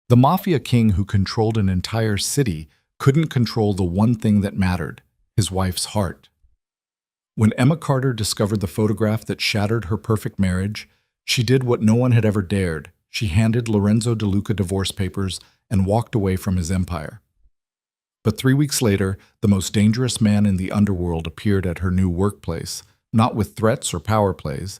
The Mafia king who controlled an entire city couldn't control the one thing that mattered, his wife's heart. When Emma Carter discovered the photograph that shattered her perfect marriage, she did what no one had ever dared. She handed Lorenzo De Luca divorce papers and walked away from his empire. But 3 weeks later, the most dangerous man in the underworld appeared at her new workplace, not with threats or power plays,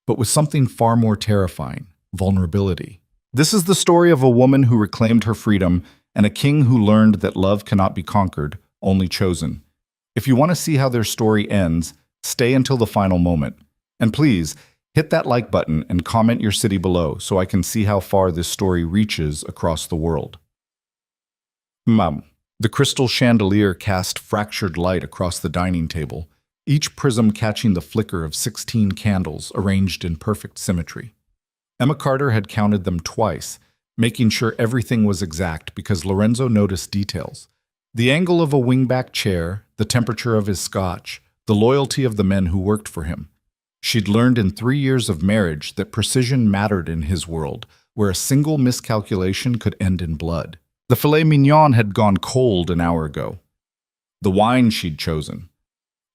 but with something far more terrifying: vulnerability. This is the story of a woman who reclaimed her freedom and a king who learned that love cannot be conquered, only chosen. If you want to see how their story ends, stay until the final moment. And please, hit that like button and comment your city below so I can see how far this story reaches across the world. The crystal chandelier cast fractured light across the dining table, each prism catching the flicker of 16 candles arranged in perfect symmetry. Emma Carter had counted them twice, making sure everything was exact because Lorenzo noticed details. The angle of a wingback chair, the temperature of his scotch, the loyalty of the men who worked for him. She'd learned in 3 years of marriage that precision mattered in his world, where a single miscalculation could end in blood. The filet mignon had gone cold an hour ago. The wine she'd chosen,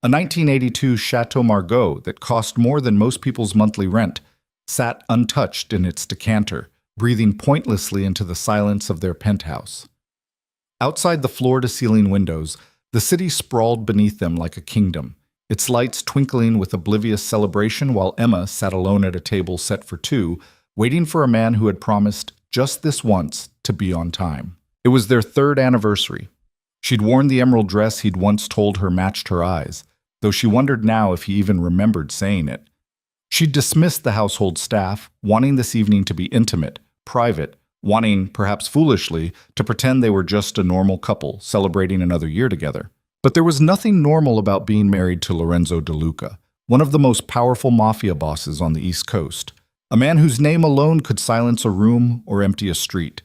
a 1982 Chateau Margaux that cost more than most people's monthly rent, sat untouched in its decanter, breathing pointlessly into the silence of their penthouse. Outside the floor-to-ceiling windows, the city sprawled beneath them like a kingdom, its lights twinkling with oblivious celebration while Emma sat alone at a table set for two, waiting for a man who had promised, just this once, to be on time. It was their 3rd anniversary. She'd worn the emerald dress he'd once told her matched her eyes, though she wondered now if he even remembered saying it. She'd dismissed the household staff, wanting this evening to be intimate, private, wanting, perhaps foolishly, to pretend they were just a normal couple celebrating another year together. But there was nothing normal about being married to Lorenzo De Luca, one of the most powerful mafia bosses on the East Coast, a man whose name alone could silence a room or empty a street.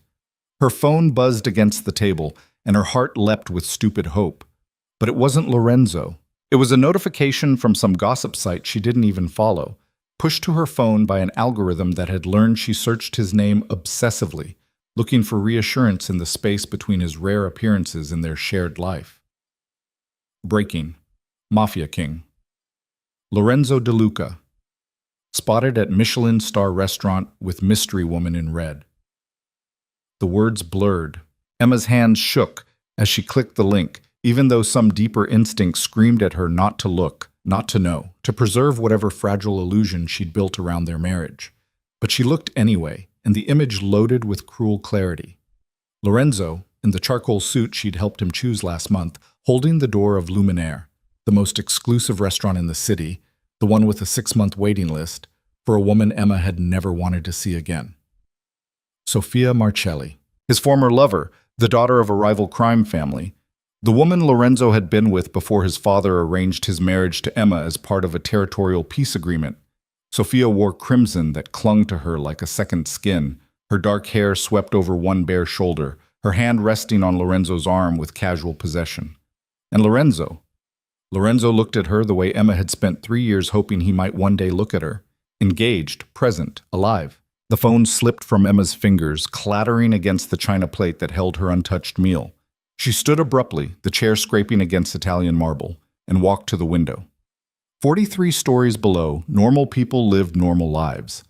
Her phone buzzed against the table, and her heart leapt with stupid hope. But it wasn't Lorenzo. It was a notification from some gossip site she didn't even follow, pushed to her phone by an algorithm that had learned she searched his name obsessively, looking for reassurance in the space between his rare appearances in their shared life. Breaking. Mafia king. Lorenzo De Luca. Spotted at Michelin star restaurant with mystery woman in red. The words blurred. Emma's hands shook as she clicked the link, even though some deeper instinct screamed at her not to look, not to know, to preserve whatever fragile illusion she'd built around their marriage. But she looked anyway, and the image loaded with cruel clarity. Lorenzo, in the charcoal suit she'd helped him choose last month, holding the door of Luminaire, the most exclusive restaurant in the city, the one with a 6-month waiting list, for a woman Emma had never wanted to see again. Sofia Marcelli, his former lover, the daughter of a rival crime family, the woman Lorenzo had been with before his father arranged his marriage to Emma as part of a territorial peace agreement. Sofia wore crimson that clung to her like a second skin, her dark hair swept over one bare shoulder, her hand resting on Lorenzo's arm with casual possession. And Lorenzo looked at her the way Emma had spent 3 years hoping he might one day look at her, engaged, present, alive. The phone slipped from Emma's fingers, clattering against the china plate that held her untouched meal. She stood abruptly, the chair scraping against Italian marble, and walked to the window. 43 stories below, normal people lived normal lives.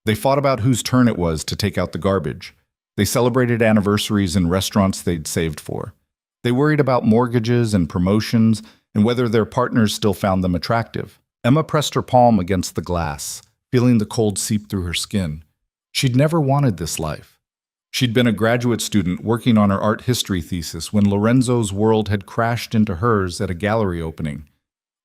They fought about whose turn it was to take out the garbage. They celebrated anniversaries in restaurants they'd saved for. They worried about mortgages and promotions and whether their partners still found them attractive. Emma pressed her palm against the glass, feeling the cold seep through her skin. She'd never wanted this life. She'd been a graduate student working on her art history thesis when Lorenzo's world had crashed into hers at a gallery opening.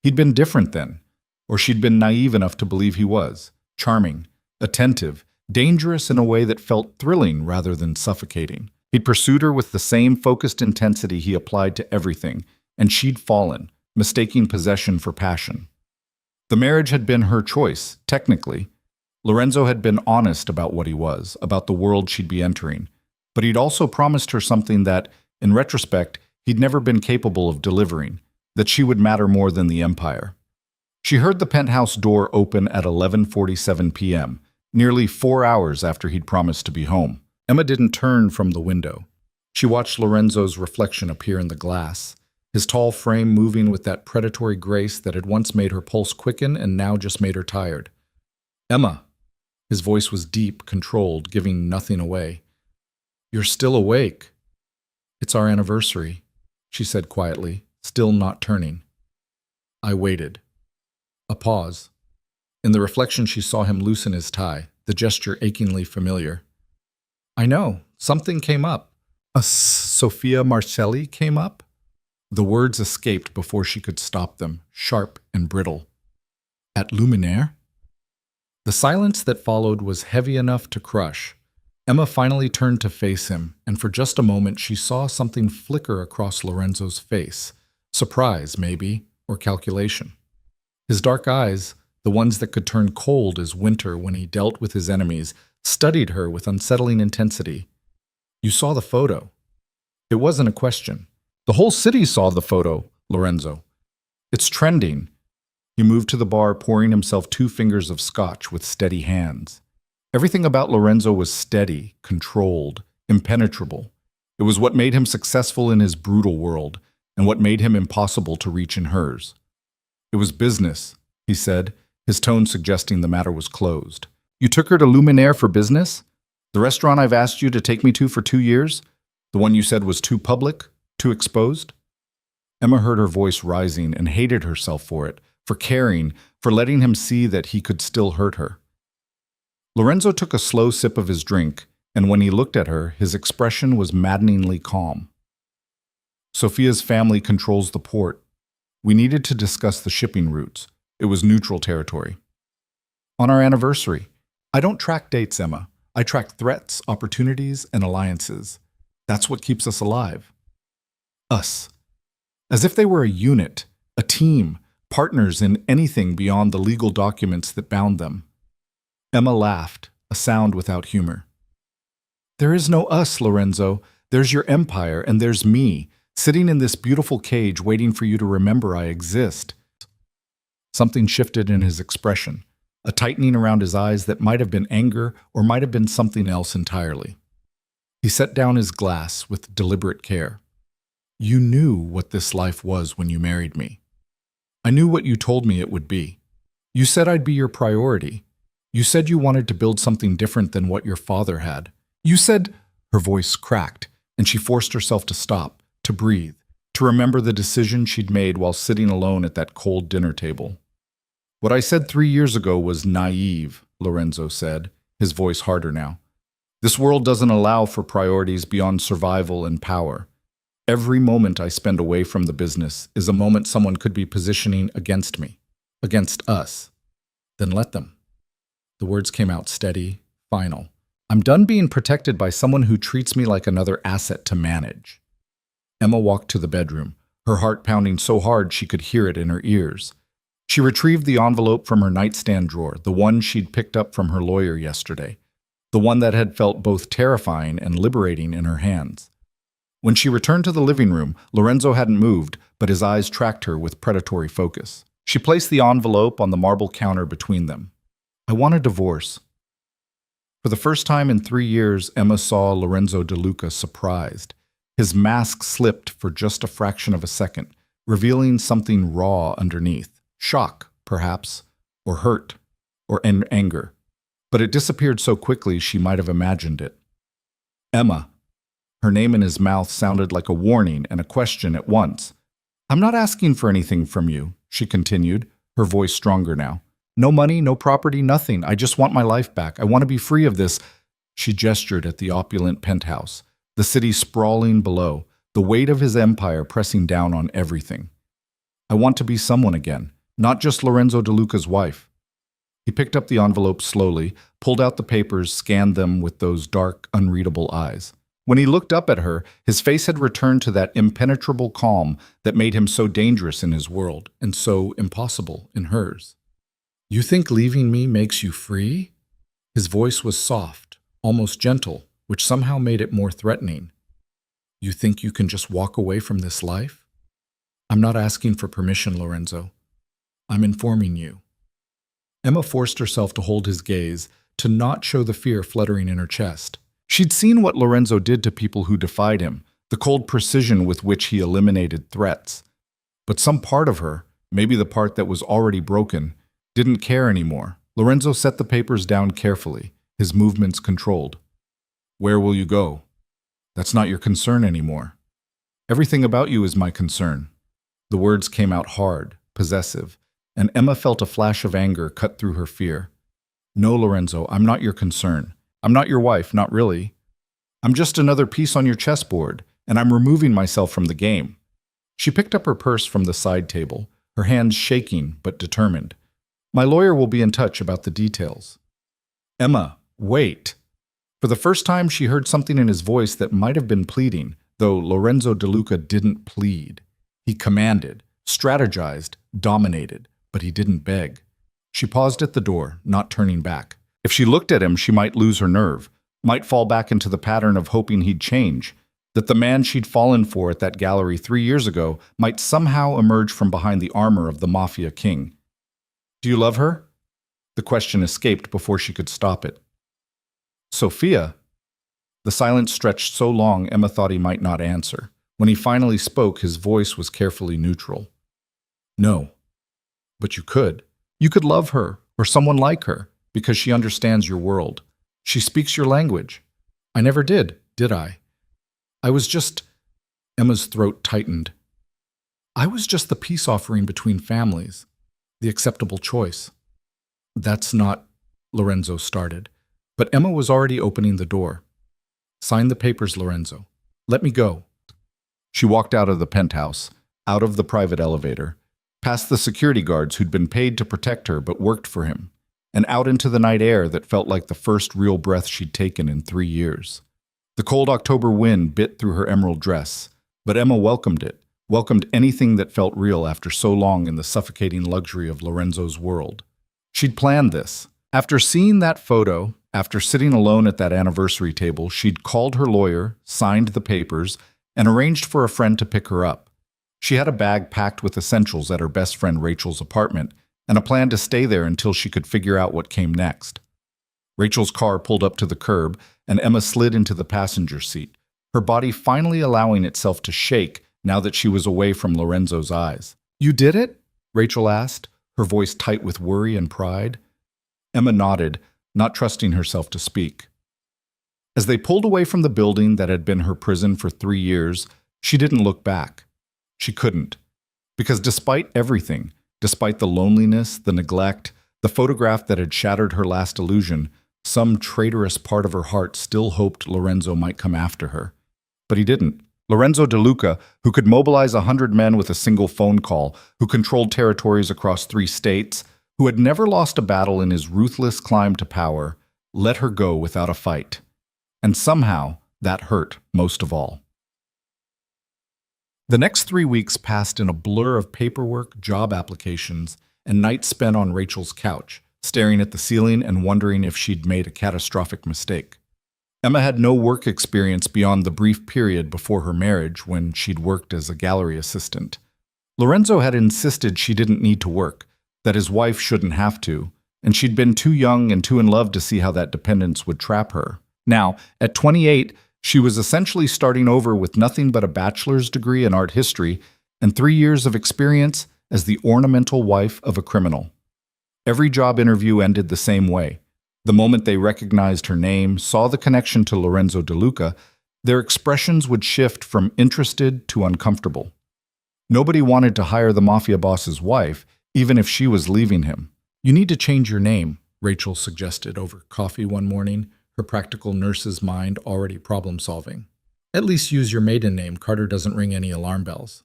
He'd been different then, or she'd been naive enough to believe he was, charming, attentive, dangerous in a way that felt thrilling rather than suffocating. He'd pursued her with the same focused intensity he applied to everything, and she'd fallen, mistaking possession for passion. The marriage had been her choice, technically. Lorenzo had been honest about what he was, about the world she'd be entering, but he'd also promised her something that, in retrospect, he'd never been capable of delivering, that she would matter more than the empire. She heard the penthouse door open at 11:47 p.m., nearly 4 hours after he'd promised to be home. Emma didn't turn from the window. She watched Lorenzo's reflection appear in the glass, his tall frame moving with that predatory grace that had once made her pulse quicken and now just made her tired. "Emma." His voice was deep, controlled, giving nothing away. "You're still awake." "It's our anniversary," she said quietly, still not turning. I waited. A pause. In the reflection she saw him loosen his tie, the gesture achingly familiar. "I know. Something came up. Sophia Marcelli came up?" The words escaped before she could stop them, sharp and brittle. "At Luminaire?" The silence that followed was heavy enough to crush. Emma finally turned to face him, and for just a moment she saw something flicker across Lorenzo's face. Surprise, maybe, or calculation. His dark eyes, the ones that could turn cold as winter when he dealt with his enemies, studied her with unsettling intensity. "You saw the photo." It wasn't a question. "The whole city saw the photo, Lorenzo. It's trending." He moved to the bar, pouring himself 2 fingers of scotch with steady hands. Everything about Lorenzo was steady, controlled, impenetrable. It was what made him successful in his brutal world, and what made him impossible to reach in hers. "It was business," he said, his tone suggesting the matter was closed. "You took her to Luminaire for business? The restaurant I've asked you to take me to for 2 years? The one you said was too public, too exposed?" Emma heard her voice rising and hated herself for it, for caring, for letting him see that he could still hurt her. Lorenzo took a slow sip of his drink, and when he looked at her, his expression was maddeningly calm. "Sophia's family controls the port. We needed to discuss the shipping routes. It was neutral territory. On our anniversary. I don't track dates, Emma. I track threats, opportunities, and alliances. That's what keeps us alive. Us. As if they were a unit, a team, partners in anything beyond the legal documents that bound them." Emma laughed, a sound without humor. "There is no us, Lorenzo. There's your empire, and there's me, sitting in this beautiful cage waiting for you to remember I exist." Something shifted in his expression, a tightening around his eyes that might have been anger or might have been something else entirely. He set down his glass with deliberate care. "You knew what this life was when you married me. I knew what you told me it would be. You said I'd be your priority. You said you wanted to build something different than what your father had. You said—" Her voice cracked, and she forced herself to stop, to breathe, to remember the decision she'd made while sitting alone at that cold dinner table. "What I said 3 years ago was naive," Lorenzo said, his voice harder now. "This world doesn't allow for priorities beyond survival and power. Every moment I spend away from the business is a moment someone could be positioning against me, against us. Then let them." The words came out steady, final. "I'm done being protected by someone who treats me like another asset to manage." Emma walked to the bedroom, her heart pounding so hard she could hear it in her ears. She retrieved the envelope from her nightstand drawer, the one she'd picked up from her lawyer yesterday, the one that had felt both terrifying and liberating in her hands. When she returned to the living room, Lorenzo hadn't moved, but his eyes tracked her with predatory focus. She placed the envelope on the marble counter between them. "I want a divorce." For the first time in 3 years, Emma saw Lorenzo De Luca surprised. His mask slipped for just a fraction of a second, revealing something raw underneath. Shock, perhaps, or hurt, or anger. But it disappeared so quickly she might have imagined it. "Emma." Her name in his mouth sounded like a warning and a question at once. "I'm not asking for anything from you," she continued, her voice stronger now. "No money, no property, nothing. I just want my life back. I want to be free of this." She gestured at the opulent penthouse, the city sprawling below, the weight of his empire pressing down on everything. "I want to be someone again, not just Lorenzo De Luca's wife." He picked up the envelope slowly, pulled out the papers, scanned them with those dark, unreadable eyes. When he looked up at her, his face had returned to that impenetrable calm that made him so dangerous in his world and so impossible in hers. "You think leaving me makes you free?" His voice was soft, almost gentle, which somehow made it more threatening. "You think you can just walk away from this life?" "I'm not asking for permission, Lorenzo. I'm informing you." Emma forced herself to hold his gaze, to not show the fear fluttering in her chest. She'd seen what Lorenzo did to people who defied him, the cold precision with which he eliminated threats. But some part of her, maybe the part that was already broken, didn't care anymore. Lorenzo set the papers down carefully, his movements controlled. "Where will you go? That's not your concern anymore. Everything about you is my concern." The words came out hard, possessive, and Emma felt a flash of anger cut through her fear. "No, Lorenzo, I'm not your concern. I'm not your wife, not really. I'm just another piece on your chessboard, and I'm removing myself from the game." She picked up her purse from the side table, her hands shaking but determined. "My lawyer will be in touch about the details." "Emma, wait." For the first time, she heard something in his voice that might have been pleading, though Lorenzo De Luca didn't plead. He commanded, strategized, dominated, but he didn't beg. She paused at the door, not turning back. If she looked at him, she might lose her nerve, might fall back into the pattern of hoping he'd change, that the man she'd fallen for at that gallery 3 years ago might somehow emerge from behind the armor of the Mafia king. "Do you love her?" The question escaped before she could stop it. "Sophia?" The silence stretched so long Emma thought he might not answer. When he finally spoke, his voice was carefully neutral. "No. But you could. You could love her, or someone like her, because she understands your world. She speaks your language." "I never did I? I was just—" Emma's throat tightened. "I was just the peace offering between families, the acceptable choice." "That's not—" Lorenzo started, but Emma was already opening the door. "Sign the papers, Lorenzo. Let me go." She walked out of the penthouse, out of the private elevator, past the security guards who'd been paid to protect her but worked for him, and out into the night air that felt like the first real breath she'd taken in 3 years. The cold October wind bit through her emerald dress, but Emma welcomed it, welcomed anything that felt real after so long in the suffocating luxury of Lorenzo's world. She'd planned this. After seeing that photo, after sitting alone at that anniversary table, she'd called her lawyer, signed the papers, and arranged for a friend to pick her up. She had a bag packed with essentials at her best friend Rachel's apartment, and a plan to stay there until she could figure out what came next. Rachel's car pulled up to the curb, and Emma slid into the passenger seat, her body finally allowing itself to shake now that she was away from Lorenzo's eyes. "You did it?" Rachel asked, her voice tight with worry and pride. Emma nodded, not trusting herself to speak. As they pulled away from the building that had been her prison for 3 years, she didn't look back. She couldn't. Because despite everything, despite the loneliness, the neglect, the photograph that had shattered her last illusion, some traitorous part of her heart still hoped Lorenzo might come after her. But he didn't. Lorenzo De Luca, who could mobilize 100 men with a single phone call, who controlled territories across 3 states, who had never lost a battle in his ruthless climb to power, let her go without a fight. And somehow, that hurt most of all. The next 3 weeks passed in a blur of paperwork, job applications, and nights spent on Rachel's couch, staring at the ceiling and wondering if she'd made a catastrophic mistake. Emma had no work experience beyond the brief period before her marriage when she'd worked as a gallery assistant. Lorenzo had insisted she didn't need to work, that his wife shouldn't have to, and she'd been too young and too in love to see how that dependence would trap her. Now, at 28, she was essentially starting over with nothing but a bachelor's degree in art history and 3 years of experience as the ornamental wife of a criminal. Every job interview ended the same way. The moment they recognized her name, saw the connection to Lorenzo De Luca, their expressions would shift from interested to uncomfortable. Nobody wanted to hire the mafia boss's wife, even if she was leaving him. "You need to change your name," Rachel suggested over coffee one morning, her practical nurse's mind already problem-solving. "At least use your maiden name. Carter doesn't ring any alarm bells."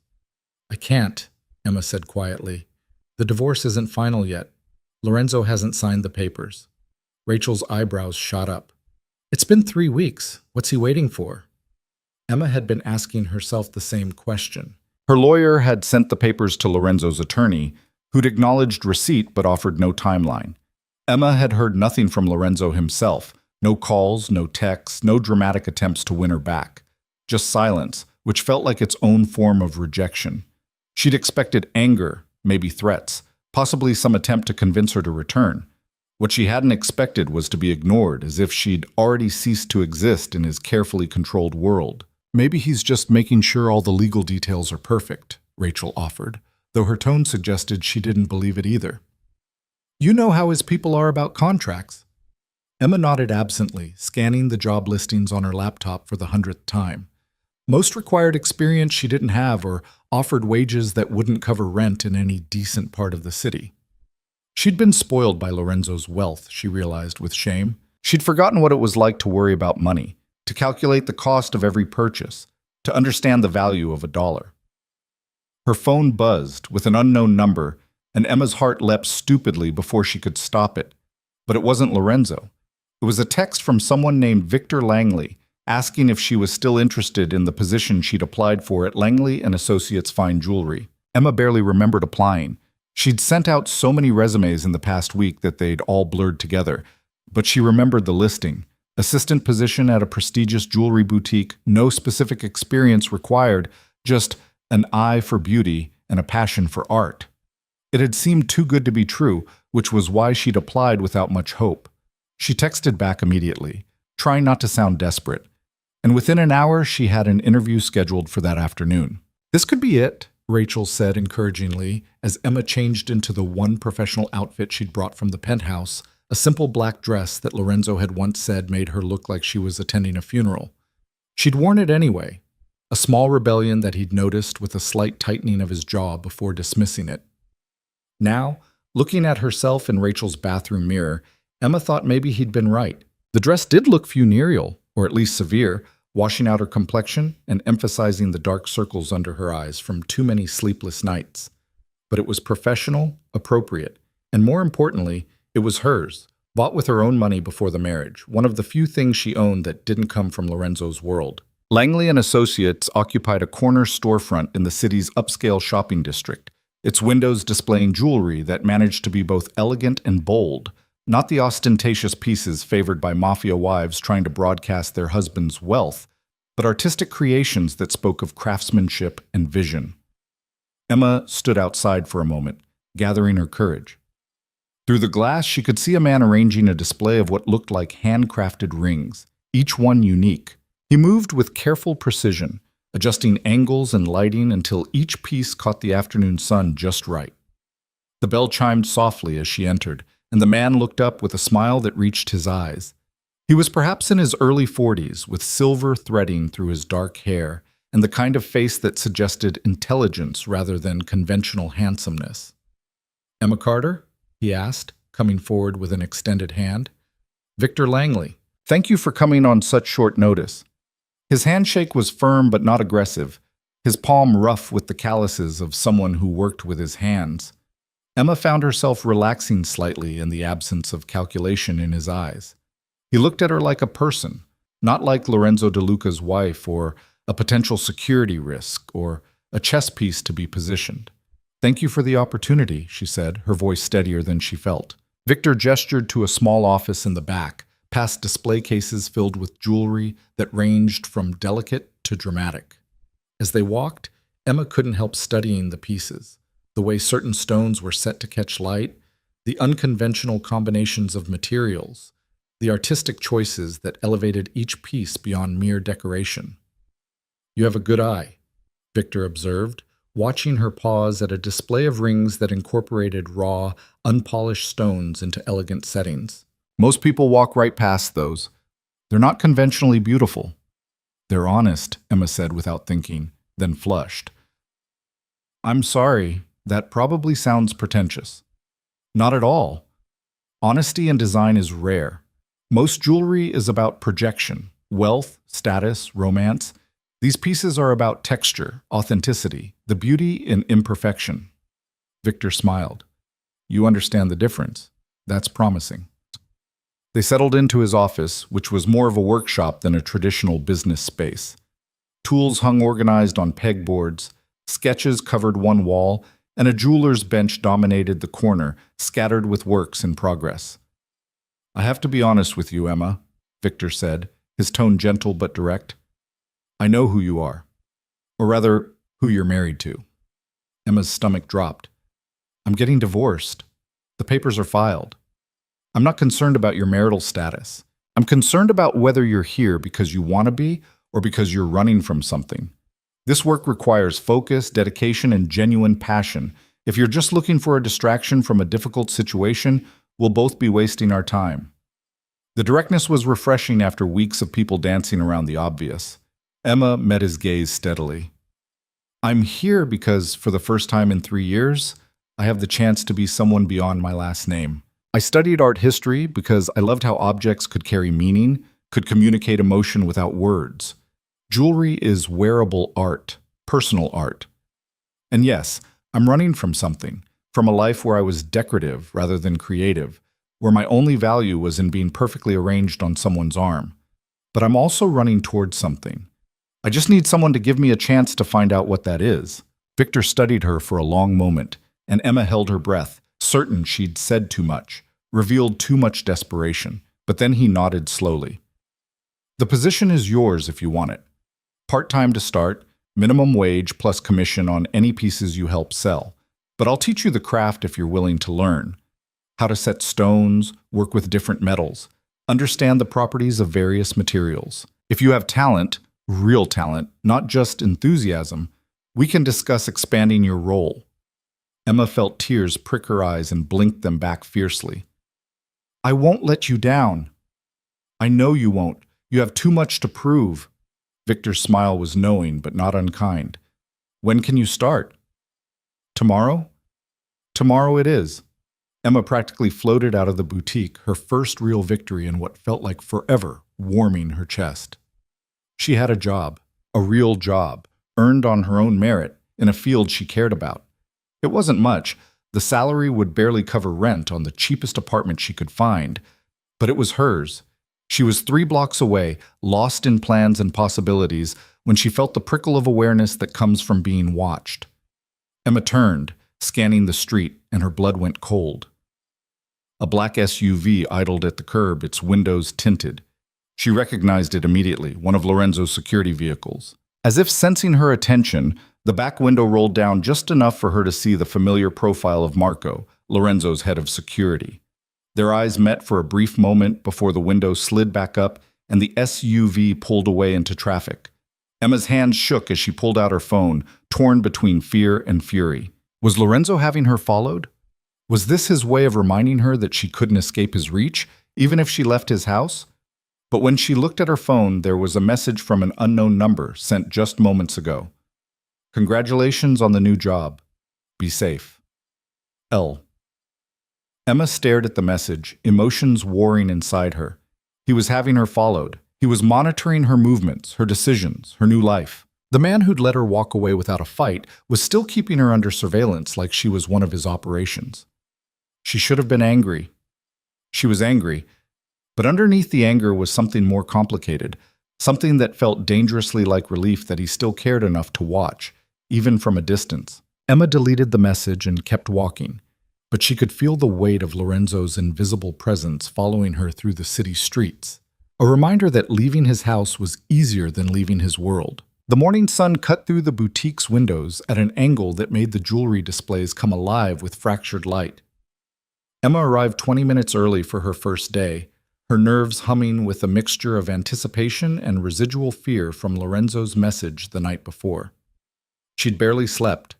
"I can't," Emma said quietly. "The divorce isn't final yet. Lorenzo hasn't signed the papers." Rachel's eyebrows shot up. "It's been 3 weeks. What's he waiting for?" Emma had been asking herself the same question. Her lawyer had sent the papers to Lorenzo's attorney, who'd acknowledged receipt but offered no timeline. Emma had heard nothing from Lorenzo himself. No calls, no texts, no dramatic attempts to win her back. Just silence, which felt like its own form of rejection. She'd expected anger, maybe threats, possibly some attempt to convince her to return. What she hadn't expected was to be ignored, as if she'd already ceased to exist in his carefully controlled world. Maybe he's just making sure all the legal details are perfect, Rachel offered, though her tone suggested she didn't believe it either. You know how his people are about contracts. Emma nodded absently, scanning the job listings on her laptop for the 100th time. Most required experience she didn't have or offered wages that wouldn't cover rent in any decent part of the city. She'd been spoiled by Lorenzo's wealth, she realized with shame. She'd forgotten what it was like to worry about money, to calculate the cost of every purchase, to understand the value of a dollar. Her phone buzzed with an unknown number, and Emma's heart leapt stupidly before she could stop it. But it wasn't Lorenzo. It was a text from someone named Victor Langley, asking if she was still interested in the position she'd applied for at Langley and Associates Fine Jewelry. Emma barely remembered applying. She'd sent out so many resumes in the past week that they'd all blurred together, but she remembered the listing. Assistant position at a prestigious jewelry boutique, no specific experience required, just an eye for beauty and a passion for art. It had seemed too good to be true, which was why she'd applied without much hope. She texted back immediately, trying not to sound desperate, and within an hour she had an interview scheduled for that afternoon. This could be it, Rachel said encouragingly as Emma changed into the one professional outfit she'd brought from the penthouse, a simple black dress that Lorenzo had once said made her look like she was attending a funeral. She'd worn it anyway, a small rebellion that he'd noticed with a slight tightening of his jaw before dismissing it. Now, looking at herself in Rachel's bathroom mirror, Emma thought maybe he'd been right. The dress did look funereal, or at least severe, washing out her complexion and emphasizing the dark circles under her eyes from too many sleepless nights. But it was professional, appropriate, and more importantly, it was hers, bought with her own money before the marriage, one of the few things she owned that didn't come from Lorenzo's world. Langley and Associates occupied a corner storefront in the city's upscale shopping district, its windows displaying jewelry that managed to be both elegant and bold, not the ostentatious pieces favored by Mafia wives trying to broadcast their husbands' wealth, but artistic creations that spoke of craftsmanship and vision. Emma stood outside for a moment, gathering her courage. Through the glass, she could see a man arranging a display of what looked like handcrafted rings, each one unique. He moved with careful precision, adjusting angles and lighting until each piece caught the afternoon sun just right. The bell chimed softly as she entered, and the man looked up with a smile that reached his eyes. He was perhaps in his early 40s, with silver threading through his dark hair, and the kind of face that suggested intelligence rather than conventional handsomeness. "Emma Carter?" he asked, coming forward with an extended hand. "Victor Langley. Thank you for coming on such short notice." His handshake was firm but not aggressive, his palm rough with the calluses of someone who worked with his hands. Emma found herself relaxing slightly in the absence of calculation in his eyes. He looked at her like a person, not like Lorenzo De Luca's wife or a potential security risk or a chess piece to be positioned. "Thank you for the opportunity," she said, her voice steadier than she felt. Victor gestured to a small office in the back, past display cases filled with jewelry that ranged from delicate to dramatic. As they walked, Emma couldn't help studying the pieces, the way certain stones were set to catch light, the unconventional combinations of materials, the artistic choices that elevated each piece beyond mere decoration. "You have a good eye," Victor observed, watching her pause at a display of rings that incorporated raw, unpolished stones into elegant settings. "Most people walk right past those. They're not conventionally beautiful." "They're honest," Emma said without thinking, then flushed. "I'm sorry, that probably sounds pretentious." "Not at all. Honesty in design is rare. Most jewelry is about projection, wealth, status, romance. These pieces are about texture, authenticity, the beauty in imperfection." Victor smiled. "You understand the difference. That's promising." They settled into his office, which was more of a workshop than a traditional business space. Tools hung organized on pegboards, sketches covered one wall, and a jeweler's bench dominated the corner, scattered with works in progress. "I have to be honest with you, Emma," Victor said, his tone gentle but direct. "I know who you are. Or rather, who you're married to." Emma's stomach dropped. "I'm getting divorced. The papers are filed." I'm not concerned about your marital status. I'm concerned about whether you're here because you want to be or because you're running from something. This work requires focus, dedication, and genuine passion. If you're just looking for a distraction from a difficult situation, we'll both be wasting our time. The directness was refreshing after weeks of people dancing around the obvious. Emma met his gaze steadily. I'm here because, for the first time in 3 years, I have the chance to be someone beyond my last name. I studied art history because I loved how objects could carry meaning, could communicate emotion without words. Jewelry is wearable art, personal art. And yes, I'm running from something, from a life where I was decorative rather than creative, where my only value was in being perfectly arranged on someone's arm. But I'm also running towards something. I just need someone to give me a chance to find out what that is. Victor studied her for a long moment, and Emma held her breath, certain she'd said too much, revealed too much desperation. But then he nodded slowly. The position is yours if you want it. Part-time to start, minimum wage plus commission on any pieces you help sell. But I'll teach you the craft if you're willing to learn. How to set stones, work with different metals, understand the properties of various materials. If you have talent, real talent, not just enthusiasm, we can discuss expanding your role. Emma felt tears prick her eyes and blinked them back fiercely. I won't let you down. I know you won't. You have too much to prove. Victor's smile was knowing but not unkind. When can you start? Tomorrow? Tomorrow it is. Emma practically floated out of the boutique, her first real victory in what felt like forever, warming her chest. She had a job, a real job, earned on her own merit, in a field she cared about. It wasn't much. The salary would barely cover rent on the cheapest apartment she could find, but it was hers. She was 3 blocks away, lost in plans and possibilities, when she felt the prickle of awareness that comes from being watched. Emma turned, scanning the street, and her blood went cold. A black SUV idled at the curb, its windows tinted. She recognized it immediately, one of Lorenzo's security vehicles. As if sensing her attention, the back window rolled down just enough for her to see the familiar profile of Marco, Lorenzo's head of security. Their eyes met for a brief moment before the window slid back up and the SUV pulled away into traffic. Emma's hands shook as she pulled out her phone, torn between fear and fury. Was Lorenzo having her followed? Was this his way of reminding her that she couldn't escape his reach, even if she left his house? But when she looked at her phone, there was a message from an unknown number sent just moments ago. Congratulations on the new job. Be safe. L. Emma stared at the message, emotions warring inside her. He was having her followed. He was monitoring her movements, her decisions, her new life. The man who'd let her walk away without a fight was still keeping her under surveillance like she was one of his operations. She should have been angry. She was angry, but underneath the anger was something more complicated, something that felt dangerously like relief that he still cared enough to watch, even from a distance. Emma deleted the message and kept walking, but she could feel the weight of Lorenzo's invisible presence following her through the city streets, a reminder that leaving his house was easier than leaving his world. The morning sun cut through the boutique's windows at an angle that made the jewelry displays come alive with fractured light. Emma arrived 20 minutes early for her first day, her nerves humming with a mixture of anticipation and residual fear from Lorenzo's message the night before. She'd barely slept,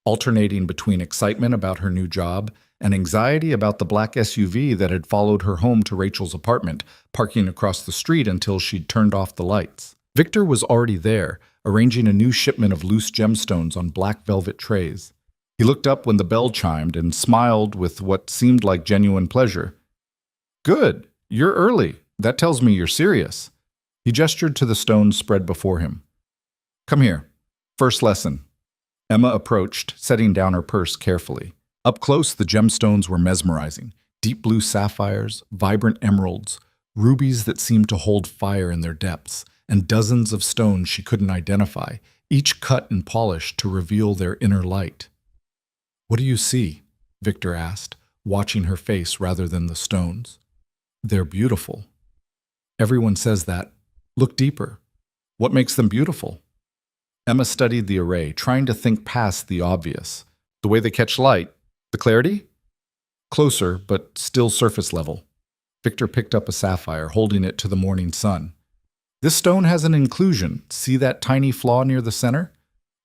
alternating between excitement about her new job and anxiety about the black SUV that had followed her home to Rachel's apartment, parking across the street until she'd turned off the lights. Victor was already there, arranging a new shipment of loose gemstones on black velvet trays. He looked up when the bell chimed and smiled with what seemed like genuine pleasure. Good. You're early. That tells me you're serious. He gestured to the stones spread before him. Come here. First lesson. Emma approached, setting down her purse carefully. Up close, the gemstones were mesmerizing. Deep blue sapphires, vibrant emeralds, rubies that seemed to hold fire in their depths, and dozens of stones she couldn't identify, each cut and polished to reveal their inner light. What do you see? Victor asked, watching her face rather than the stones. They're beautiful. Everyone says that. Look deeper. What makes them beautiful? Emma studied the array, trying to think past the obvious. The way they catch light. The clarity? Closer, but still surface level. Victor picked up a sapphire, holding it to the morning sun. This stone has an inclusion. See that tiny flaw near the center?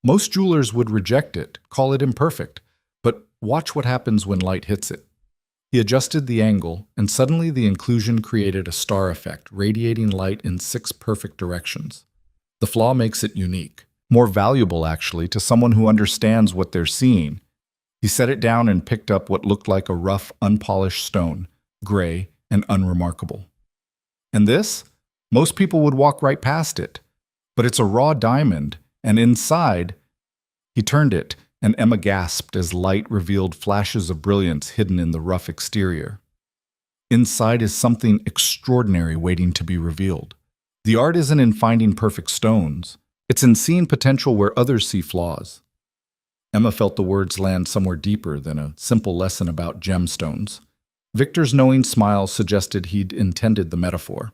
Most jewelers would reject it, call it imperfect, but watch what happens when light hits it. He adjusted the angle, and suddenly the inclusion created a star effect, radiating light in 6 perfect directions. The flaw makes it unique. More valuable, actually, to someone who understands what they're seeing. He set it down and picked up what looked like a rough, unpolished stone, gray and unremarkable. And this? Most people would walk right past it. But it's a raw diamond, and inside, he turned it, and Emma gasped as light revealed flashes of brilliance hidden in the rough exterior. Inside is something extraordinary waiting to be revealed. The art isn't in finding perfect stones. It's in seeing potential where others see flaws. Emma felt the words land somewhere deeper than a simple lesson about gemstones. Victor's knowing smile suggested he'd intended the metaphor.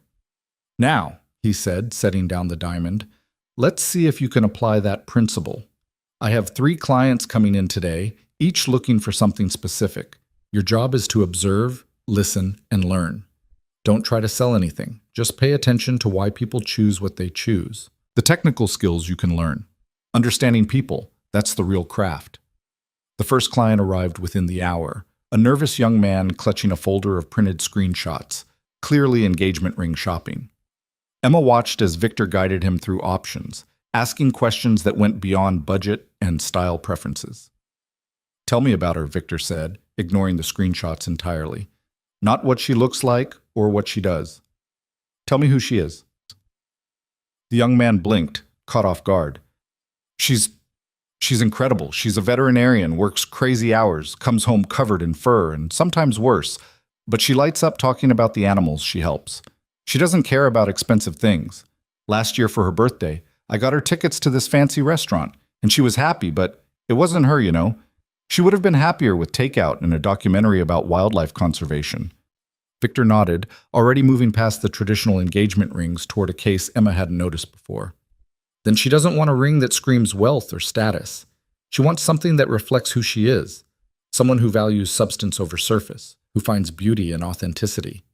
Now, he said, setting down the diamond, let's see if you can apply that principle. I have 3 clients coming in today, each looking for something specific. Your job is to observe, listen, and learn. Don't try to sell anything. Just pay attention to why people choose what they choose. The technical skills you can learn. Understanding people, that's the real craft. The first client arrived within the hour, a nervous young man clutching a folder of printed screenshots, clearly engagement ring shopping. Emma watched as Victor guided him through options, asking questions that went beyond budget and style preferences. Tell me about her, Victor said, ignoring the screenshots entirely. Not what she looks like or what she does. Tell me who she is. The young man blinked, caught off guard. She's incredible. She's a veterinarian, works crazy hours, comes home covered in fur, and sometimes worse. But she lights up talking about the animals she helps. She doesn't care about expensive things. Last year for her birthday, I got her tickets to this fancy restaurant, and she was happy, but it wasn't her, you know. She would have been happier with takeout and a documentary about wildlife conservation. Victor nodded, already moving past the traditional engagement rings toward a case Emma hadn't noticed before. Then she doesn't want a ring that screams wealth or status. She wants something that reflects who she is, someone who values substance over surface, who finds beauty in authenticity.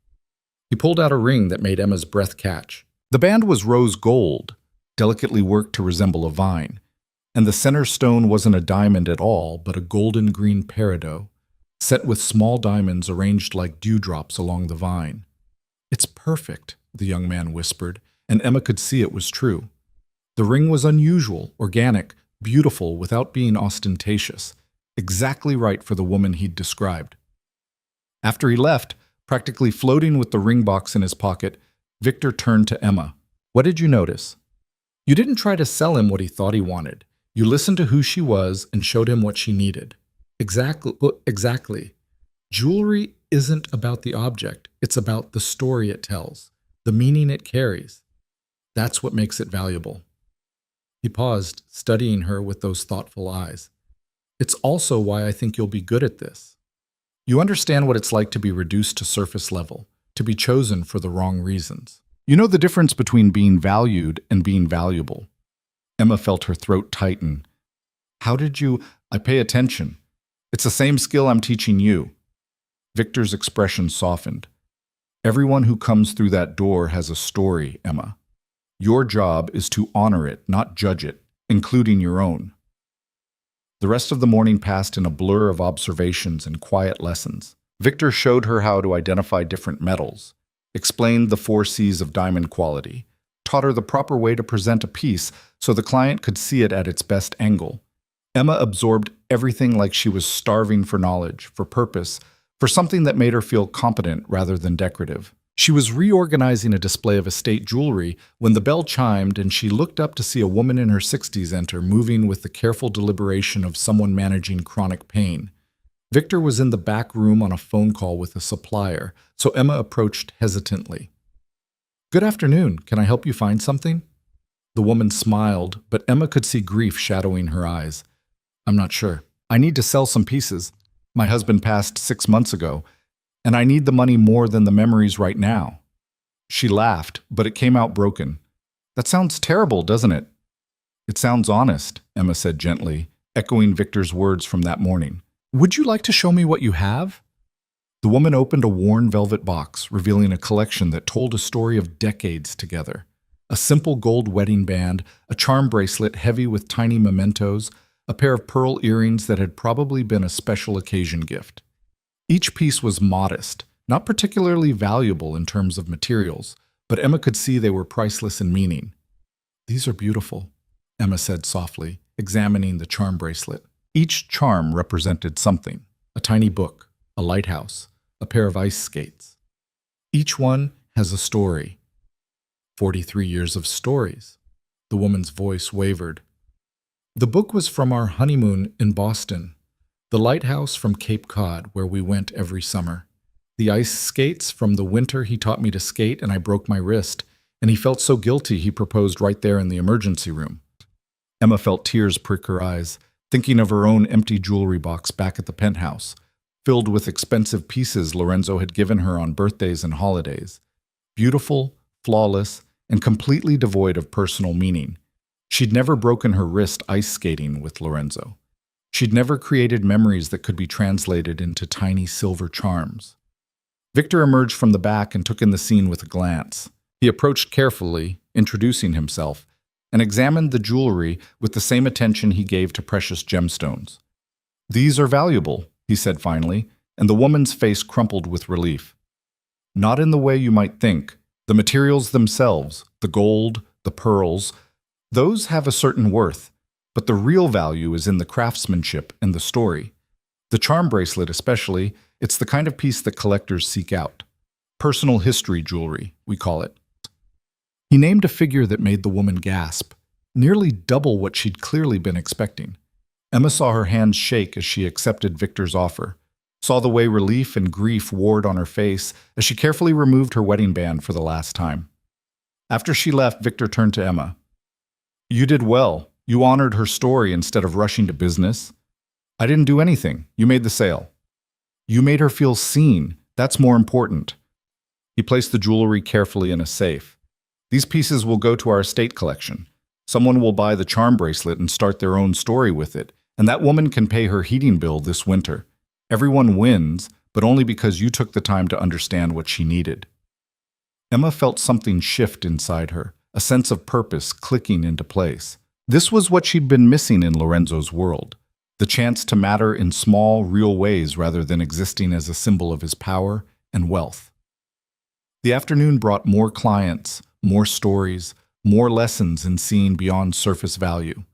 He pulled out a ring that made Emma's breath catch. The band was rose gold, delicately worked to resemble a vine, and the center stone wasn't a diamond at all, but a golden green peridot, set with small diamonds arranged like dewdrops along the vine. It's perfect, the young man whispered, and Emma could see it was true. The ring was unusual, organic, beautiful without being ostentatious, exactly right for the woman he'd described. After he left, practically floating with the ring box in his pocket, Victor turned to Emma. What did you notice? You didn't try to sell him what he thought he wanted. You listened to who she was and showed him what she needed. Exactly. Jewelry isn't about the object. It's about the story it tells, the meaning it carries. That's what makes it valuable. He paused, studying her with those thoughtful eyes. It's also why I think you'll be good at this. You understand what it's like to be reduced to surface level, to be chosen for the wrong reasons. You know the difference between being valued and being valuable. Emma felt her throat tighten. How did you... I pay attention. It's the same skill I'm teaching you. Victor's expression softened. Everyone who comes through that door has a story, Emma. Your job is to honor it, not judge it, including your own. The rest of the morning passed in a blur of observations and quiet lessons. Victor showed her how to identify different metals, explained the 4 C's of diamond quality, taught her the proper way to present a piece so the client could see it at its best angle. Emma absorbed everything like she was starving for knowledge, for purpose, for something that made her feel competent rather than decorative. She was reorganizing a display of estate jewelry when the bell chimed and she looked up to see a woman in her 60s enter, moving with the careful deliberation of someone managing chronic pain. Victor was in the back room on a phone call with a supplier, so Emma approached hesitantly. Good afternoon. Can I help you find something? The woman smiled, but Emma could see grief shadowing her eyes. I'm not sure. I need to sell some pieces. My husband passed 6 months ago, and I need the money more than the memories right now. She laughed, but it came out broken. That sounds terrible, doesn't it? It sounds honest, Emma said gently, echoing Victor's words from that morning. Would you like to show me what you have? The woman opened a worn velvet box, revealing a collection that told a story of decades together. A simple gold wedding band, a charm bracelet heavy with tiny mementos, a pair of pearl earrings that had probably been a special occasion gift. Each piece was modest, not particularly valuable in terms of materials, but Emma could see they were priceless in meaning. "These are beautiful," Emma said softly, examining the charm bracelet. Each charm represented something: a tiny book, a lighthouse, a pair of ice skates. "Each one has a story." 43 years of stories. The woman's voice wavered. "The book was from our honeymoon in Boston. The lighthouse from Cape Cod, where we went every summer. The ice skates from the winter he taught me to skate and I broke my wrist, and he felt so guilty he proposed right there in the emergency room." Emma felt tears prick her eyes, thinking of her own empty jewelry box back at the penthouse, filled with expensive pieces Lorenzo had given her on birthdays and holidays. Beautiful, flawless, and completely devoid of personal meaning. She'd never broken her wrist ice skating with Lorenzo. She'd never created memories that could be translated into tiny silver charms. Victor emerged from the back and took in the scene with a glance. He approached carefully, introducing himself, and examined the jewelry with the same attention he gave to precious gemstones. "These are valuable," he said finally, and the woman's face crumpled with relief. "Not in the way you might think. The materials themselves, the gold, the pearls, those have a certain worth, but the real value is in the craftsmanship and the story. The charm bracelet especially, it's the kind of piece that collectors seek out. Personal history jewelry, we call it." He named a figure that made the woman gasp, nearly double what she'd clearly been expecting. Emma saw her hands shake as she accepted Victor's offer, saw the way relief and grief warred on her face as she carefully removed her wedding band for the last time. After she left, Victor turned to Emma. "You did well. You honored her story instead of rushing to business. I didn't do anything. You made the sale. You made her feel seen. That's more important." He placed the jewelry carefully in a safe. "These pieces will go to our estate collection. Someone will buy the charm bracelet and start their own story with it, and that woman can pay her heating bill this winter. Everyone wins, but only because you took the time to understand what she needed." Emma felt something shift inside her, a sense of purpose clicking into place. This was what she'd been missing in Lorenzo's world, the chance to matter in small, real ways rather than existing as a symbol of his power and wealth. The afternoon brought more clients, more stories, more lessons in seeing beyond surface value.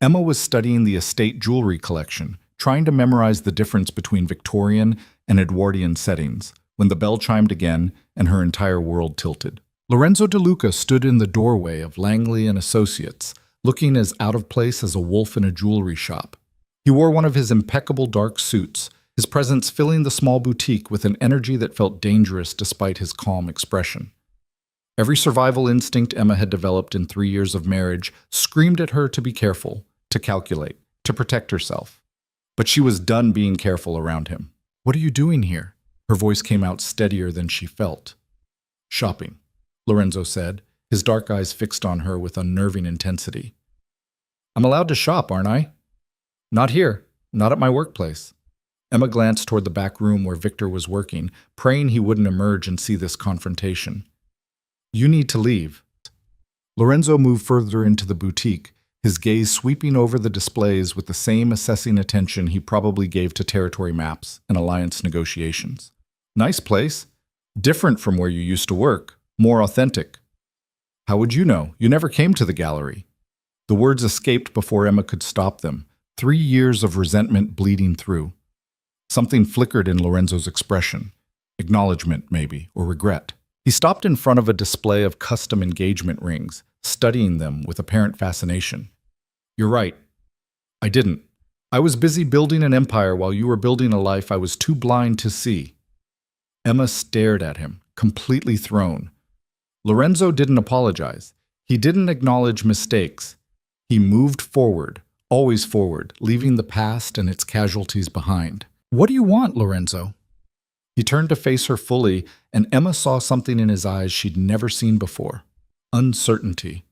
Emma was studying the estate jewelry collection, trying to memorize the difference between Victorian and Edwardian settings, when the bell chimed again and her entire world tilted. Lorenzo De Luca stood in the doorway of Langley and Associates, looking as out of place as a wolf in a jewelry shop. He wore one of his impeccable dark suits, his presence filling the small boutique with an energy that felt dangerous despite his calm expression. Every survival instinct Emma had developed in 3 years of marriage screamed at her to be careful, to calculate, to protect herself. But she was done being careful around him. "What are you doing here?" Her voice came out steadier than she felt. "Shopping," Lorenzo said, his dark eyes fixed on her with unnerving intensity. "I'm allowed to shop, aren't I?" "Not here. Not at my workplace." Emma glanced toward the back room where Victor was working, praying he wouldn't emerge and see this confrontation. "You need to leave." Lorenzo moved further into the boutique, his gaze sweeping over the displays with the same assessing attention he probably gave to territory maps and alliance negotiations. "Nice place. Different from where you used to work. More authentic." "How would you know? You never came to the gallery." The words escaped before Emma could stop them, 3 years of resentment bleeding through. Something flickered in Lorenzo's expression. Acknowledgement, maybe, or regret. He stopped in front of a display of custom engagement rings, studying them with apparent fascination. "You're right. I didn't. I was busy building an empire while you were building a life I was too blind to see." Emma stared at him, completely thrown. Lorenzo didn't apologize. He didn't acknowledge mistakes. He moved forward, always forward, leaving the past and its casualties behind. "What do you want, Lorenzo?" He turned to face her fully, and Emma saw something in his eyes she'd never seen before. Uncertainty.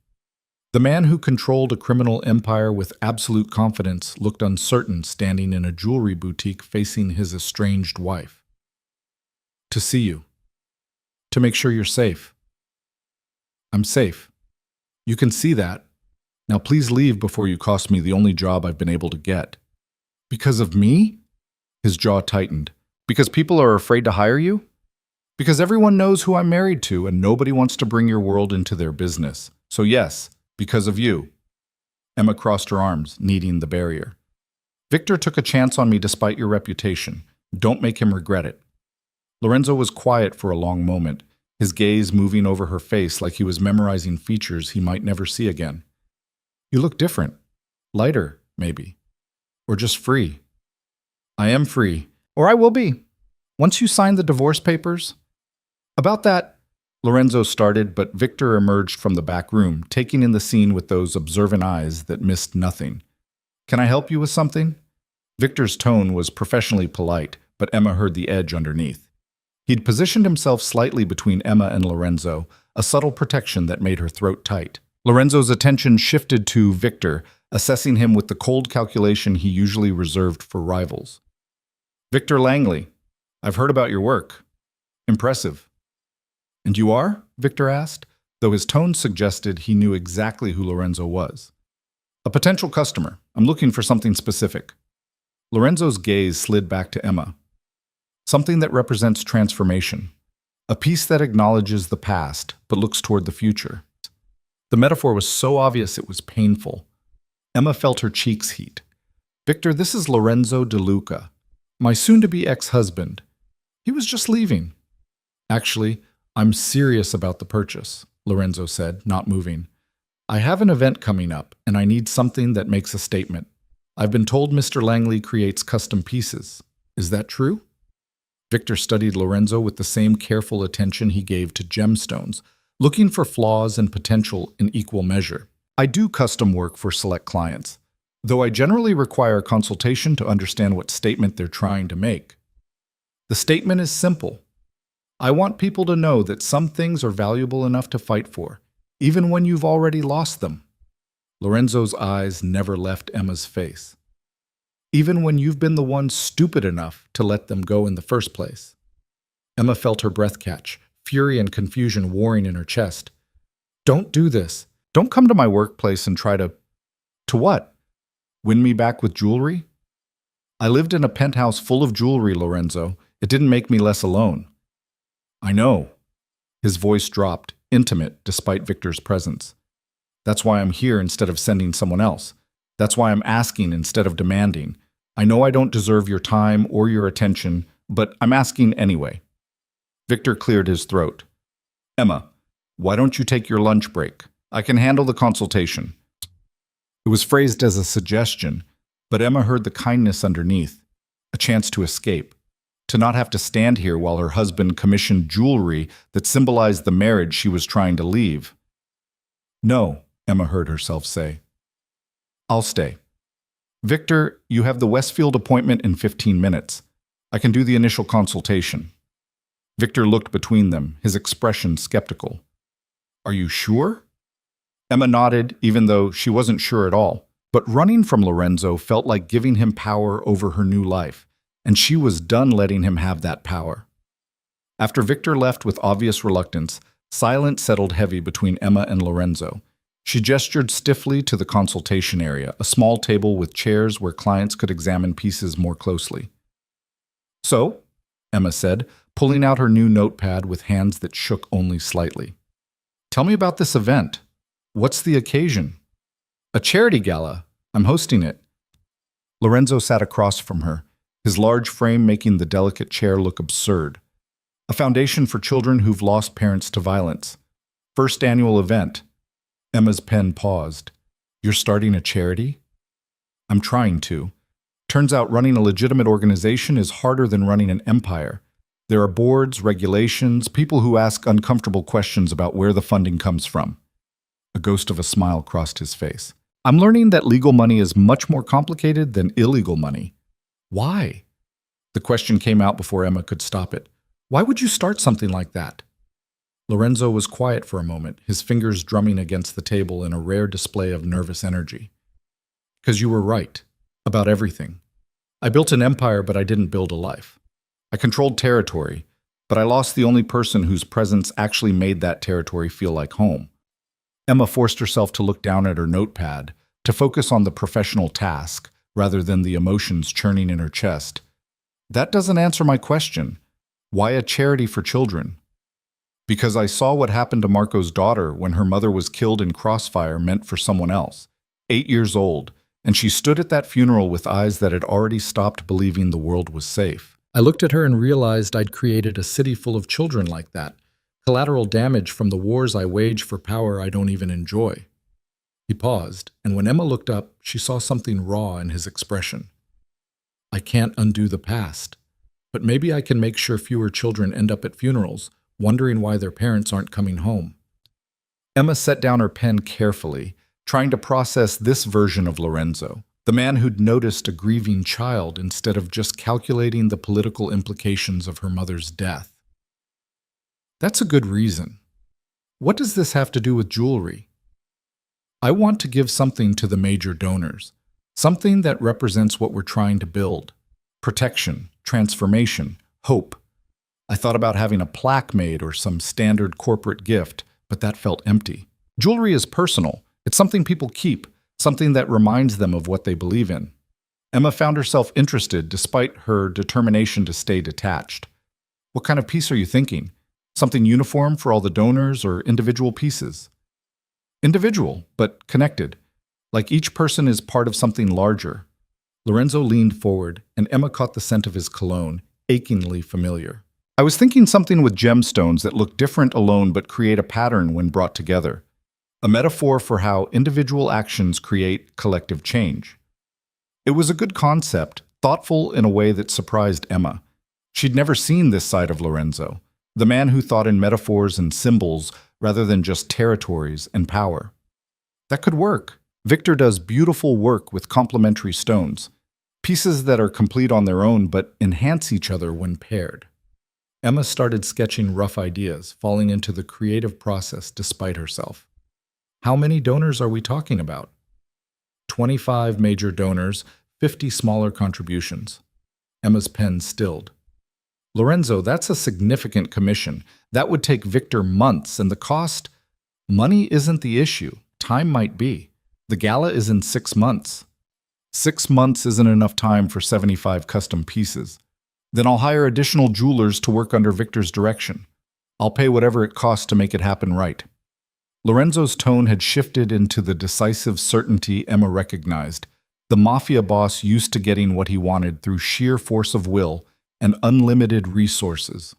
The man who controlled a criminal empire with absolute confidence looked uncertain standing in a jewelry boutique facing his estranged wife. To see you. To make sure you're safe. I'm safe. You can see that. Now please leave before you cost me the only job I've been able to get. Because of me? His jaw tightened. Because people are afraid to hire you? Because everyone knows who I'm married to and nobody wants to bring your world into their business. So yes, because of you. Emma crossed her arms, kneading the barrier. Victor took a chance on me despite your reputation. Don't make him regret it. Lorenzo was quiet for a long moment, his gaze moving over her face like he was memorizing features he might never see again. You look different. Lighter, maybe. Or just free. I am free. Or I will be. Once you sign the divorce papers. About that, Lorenzo started, but Victor emerged from the back room, taking in the scene with those observant eyes that missed nothing. Can I help you with something? Victor's tone was professionally polite, but Emma heard the edge underneath. He'd positioned himself slightly between Emma and Lorenzo, a subtle protection that made her throat tight. Lorenzo's attention shifted to Victor, assessing him with the cold calculation he usually reserved for rivals. Victor Langley, I've heard about your work. Impressive. And you are? Victor asked, though his tone suggested he knew exactly who Lorenzo was. A potential customer. I'm looking for something specific. Lorenzo's gaze slid back to Emma. Something that represents transformation. A piece that acknowledges the past, but looks toward the future. The metaphor was so obvious it was painful. Emma felt her cheeks heat. Victor, this is Lorenzo De Luca, my soon-to-be ex-husband. He was just leaving. Actually, I'm serious about the purchase, Lorenzo said, not moving. I have an event coming up, and I need something that makes a statement. I've been told Mr. Langley creates custom pieces. Is that true? Victor studied Lorenzo with the same careful attention he gave to gemstones, looking for flaws and potential in equal measure. I do custom work for select clients, though I generally require consultation to understand what statement they're trying to make. The statement is simple. I want people to know that some things are valuable enough to fight for, even when you've already lost them. Lorenzo's eyes never left Emma's face. Even when you've been the one stupid enough to let them go in the first place. Emma felt her breath catch, fury and confusion warring in her chest. Don't do this. Don't come to my workplace and try to... To what? Win me back with jewelry? I lived in a penthouse full of jewelry, Lorenzo. It didn't make me less alone. I know. His voice dropped, intimate despite Victor's presence. That's why I'm here instead of sending someone else. That's why I'm asking instead of demanding. I know I don't deserve your time or your attention, but I'm asking anyway. Victor cleared his throat. Emma, why don't you take your lunch break? I can handle the consultation. It was phrased as a suggestion, but Emma heard the kindness underneath, a chance to escape, to not have to stand here while her husband commissioned jewelry that symbolized the marriage she was trying to leave. No, Emma heard herself say. I'll stay. Victor, you have the Westfield appointment in 15 minutes. I can do the initial consultation. Victor looked between them, his expression skeptical. Are you sure? Emma nodded, even though she wasn't sure at all. But running from Lorenzo felt like giving him power over her new life, and she was done letting him have that power. After Victor left with obvious reluctance, silence settled heavy between Emma and Lorenzo. She gestured stiffly to the consultation area, a small table with chairs where clients could examine pieces more closely. So, Emma said, pulling out her new notepad with hands that shook only slightly. Tell me about this event. What's the occasion? A charity gala. I'm hosting it. Lorenzo sat across from her, his large frame making the delicate chair look absurd. A foundation for children who've lost parents to violence. First annual event. Emma's pen paused. You're starting a charity? I'm trying to. Turns out running a legitimate organization is harder than running an empire. There are boards, regulations, people who ask uncomfortable questions about where the funding comes from. A ghost of a smile crossed his face. I'm learning that legal money is much more complicated than illegal money. Why? The question came out before Emma could stop it. Why would you start something like that? Lorenzo was quiet for a moment, his fingers drumming against the table in a rare display of nervous energy. Because you were right. About everything. I built an empire, but I didn't build a life. I controlled territory, but I lost the only person whose presence actually made that territory feel like home. Emma forced herself to look down at her notepad, to focus on the professional task rather than the emotions churning in her chest. That doesn't answer my question. Why a charity for children? Because I saw what happened to Marco's daughter when her mother was killed in crossfire meant for someone else, 8 years old, and she stood at that funeral with eyes that had already stopped believing the world was safe. I looked at her and realized I'd created a city full of children like that, collateral damage from the wars I wage for power I don't even enjoy. He paused, and when Emma looked up, she saw something raw in his expression. I can't undo the past, but maybe I can make sure fewer children end up at funerals, wondering why their parents aren't coming home. Emma set down her pen carefully, trying to process this version of Lorenzo, the man who'd noticed a grieving child instead of just calculating the political implications of her mother's death. That's a good reason. What does this have to do with jewelry? I want to give something to the major donors, something that represents what we're trying to build. Protection, transformation, hope. I thought about having a plaque made or some standard corporate gift, but that felt empty. Jewelry is personal. It's something people keep, something that reminds them of what they believe in. Emma found herself interested despite her determination to stay detached. What kind of piece are you thinking? Something uniform for all the donors or individual pieces? Individual, but connected. Like each person is part of something larger. Lorenzo leaned forward, and Emma caught the scent of his cologne, achingly familiar. I was thinking something with gemstones that look different alone but create a pattern when brought together. A metaphor for how individual actions create collective change. It was a good concept, thoughtful in a way that surprised Emma. She'd never seen this side of Lorenzo, the man who thought in metaphors and symbols rather than just territories and power. That could work. Victor does beautiful work with complementary stones, pieces that are complete on their own but enhance each other when paired. Emma started sketching rough ideas, falling into the creative process despite herself. How many donors are we talking about? 25 major donors, 50 smaller contributions. Emma's pen stilled. Lorenzo, that's a significant commission. That would take Victor months, and the cost? Money isn't the issue. Time might be. The gala is in 6 months. 6 months isn't enough time for 75 custom pieces. Then I'll hire additional jewelers to work under Victor's direction. I'll pay whatever it costs to make it happen right. Lorenzo's tone had shifted into the decisive certainty Emma recognized. The Mafia boss used to getting what he wanted through sheer force of will and unlimited resources.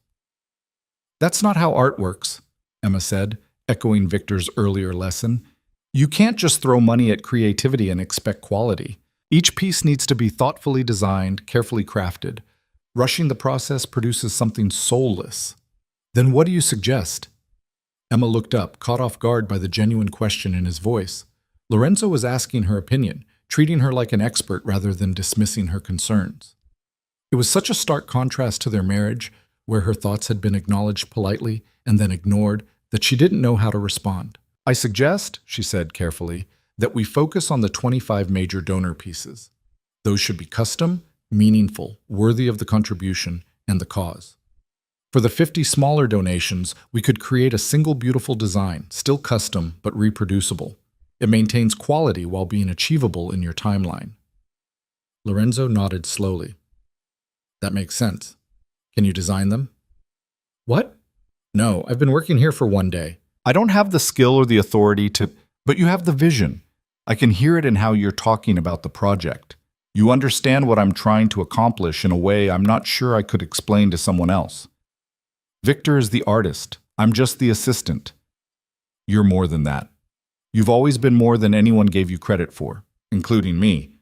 That's not how art works, Emma said, echoing Victor's earlier lesson. You can't just throw money at creativity and expect quality. Each piece needs to be thoughtfully designed, carefully crafted. Rushing the process produces something soulless. Then what do you suggest? Emma looked up, caught off guard by the genuine question in his voice. Lorenzo was asking her opinion, treating her like an expert rather than dismissing her concerns. It was such a stark contrast to their marriage, where her thoughts had been acknowledged politely and then ignored, that she didn't know how to respond. I suggest, she said carefully, that we focus on the 25 major donor pieces. Those should be custom, meaningful, worthy of the contribution and the cause. For the 50 smaller donations, we could create a single beautiful design, still custom but reproducible. It maintains quality while being achievable in your timeline. Lorenzo nodded slowly. That makes sense. Can you design them? What? No, I've been working here for 1 day. I don't have the skill or the authority to, but you have the vision. I can hear it in how you're talking about the project. You understand what I'm trying to accomplish in a way I'm not sure I could explain to someone else. Victor is the artist. I'm just the assistant. You're more than that. You've always been more than anyone gave you credit for, including me.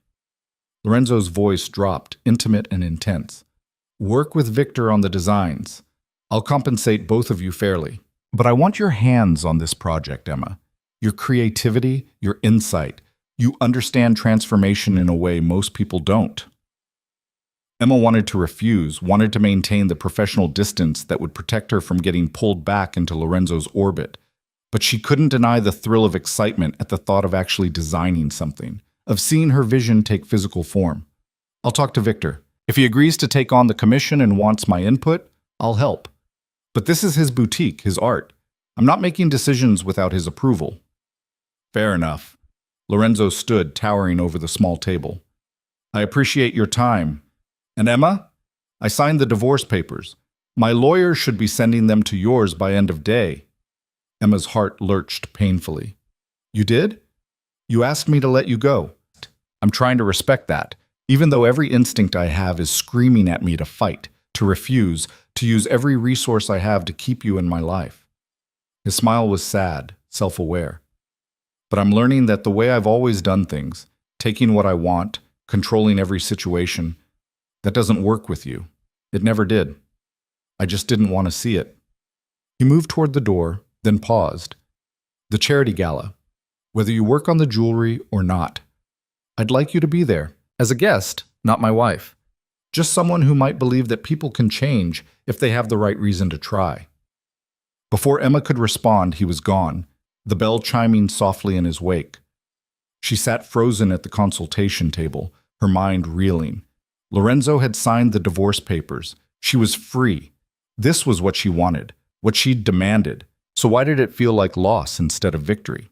Lorenzo's voice dropped, intimate and intense. Work with Victor on the designs. I'll compensate both of you fairly. But I want your hands on this project, Emma. Your creativity, your insight. You understand transformation in a way most people don't. Emma wanted to refuse, wanted to maintain the professional distance that would protect her from getting pulled back into Lorenzo's orbit. But she couldn't deny the thrill of excitement at the thought of actually designing something, of seeing her vision take physical form. I'll talk to Victor. If he agrees to take on the commission and wants my input, I'll help. But this is his boutique, his art. I'm not making decisions without his approval. Fair enough. Lorenzo stood, towering over the small table. I appreciate your time. And Emma? I signed the divorce papers. My lawyer should be sending them to yours by end of day. Emma's heart lurched painfully. You did? You asked me to let you go. I'm trying to respect that, even though every instinct I have is screaming at me to fight, to refuse, to use every resource I have to keep you in my life. His smile was sad, self-aware. But I'm learning that the way I've always done things, taking what I want, controlling every situation, that doesn't work with you. It never did. I just didn't want to see it. He moved toward the door, then paused. The charity gala. Whether you work on the jewelry or not, I'd like you to be there. As a guest, not my wife. Just someone who might believe that people can change if they have the right reason to try. Before Emma could respond, he was gone, the bell chiming softly in his wake. She sat frozen at the consultation table, her mind reeling. Lorenzo had signed the divorce papers. She was free. This was what she wanted, what she'd demanded. So why did it feel like loss instead of victory?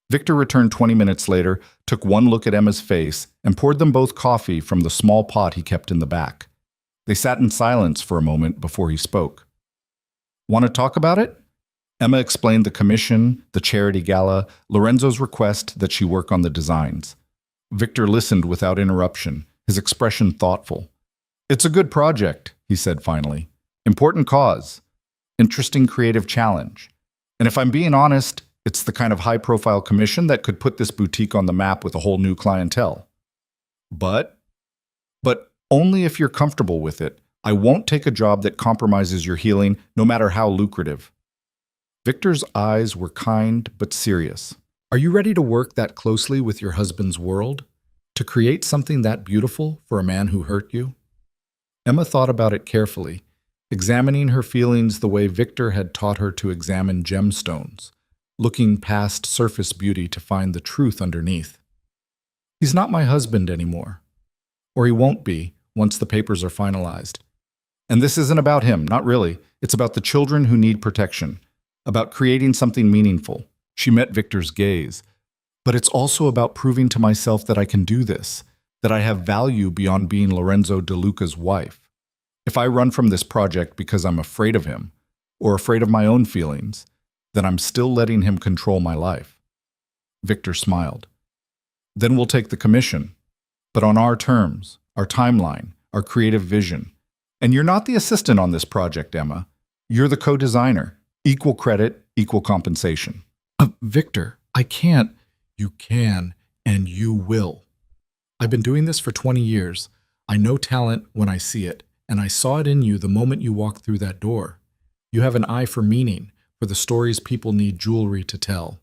Victor returned 20 minutes later, took one look at Emma's face, and poured them both coffee from the small pot he kept in the back. They sat in silence for a moment before he spoke. Want to talk about it? Emma explained the commission, the charity gala, Lorenzo's request that she work on the designs. Victor listened without interruption, his expression thoughtful. It's a good project, he said finally. Important cause. Interesting creative challenge. And if I'm being honest, it's the kind of high-profile commission that could put this boutique on the map with a whole new clientele. But only if you're comfortable with it. I won't take a job that compromises your healing, no matter how lucrative. Victor's eyes were kind but serious. Are you ready to work that closely with your husband's world? To create something that beautiful for a man who hurt you? Emma thought about it carefully, examining her feelings the way Victor had taught her to examine gemstones, looking past surface beauty to find the truth underneath. He's not my husband anymore. Or he won't be once the papers are finalized. And this isn't about him, not really. It's about the children who need protection, about creating something meaningful. She met Victor's gaze. But it's also about proving to myself that I can do this, that I have value beyond being Lorenzo De Luca's wife. If I run from this project because I'm afraid of him, or afraid of my own feelings, then I'm still letting him control my life. Victor smiled. Then we'll take the commission, but on our terms, our timeline, our creative vision. And you're not the assistant on this project, Emma. You're the co-designer. Equal credit, equal compensation. Victor, I can't. You can, and you will. I've been doing this for 20 years. I know talent when I see it, and I saw it in you the moment you walked through that door. You have an eye for meaning, for the stories people need jewelry to tell.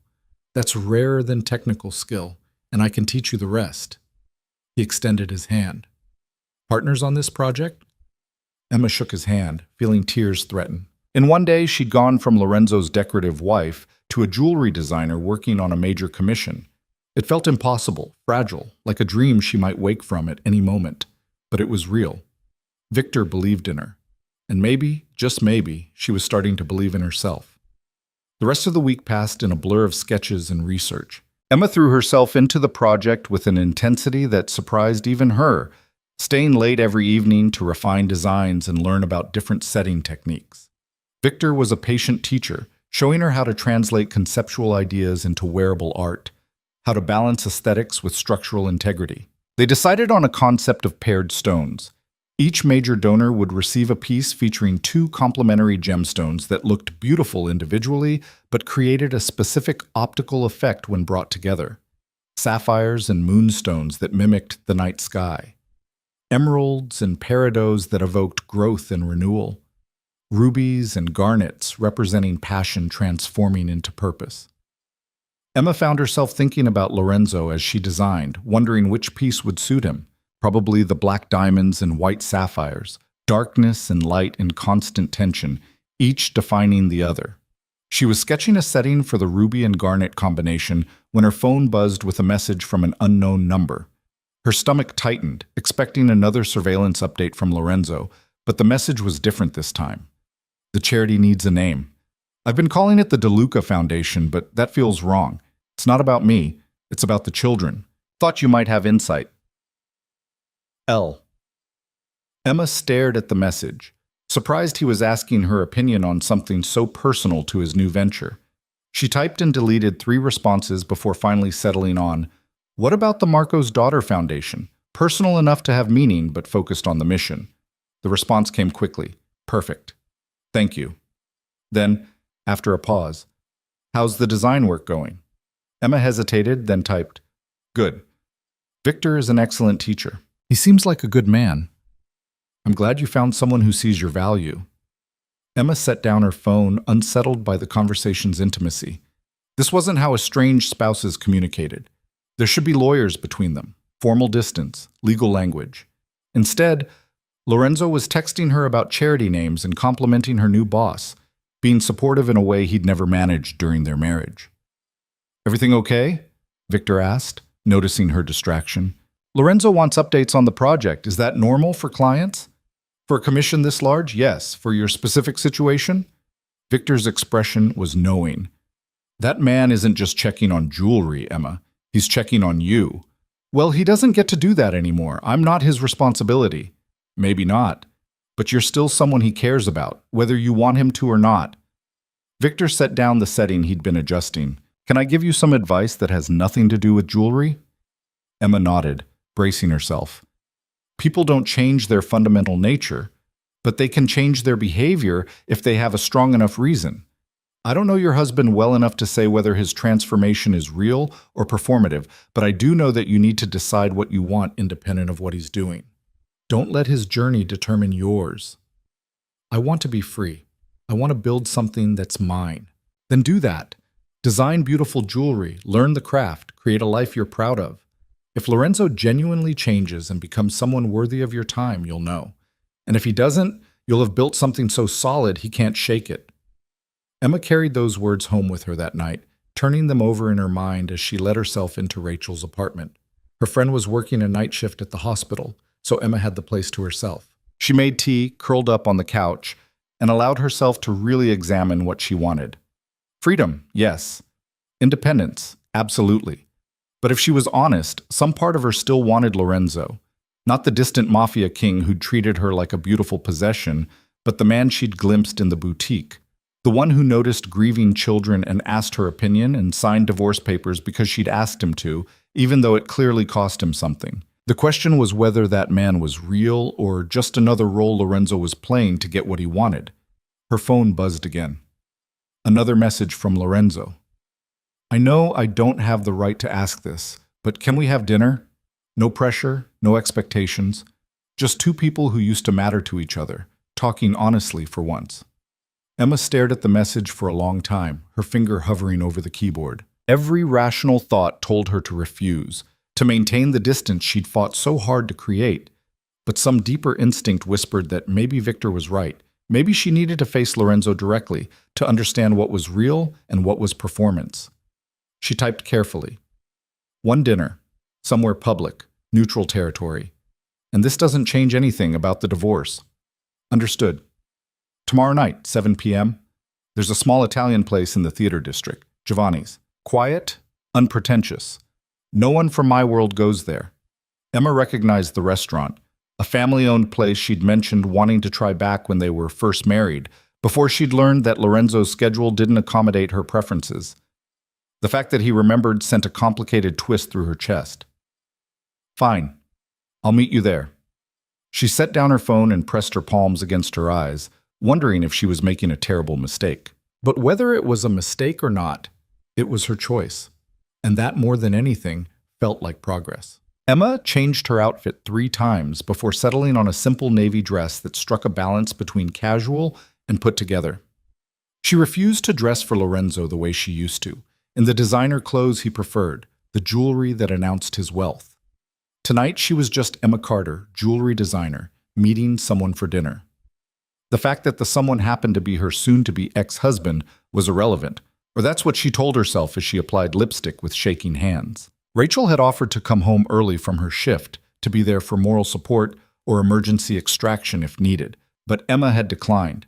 That's rarer than technical skill, and I can teach you the rest. He extended his hand. Partners on this project? Emma shook his hand, feeling tears threaten. In one day, she'd gone from Lorenzo's decorative wife to a jewelry designer working on a major commission. It felt impossible, fragile, like a dream she might wake from at any moment. But it was real. Victor believed in her. And maybe, just maybe, she was starting to believe in herself. The rest of the week passed in a blur of sketches and research. Emma threw herself into the project with an intensity that surprised even her, staying late every evening to refine designs and learn about different setting techniques. Victor was a patient teacher, showing her how to translate conceptual ideas into wearable art, how to balance aesthetics with structural integrity. They decided on a concept of paired stones. Each major donor would receive a piece featuring 2 complementary gemstones that looked beautiful individually but created a specific optical effect when brought together. Sapphires and moonstones that mimicked the night sky. Emeralds and peridots that evoked growth and renewal. Rubies and garnets representing passion transforming into purpose. Emma found herself thinking about Lorenzo as she designed, wondering which piece would suit him. Probably the black diamonds and white sapphires, darkness and light in constant tension, each defining the other. She was sketching a setting for the ruby and garnet combination when her phone buzzed with a message from an unknown number. Her stomach tightened, expecting another surveillance update from Lorenzo, but the message was different this time. The charity needs a name. I've been calling it the DeLuca Foundation, but that feels wrong. It's not about me. It's about the children. Thought you might have insight. L. Emma stared at the message, surprised he was asking her opinion on something so personal to his new venture. She typed and deleted 3 responses before finally settling on, "What about the Marco's Daughter Foundation? Personal enough to have meaning, but focused on the mission." The response came quickly. "Perfect. Thank you." Then, after a pause, "How's the design work going?" Emma hesitated, then typed, "Good. Victor is an excellent teacher. He seems like a good man. I'm glad you found someone who sees your value." Emma set down her phone, unsettled by the conversation's intimacy. This wasn't how estranged spouses communicated. There should be lawyers between them, formal distance, legal language. Instead, Lorenzo was texting her about charity names and complimenting her new boss, being supportive in a way he'd never managed during their marriage. "Everything okay?" Victor asked, noticing her distraction. "Lorenzo wants updates on the project. Is that normal for clients? For a commission this large? Yes. For your specific situation?" Victor's expression was knowing. "That man isn't just checking on jewelry, Emma. He's checking on you." "Well, he doesn't get to do that anymore. I'm not his responsibility." "Maybe not. But you're still someone he cares about, whether you want him to or not." Victor set down the setting he'd been adjusting. "Can I give you some advice that has nothing to do with jewelry?" Emma nodded, bracing herself. People don't change their fundamental nature, but they can change their behavior if they have a strong enough reason. I don't know your husband well enough to say whether his transformation is real or performative, but I do know that you need to decide what you want independent of what he's doing. Don't let his journey determine yours. "I want to be free. I want to build something that's mine." Then do that. Design beautiful jewelry, learn the craft, create a life you're proud of. If Lorenzo genuinely changes and becomes someone worthy of your time, you'll know. And if he doesn't, you'll have built something so solid he can't shake it. Emma carried those words home with her that night, turning them over in her mind as she let herself into Rachel's apartment. Her friend was working a night shift at the hospital, so Emma had the place to herself. She made tea, curled up on the couch, and allowed herself to really examine what she wanted. Freedom, yes. Independence, absolutely. But if she was honest, some part of her still wanted Lorenzo. Not the distant Mafia king who'd treated her like a beautiful possession, but the man she'd glimpsed in the boutique. The one who noticed grieving children and asked her opinion and signed divorce papers because she'd asked him to, even though it clearly cost him something. The question was whether that man was real or just another role Lorenzo was playing to get what he wanted. Her phone buzzed again. Another message from Lorenzo. "I know I don't have the right to ask this, but can we have dinner? No pressure, no expectations. Just 2 people who used to matter to each other, talking honestly for once." Emma stared at the message for a long time, her finger hovering over the keyboard. Every rational thought told her to refuse, to maintain the distance she'd fought so hard to create. But some deeper instinct whispered that maybe Victor was right. Maybe she needed to face Lorenzo directly, to understand what was real and what was performance. She typed carefully. "One dinner, somewhere public, neutral territory. And this doesn't change anything about the divorce." "Understood. Tomorrow night, 7 p.m. There's a small Italian place in the theater district, Giovanni's. Quiet, unpretentious. No one from my world goes there." Emma recognized the restaurant, a family-owned place she'd mentioned wanting to try back when they were first married, before she'd learned that Lorenzo's schedule didn't accommodate her preferences. The fact that he remembered sent a complicated twist through her chest. "Fine. I'll meet you there." She set down her phone and pressed her palms against her eyes, wondering if she was making a terrible mistake. But whether it was a mistake or not, it was her choice. And that, more than anything, felt like progress. Emma changed her outfit 3 times before settling on a simple navy dress that struck a balance between casual and put together. She refused to dress for Lorenzo the way she used to, in the designer clothes he preferred, the jewelry that announced his wealth. Tonight she was just Emma Carter, jewelry designer, meeting someone for dinner. The fact that the someone happened to be her soon-to-be ex-husband was irrelevant, or that's what she told herself as she applied lipstick with shaking hands. Rachel had offered to come home early from her shift, to be there for moral support or emergency extraction if needed, but Emma had declined.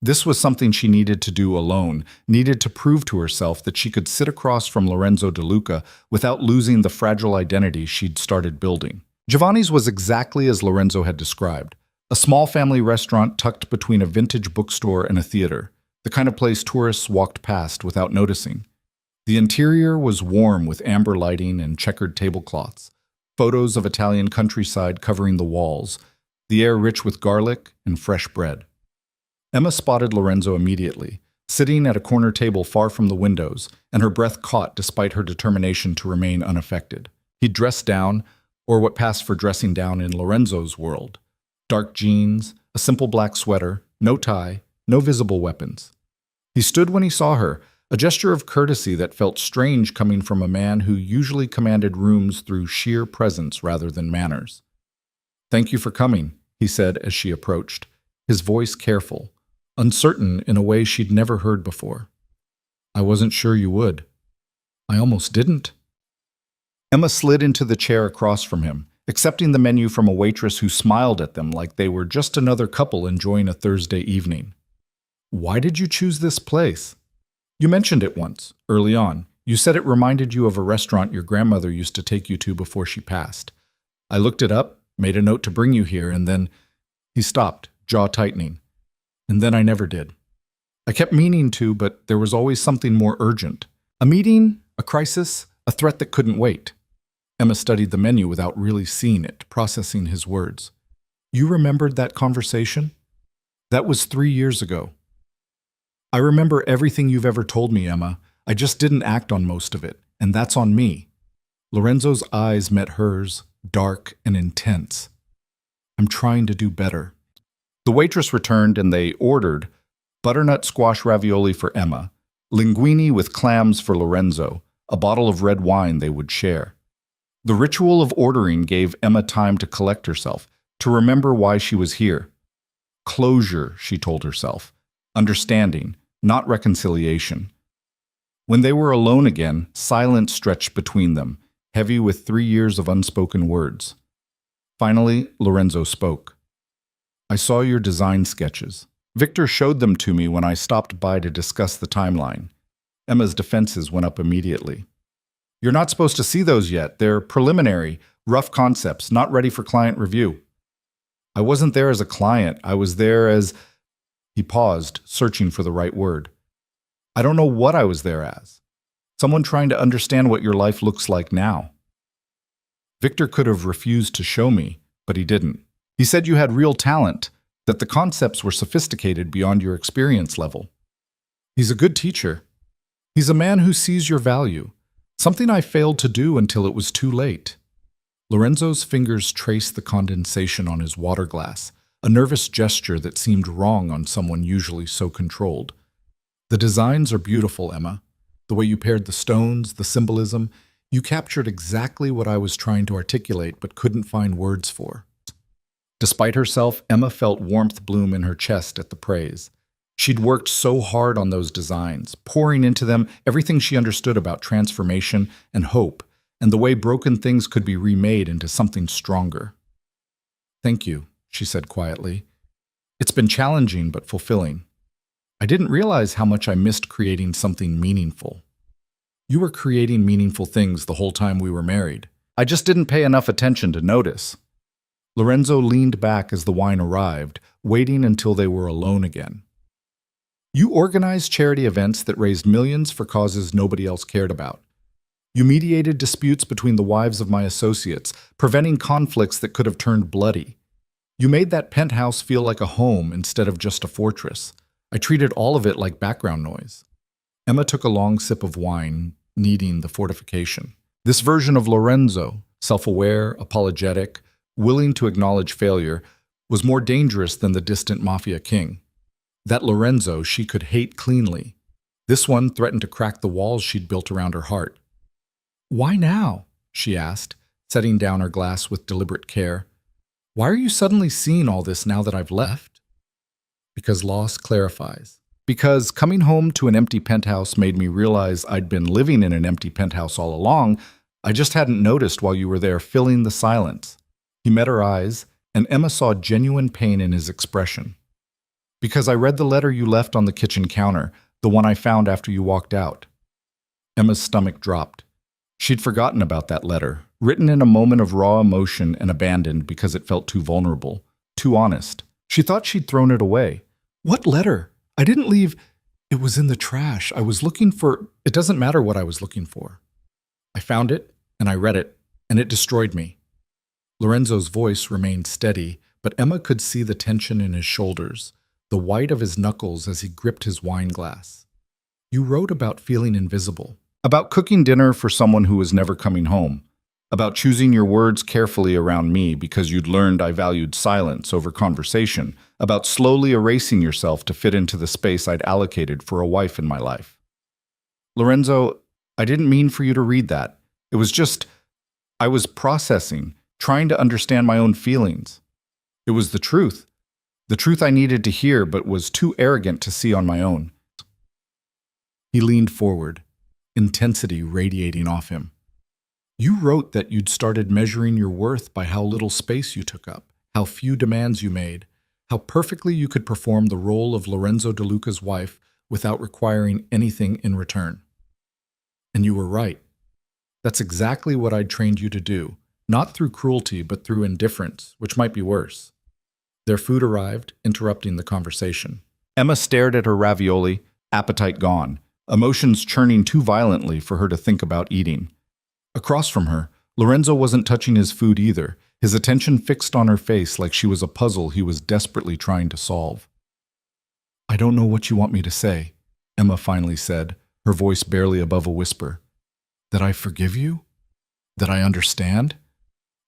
This was something she needed to do alone, needed to prove to herself that she could sit across from Lorenzo De Luca without losing the fragile identity she'd started building. Giovanni's was exactly as Lorenzo had described. A small family restaurant tucked between a vintage bookstore and a theater, the kind of place tourists walked past without noticing. The interior was warm with amber lighting and checkered tablecloths, photos of Italian countryside covering the walls, the air rich with garlic and fresh bread. Emma spotted Lorenzo immediately, sitting at a corner table far from the windows, and her breath caught despite her determination to remain unaffected. He'd dressed down, or what passed for dressing down in Lorenzo's world. Dark jeans, a simple black sweater, no tie, no visible weapons. He stood when he saw her, a gesture of courtesy that felt strange coming from a man who usually commanded rooms through sheer presence rather than manners. "Thank you for coming," he said as she approached, his voice careful, uncertain in a way she'd never heard before. "I wasn't sure you would. I almost didn't." Emma slid into the chair across from him, accepting the menu from a waitress who smiled at them like they were just another couple enjoying a Thursday evening. "Why did you choose this place?" "You mentioned it once, early on. You said it reminded you of a restaurant your grandmother used to take you to before she passed. I looked it up, made a note to bring you here, and then—" He stopped, jaw tightening. "And then I never did. I kept meaning to, but there was always something more urgent. A meeting, a crisis, a threat that couldn't wait." Emma studied the menu without really seeing it, processing his words. "You remembered that conversation? That was 3 years ago." "I remember everything you've ever told me, Emma. I just didn't act on most of it, and that's on me." Lorenzo's eyes met hers, dark and intense. "I'm trying to do better." The waitress returned and they ordered butternut squash ravioli for Emma, linguine with clams for Lorenzo, a bottle of red wine they would share. The ritual of ordering gave Emma time to collect herself, to remember why she was here. Closure, she told herself. Understanding, not reconciliation. When they were alone again, silence stretched between them, heavy with 3 years of unspoken words. Finally, Lorenzo spoke. "I saw your design sketches. Victor showed them to me when I stopped by to discuss the timeline." Emma's defenses went up immediately. "You're not supposed to see those yet. They're preliminary, rough concepts, not ready for client review." "I wasn't there as a client. I was there as—" He paused, searching for the right word. "I don't know what I was there as. Someone trying to understand what your life looks like now." Victor could have refused to show me, but he didn't. He said you had real talent, that the concepts were sophisticated beyond your experience level. He's a good teacher. He's a man who sees your value, something I failed to do until it was too late. Lorenzo's fingers traced the condensation on his water glass, a nervous gesture that seemed wrong on someone usually so controlled. "The designs are beautiful, Emma. The way you paired the stones, the symbolism, you captured exactly what I was trying to articulate but couldn't find words for." Despite herself, Emma felt warmth bloom in her chest at the praise. She'd worked so hard on those designs, pouring into them everything she understood about transformation and hope, and the way broken things could be remade into something stronger. "Thank you," she said quietly. "It's been challenging but fulfilling. I didn't realize how much I missed creating something meaningful." "You were creating meaningful things the whole time we were married. I just didn't pay enough attention to notice." Lorenzo leaned back as the wine arrived, waiting until they were alone again. "You organized charity events that raised millions for causes nobody else cared about. You mediated disputes between the wives of my associates, preventing conflicts that could have turned bloody. You made that penthouse feel like a home instead of just a fortress. I treated all of it like background noise." Emma took a long sip of wine, needing the fortification. This version of Lorenzo, self-aware, apologetic, willing to acknowledge failure, was more dangerous than the distant Mafia king. That Lorenzo she could hate cleanly. This one threatened to crack the walls she'd built around her heart. "Why now?" she asked, setting down her glass with deliberate care. "Why are you suddenly seeing all this now that I've left?" "Because loss clarifies. Because coming home to an empty penthouse made me realize I'd been living in an empty penthouse all along. I just hadn't noticed while you were there filling the silence." He met her eyes, and Emma saw genuine pain in his expression. Because I read the letter you left on the kitchen counter, the one I found after you walked out. Emma's stomach dropped. She'd forgotten about that letter, written in a moment of raw emotion and abandoned because it felt too vulnerable, too honest. She thought she'd thrown it away. What letter? I didn't leave. It was in the trash. I was looking for. It doesn't matter what I was looking for. I found it, and I read it, and it destroyed me. Lorenzo's voice remained steady, but Emma could see the tension in his shoulders, the white of his knuckles as he gripped his wine glass. You wrote about feeling invisible, about cooking dinner for someone who was never coming home, about choosing your words carefully around me because you'd learned I valued silence over conversation, about slowly erasing yourself to fit into the space I'd allocated for a wife in my life. Lorenzo, I didn't mean for you to read that. It was just, I was processing, trying to understand my own feelings. It was the truth I needed to hear but was too arrogant to see on my own. He leaned forward, intensity radiating off him. You wrote that you'd started measuring your worth by how little space you took up, how few demands you made, how perfectly you could perform the role of Lorenzo De Luca's wife without requiring anything in return. And you were right. That's exactly what I'd trained you to do, not through cruelty but through indifference, which might be worse. Their food arrived, interrupting the conversation. Emma stared at her ravioli, appetite gone, emotions churning too violently for her to think about eating. Across from her, Lorenzo wasn't touching his food either, his attention fixed on her face like she was a puzzle he was desperately trying to solve. I don't know what you want me to say, Emma finally said, her voice barely above a whisper. That I forgive you? That I understand?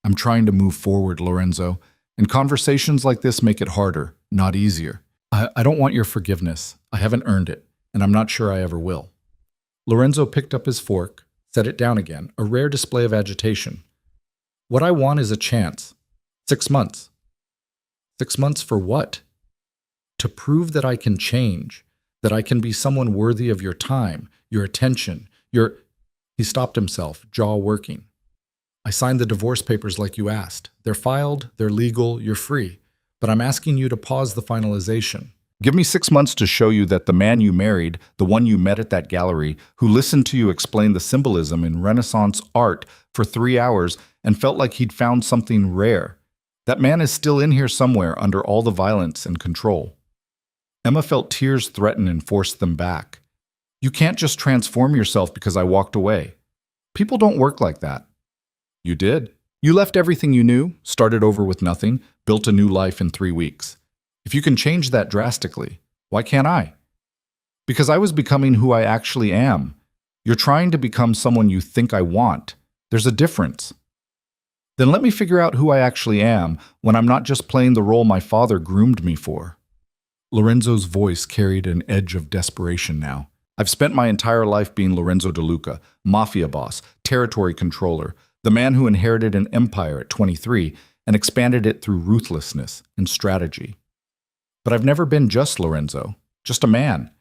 I'm trying to move forward, Lorenzo, and conversations like this make it harder, not easier. I don't want your forgiveness. I haven't earned it, and I'm not sure I ever will. Lorenzo picked up his fork, set it down again, a rare display of agitation. What I want is a chance. 6 months. 6 months for what? To prove that I can change, that I can be someone worthy of your time, your attention, your... He stopped himself, jaw working. I signed the divorce papers like you asked. They're filed, they're legal, you're free. But I'm asking you to pause the finalization. Give me 6 months to show you that the man you married, the one you met at that gallery, who listened to you explain the symbolism in Renaissance art for 3 hours and felt like he'd found something rare. That man is still in here somewhere under all the violence and control. Emma felt tears threaten and forced them back. You can't just transform yourself because I walked away. People don't work like that. You did. You left everything you knew, started over with nothing, built a new life in 3 weeks. If you can change that drastically, why can't I? Because I was becoming who I actually am. You're trying to become someone you think I want. There's a difference. Then let me figure out who I actually am when I'm not just playing the role my father groomed me for. Lorenzo's voice carried an edge of desperation now. I've spent my entire life being Lorenzo De Luca, mafia boss, territory controller, the man who inherited an empire at 23 and expanded it through ruthlessness and strategy. But I've never been just Lorenzo, just a man.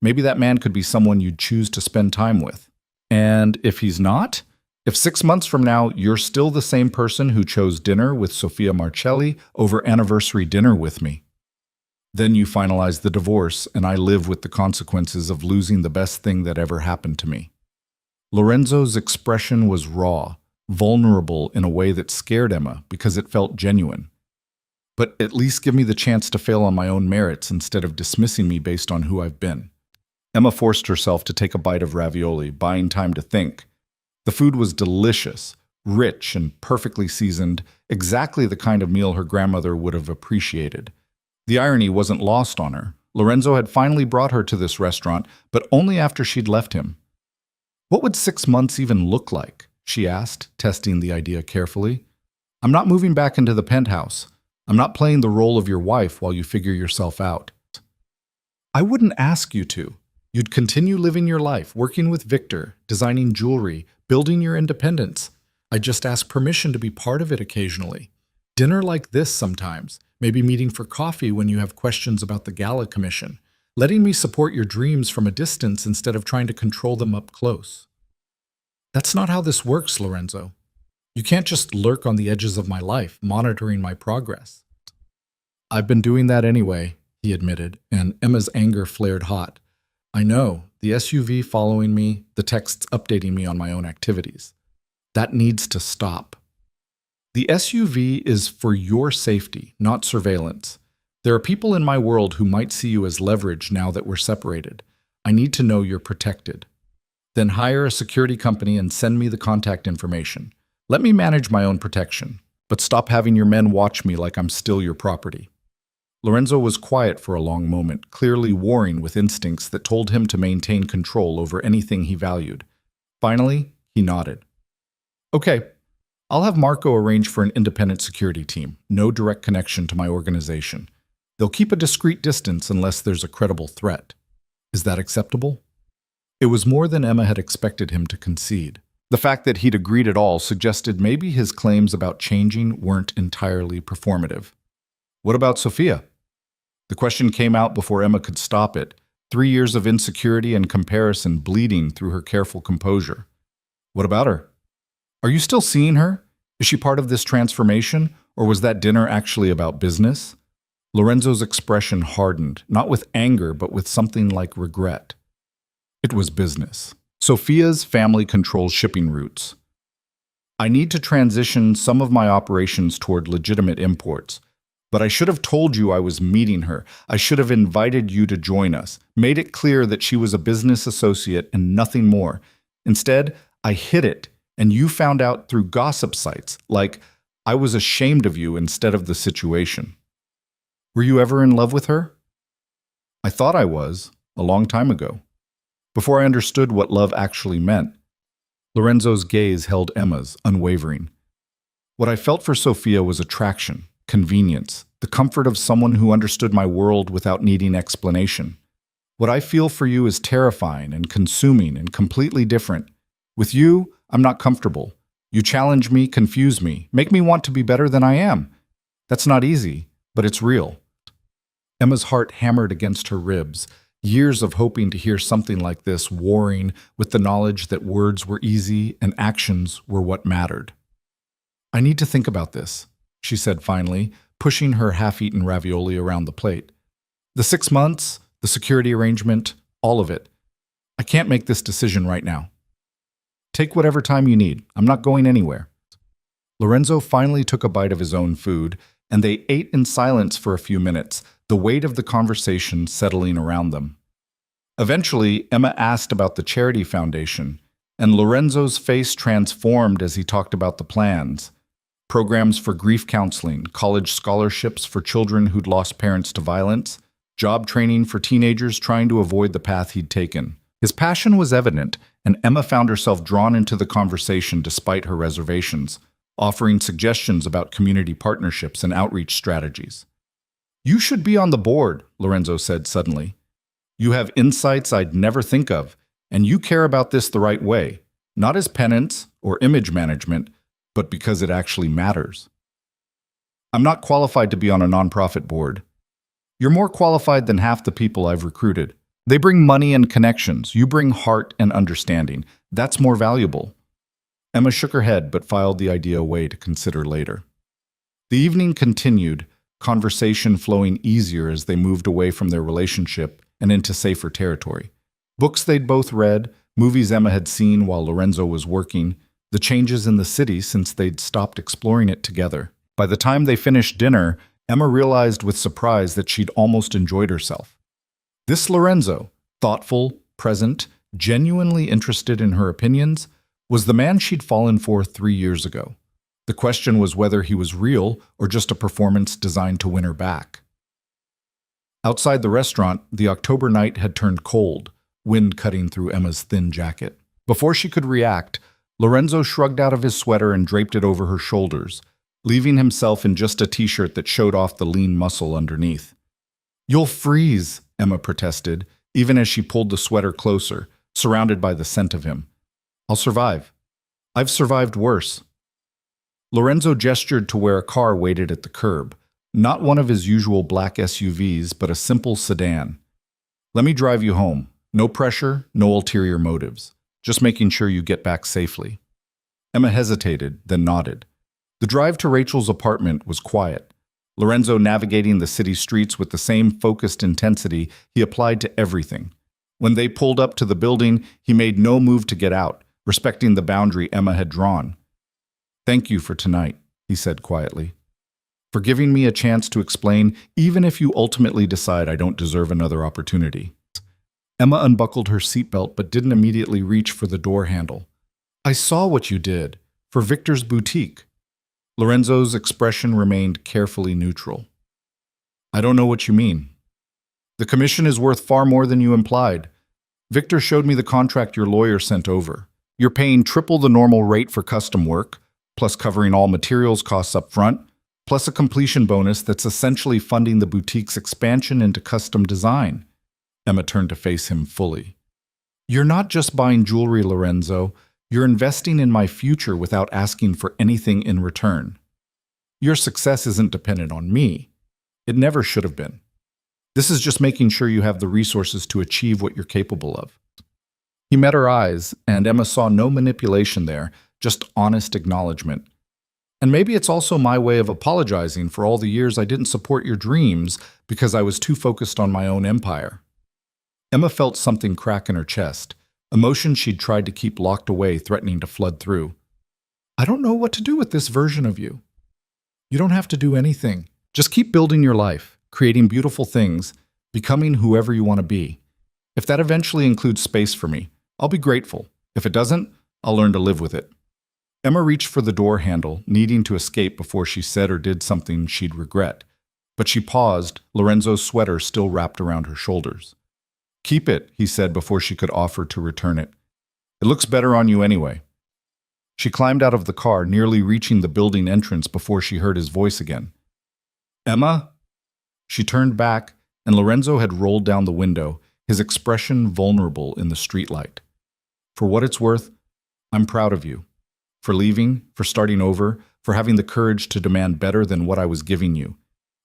Maybe that man could be someone you'd choose to spend time with. And if he's not? If 6 months from now you're still the same person who chose dinner with Sofia Marcelli over anniversary dinner with me, then you finalize the divorce and I live with the consequences of losing the best thing that ever happened to me. Lorenzo's expression was raw, vulnerable in a way that scared Emma because it felt genuine. But at least give me the chance to fail on my own merits instead of dismissing me based on who I've been. Emma forced herself to take a bite of ravioli, buying time to think. The food was delicious, rich and perfectly seasoned, exactly the kind of meal her grandmother would have appreciated. The irony wasn't lost on her. Lorenzo had finally brought her to this restaurant, but only after she'd left him. What would 6 months even look like? She asked, testing the idea carefully. I'm not moving back into the penthouse. I'm not playing the role of your wife while you figure yourself out. I wouldn't ask you to. You'd continue living your life, working with Victor, designing jewelry, building your independence. I'd just ask permission to be part of it occasionally. Dinner like this sometimes, maybe meeting for coffee when you have questions about the gala commission. Letting me support your dreams from a distance instead of trying to control them up close. That's not how this works, Lorenzo. You can't just lurk on the edges of my life, monitoring my progress. I've been doing that anyway, he admitted, and Emma's anger flared hot. I know, the SUV following me, the texts updating me on my own activities. That needs to stop. The SUV is for your safety, not surveillance. There are people in my world who might see you as leverage now that we're separated. I need to know you're protected. Then hire a security company and send me the contact information. Let me manage my own protection, but stop having your men watch me like I'm still your property. Lorenzo was quiet for a long moment, clearly warring with instincts that told him to maintain control over anything he valued. Finally, he nodded. Okay, I'll have Marco arrange for an independent security team, no direct connection to my organization. They'll keep a discreet distance unless there's a credible threat. Is that acceptable? It was more than Emma had expected him to concede. The fact that he'd agreed at all suggested maybe his claims about changing weren't entirely performative. What about Sophia? The question came out before Emma could stop it, 3 years of insecurity and comparison bleeding through her careful composure. What about her? Are you still seeing her? Is she part of this transformation, or was that dinner actually about business? Lorenzo's expression hardened, not with anger, but with something like regret. It was business. Sophia's family controls shipping routes. I need to transition some of my operations toward legitimate imports. But I should have told you I was meeting her. I should have invited you to join us, made it clear that she was a business associate and nothing more. Instead, I hid it, and you found out through gossip sites, like I was ashamed of you instead of the situation. Were you ever in love with her? I thought I was, a long time ago, before I understood what love actually meant. Lorenzo's gaze held Emma's, unwavering. What I felt for Sophia was attraction, convenience, the comfort of someone who understood my world without needing explanation. What I feel for you is terrifying and consuming and completely different. With you, I'm not comfortable. You challenge me, confuse me, make me want to be better than I am. That's not easy, but it's real. Emma's heart hammered against her ribs, years of hoping to hear something like this warring with the knowledge that words were easy and actions were what mattered. I need to think about this, she said finally, pushing her half-eaten ravioli around the plate. The 6 months, the security arrangement, all of it. I can't make this decision right now. Take whatever time you need. I'm not going anywhere. Lorenzo finally took a bite of his own food, and they ate in silence for a few minutes, the weight of the conversation settling around them. Eventually, Emma asked about the charity foundation, and Lorenzo's face transformed as he talked about the plans. Programs for grief counseling, college scholarships for children who'd lost parents to violence, job training for teenagers trying to avoid the path he'd taken. His passion was evident, and Emma found herself drawn into the conversation despite her reservations, offering suggestions about community partnerships and outreach strategies. You should be on the board, Lorenzo said suddenly. You have insights I'd never think of, and you care about this the right way, not as penance or image management, but because it actually matters. I'm not qualified to be on a nonprofit board. You're more qualified than half the people I've recruited. They bring money and connections. You bring heart and understanding. That's more valuable. Emma shook her head but filed the idea away to consider later. The evening continued, conversation flowing easier as they moved away from their relationship and into safer territory. Books they'd both read, movies Emma had seen while Lorenzo was working, the changes in the city since they'd stopped exploring it together. By the time they finished dinner, Emma realized with surprise that she'd almost enjoyed herself. This Lorenzo, thoughtful, present, genuinely interested in her opinions, was the man she'd fallen for 3 years ago. The question was whether he was real or just a performance designed to win her back. Outside the restaurant, the October night had turned cold, wind cutting through Emma's thin jacket. Before she could react, Lorenzo shrugged out of his sweater and draped it over her shoulders, leaving himself in just a t-shirt that showed off the lean muscle underneath. You'll freeze, Emma protested, even as she pulled the sweater closer, surrounded by the scent of him. I'll survive. I've survived worse. Lorenzo gestured to where a car waited at the curb, not one of his usual black SUVs, but a simple sedan. Let me drive you home. No pressure, no ulterior motives. Just making sure you get back safely. Emma hesitated, then nodded. The drive to Rachel's apartment was quiet. Lorenzo navigating the city streets with the same focused intensity he applied to everything. When they pulled up to the building, he made no move to get out, respecting the boundary Emma had drawn. "Thank you for tonight," he said quietly. "For giving me a chance to explain, even if you ultimately decide I don't deserve another opportunity." Emma unbuckled her seatbelt but didn't immediately reach for the door handle. "I saw what you did. For Victor's boutique." Lorenzo's expression remained carefully neutral. "I don't know what you mean. The commission is worth far more than you implied. Victor showed me the contract your lawyer sent over. You're paying triple the normal rate for custom work, plus covering all materials costs up front, plus a completion bonus that's essentially funding the boutique's expansion into custom design." Emma turned to face him fully. "You're not just buying jewelry, Lorenzo. You're investing in my future without asking for anything in return. Your success isn't dependent on me. It never should have been. This is just making sure you have the resources to achieve what you're capable of." He met her eyes, and Emma saw no manipulation there, just honest acknowledgement. "And maybe it's also my way of apologizing for all the years I didn't support your dreams because I was too focused on my own empire." Emma felt something crack in her chest, emotion she'd tried to keep locked away threatening to flood through. "I don't know what to do with this version of you." "You don't have to do anything. Just keep building your life, creating beautiful things, becoming whoever you want to be. If that eventually includes space for me, I'll be grateful. If it doesn't, I'll learn to live with it." Emma reached for the door handle, needing to escape before she said or did something she'd regret. But she paused, Lorenzo's sweater still wrapped around her shoulders. "Keep it," he said before she could offer to return it. "It looks better on you anyway." She climbed out of the car, nearly reaching the building entrance before she heard his voice again. "Emma?" She turned back, and Lorenzo had rolled down the window, his expression vulnerable in the streetlight. "For what it's worth, I'm proud of you. For leaving, for starting over, for having the courage to demand better than what I was giving you.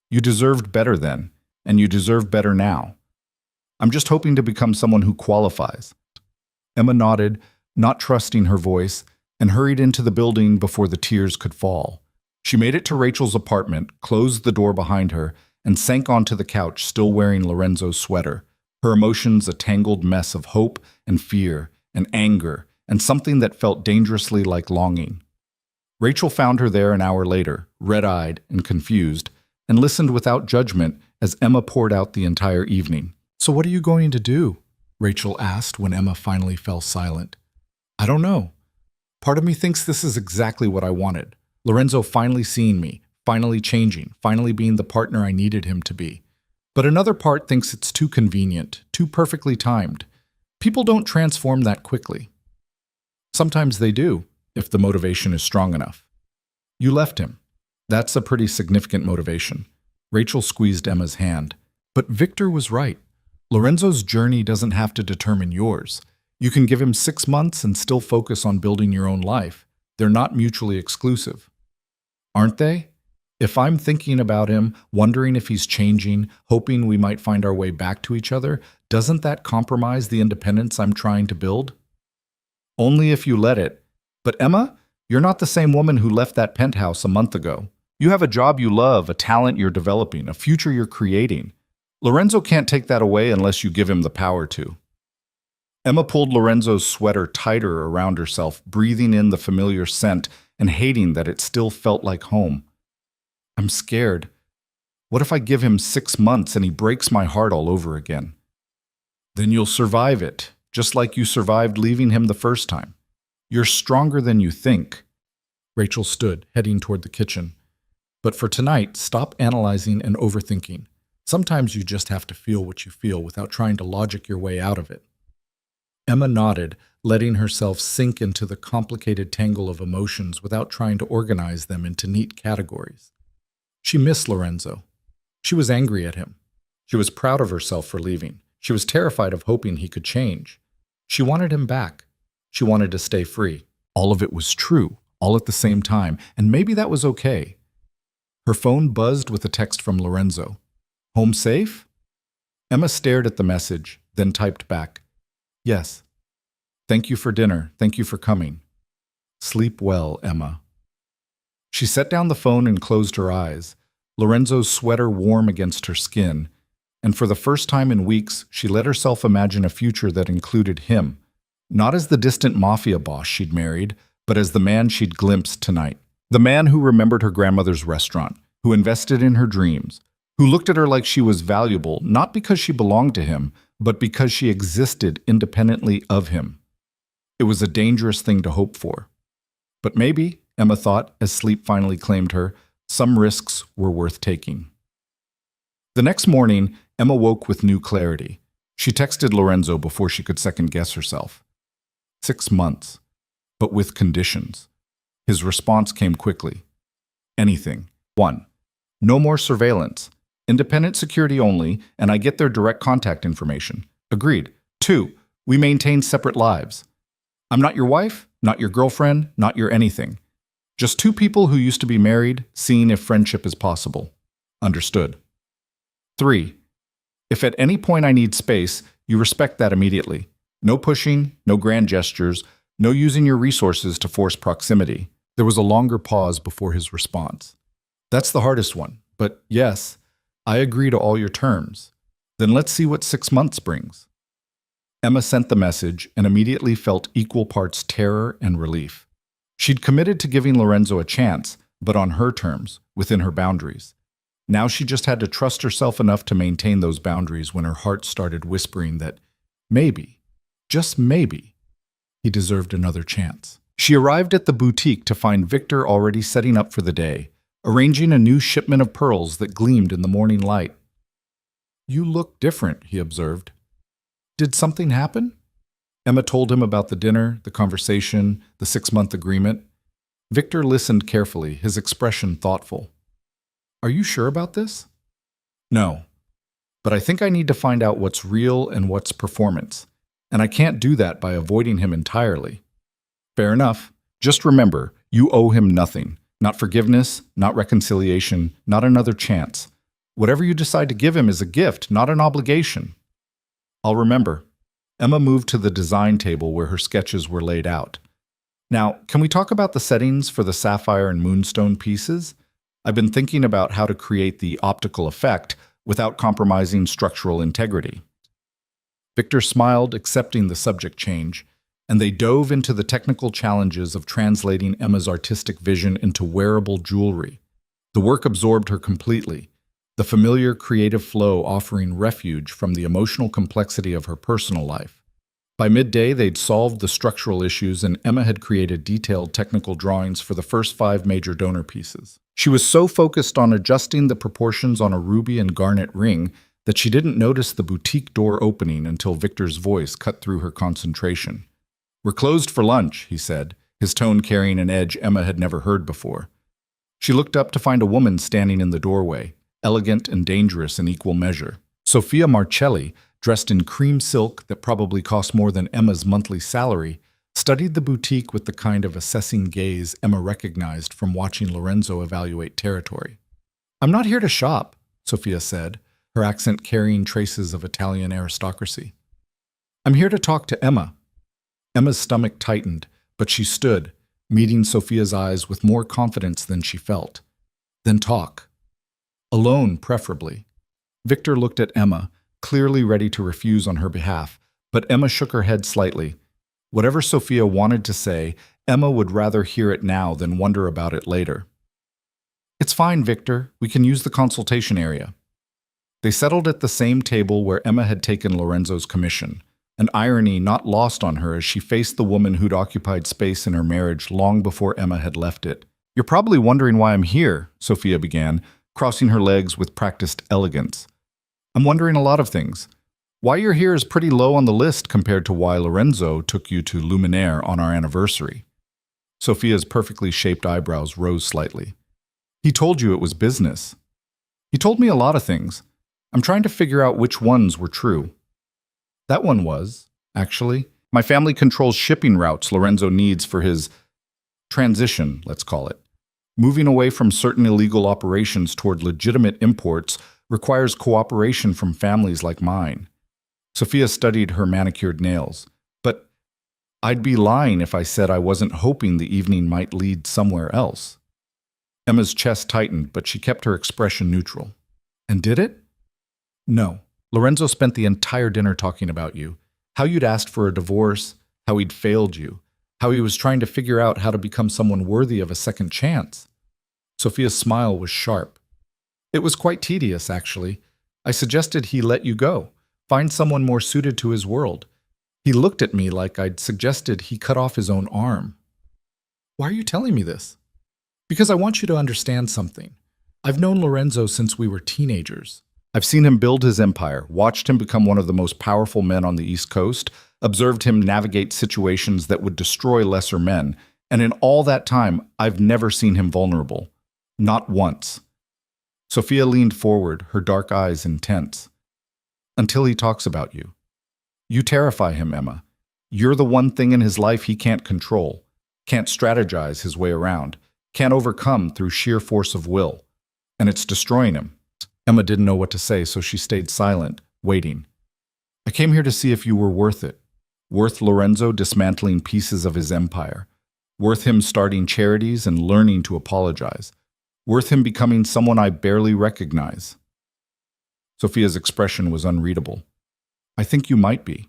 You deserved better then, and you deserve better now. I'm just hoping to become someone who qualifies." Emma nodded, not trusting her voice, and hurried into the building before the tears could fall. She made it to Rachel's apartment, closed the door behind her, and sank onto the couch, still wearing Lorenzo's sweater, her emotions a tangled mess of hope and fear and anger and something that felt dangerously like longing. Rachel found her there an hour later, red-eyed and confused, and listened without judgment as Emma poured out the entire evening. "So what are you going to do?" Rachel asked when Emma finally fell silent. "I don't know. Part of me thinks this is exactly what I wanted. Lorenzo finally seeing me, finally changing, finally being the partner I needed him to be. But another part thinks it's too convenient, too perfectly timed. People don't transform that quickly. Sometimes they do, if the motivation is strong enough. You left him. That's a pretty significant motivation." Rachel squeezed Emma's hand. "But Victor was right. Lorenzo's journey doesn't have to determine yours. You can give him 6 months and still focus on building your own life. They're not mutually exclusive." "Aren't they? If I'm thinking about him, wondering if he's changing, hoping we might find our way back to each other, doesn't that compromise the independence I'm trying to build?" "Only if you let it. But Emma, you're not the same woman who left that penthouse a month ago. You have a job you love, a talent you're developing, a future you're creating. Lorenzo can't take that away unless you give him the power to." Emma pulled Lorenzo's sweater tighter around herself, breathing in the familiar scent and hating that it still felt like home. "I'm scared. What if I give him 6 months and he breaks my heart all over again?" "Then you'll survive it, just like you survived leaving him the first time. You're stronger than you think." Rachel stood, heading toward the kitchen. "But for tonight, stop analyzing and overthinking. Sometimes you just have to feel what you feel without trying to logic your way out of it." Emma nodded, letting herself sink into the complicated tangle of emotions without trying to organize them into neat categories. She missed Lorenzo. She was angry at him. She was proud of herself for leaving. She was terrified of hoping he could change. She wanted him back. She wanted to stay free. All of it was true, all at the same time, and maybe that was okay. Her phone buzzed with a text from Lorenzo. "Home safe?" Emma stared at the message, then typed back, "Yes. Thank you for dinner. Thank you for coming. Sleep well, Emma." She set down the phone and closed her eyes. Lorenzo's sweater warm against her skin, and for the first time in weeks, she let herself imagine a future that included him, not as the distant mafia boss she'd married, but as the man she'd glimpsed tonight. The man who remembered her grandmother's restaurant, who invested in her dreams, who looked at her like she was valuable, not because she belonged to him, but because she existed independently of him. It was a dangerous thing to hope for. But maybe, Emma thought, as sleep finally claimed her, some risks were worth taking. The next morning, Emma woke with new clarity. She texted Lorenzo before she could second-guess herself. 6 months, but with conditions. His response came quickly. Anything. 1. No more surveillance. Independent security only, and I get their direct contact information. Agreed. 2. We maintain separate lives. I'm not your wife, not your girlfriend, not your anything. Just two people who used to be married, seeing if friendship is possible. Understood. 3. If at any point I need space, you respect that immediately. No pushing, no grand gestures, no using your resources to force proximity. There was a longer pause before his response. That's the hardest one, but yes, I agree to all your terms. Then let's see what 6 months brings. Emma sent the message and immediately felt equal parts terror and relief. She'd committed to giving Lorenzo a chance, but on her terms, within her boundaries. Now she just had to trust herself enough to maintain those boundaries when her heart started whispering that maybe, just maybe, he deserved another chance. She arrived at the boutique to find Victor already setting up for the day, arranging a new shipment of pearls that gleamed in the morning light. You look different, he observed. Did something happen? Emma told him about the dinner, the conversation, the 6-month agreement. Victor listened carefully, his expression thoughtful. Are you sure about this? No, but I think I need to find out what's real and what's performance, and I can't do that by avoiding him entirely. Fair enough. Just remember, you owe him nothing. Not forgiveness, not reconciliation, not another chance. Whatever you decide to give him is a gift, not an obligation. I'll remember. Emma moved to the design table where her sketches were laid out. Now, can we talk about the settings for the sapphire and moonstone pieces? I've been thinking about how to create the optical effect without compromising structural integrity. Victor smiled, accepting the subject change, and they dove into the technical challenges of translating Emma's artistic vision into wearable jewelry. The work absorbed her completely, the familiar creative flow offering refuge from the emotional complexity of her personal life. By midday, they'd solved the structural issues, and Emma had created detailed technical drawings for the first 5 major donor pieces. She was so focused on adjusting the proportions on a ruby and garnet ring that she didn't notice the boutique door opening until Victor's voice cut through her concentration. We're closed for lunch, he said, his tone carrying an edge Emma had never heard before. She looked up to find a woman standing in the doorway, elegant and dangerous in equal measure. Sophia Marcelli, dressed in cream silk that probably cost more than Emma's monthly salary, studied the boutique with the kind of assessing gaze Emma recognized from watching Lorenzo evaluate territory. I'm not here to shop, Sophia said, her accent carrying traces of Italian aristocracy. I'm here to talk to Emma. Emma's stomach tightened, but she stood, meeting Sophia's eyes with more confidence than she felt. Then talk. Alone, preferably. Victor looked at Emma, clearly ready to refuse on her behalf, but Emma shook her head slightly. Whatever Sophia wanted to say, Emma would rather hear it now than wonder about it later. It's fine, Victor. We can use the consultation area. They settled at the same table where Emma had taken Lorenzo's commission, an irony not lost on her as she faced the woman who'd occupied space in her marriage long before Emma had left it. You're probably wondering why I'm here, Sophia began, crossing her legs with practiced elegance. I'm wondering a lot of things. Why you're here is pretty low on the list compared to why Lorenzo took you to Luminaire on our anniversary. Sophia's perfectly shaped eyebrows rose slightly. He told you it was business. He told me a lot of things. I'm trying to figure out which ones were true. That one was, actually. My family controls shipping routes Lorenzo needs for his transition, let's call it. Moving away from certain illegal operations toward legitimate imports requires cooperation from families like mine. Sophia studied her manicured nails. But I'd be lying if I said I wasn't hoping the evening might lead somewhere else. Emma's chest tightened, but she kept her expression neutral. And did it? No. Lorenzo spent the entire dinner talking about you. How you'd asked for a divorce, how he'd failed you, how he was trying to figure out how to become someone worthy of a second chance. Sophia's smile was sharp. It was quite tedious, actually. I suggested he let you go, find someone more suited to his world. He looked at me like I'd suggested he cut off his own arm. Why are you telling me this? Because I want you to understand something. I've known Lorenzo since we were teenagers. I've seen him build his empire, watched him become one of the most powerful men on the East Coast, observed him navigate situations that would destroy lesser men, and in all that time, I've never seen him vulnerable. Not once. Sophia leaned forward, her dark eyes intense. Until he talks about you. You terrify him, Emma. You're the one thing in his life he can't control, can't strategize his way around, can't overcome through sheer force of will. And it's destroying him. Emma didn't know what to say, so she stayed silent, waiting. I came here to see if you were worth it. Worth Lorenzo dismantling pieces of his empire. Worth him starting charities and learning to apologize. Worth him becoming someone I barely recognize. Sophia's expression was unreadable. I think you might be.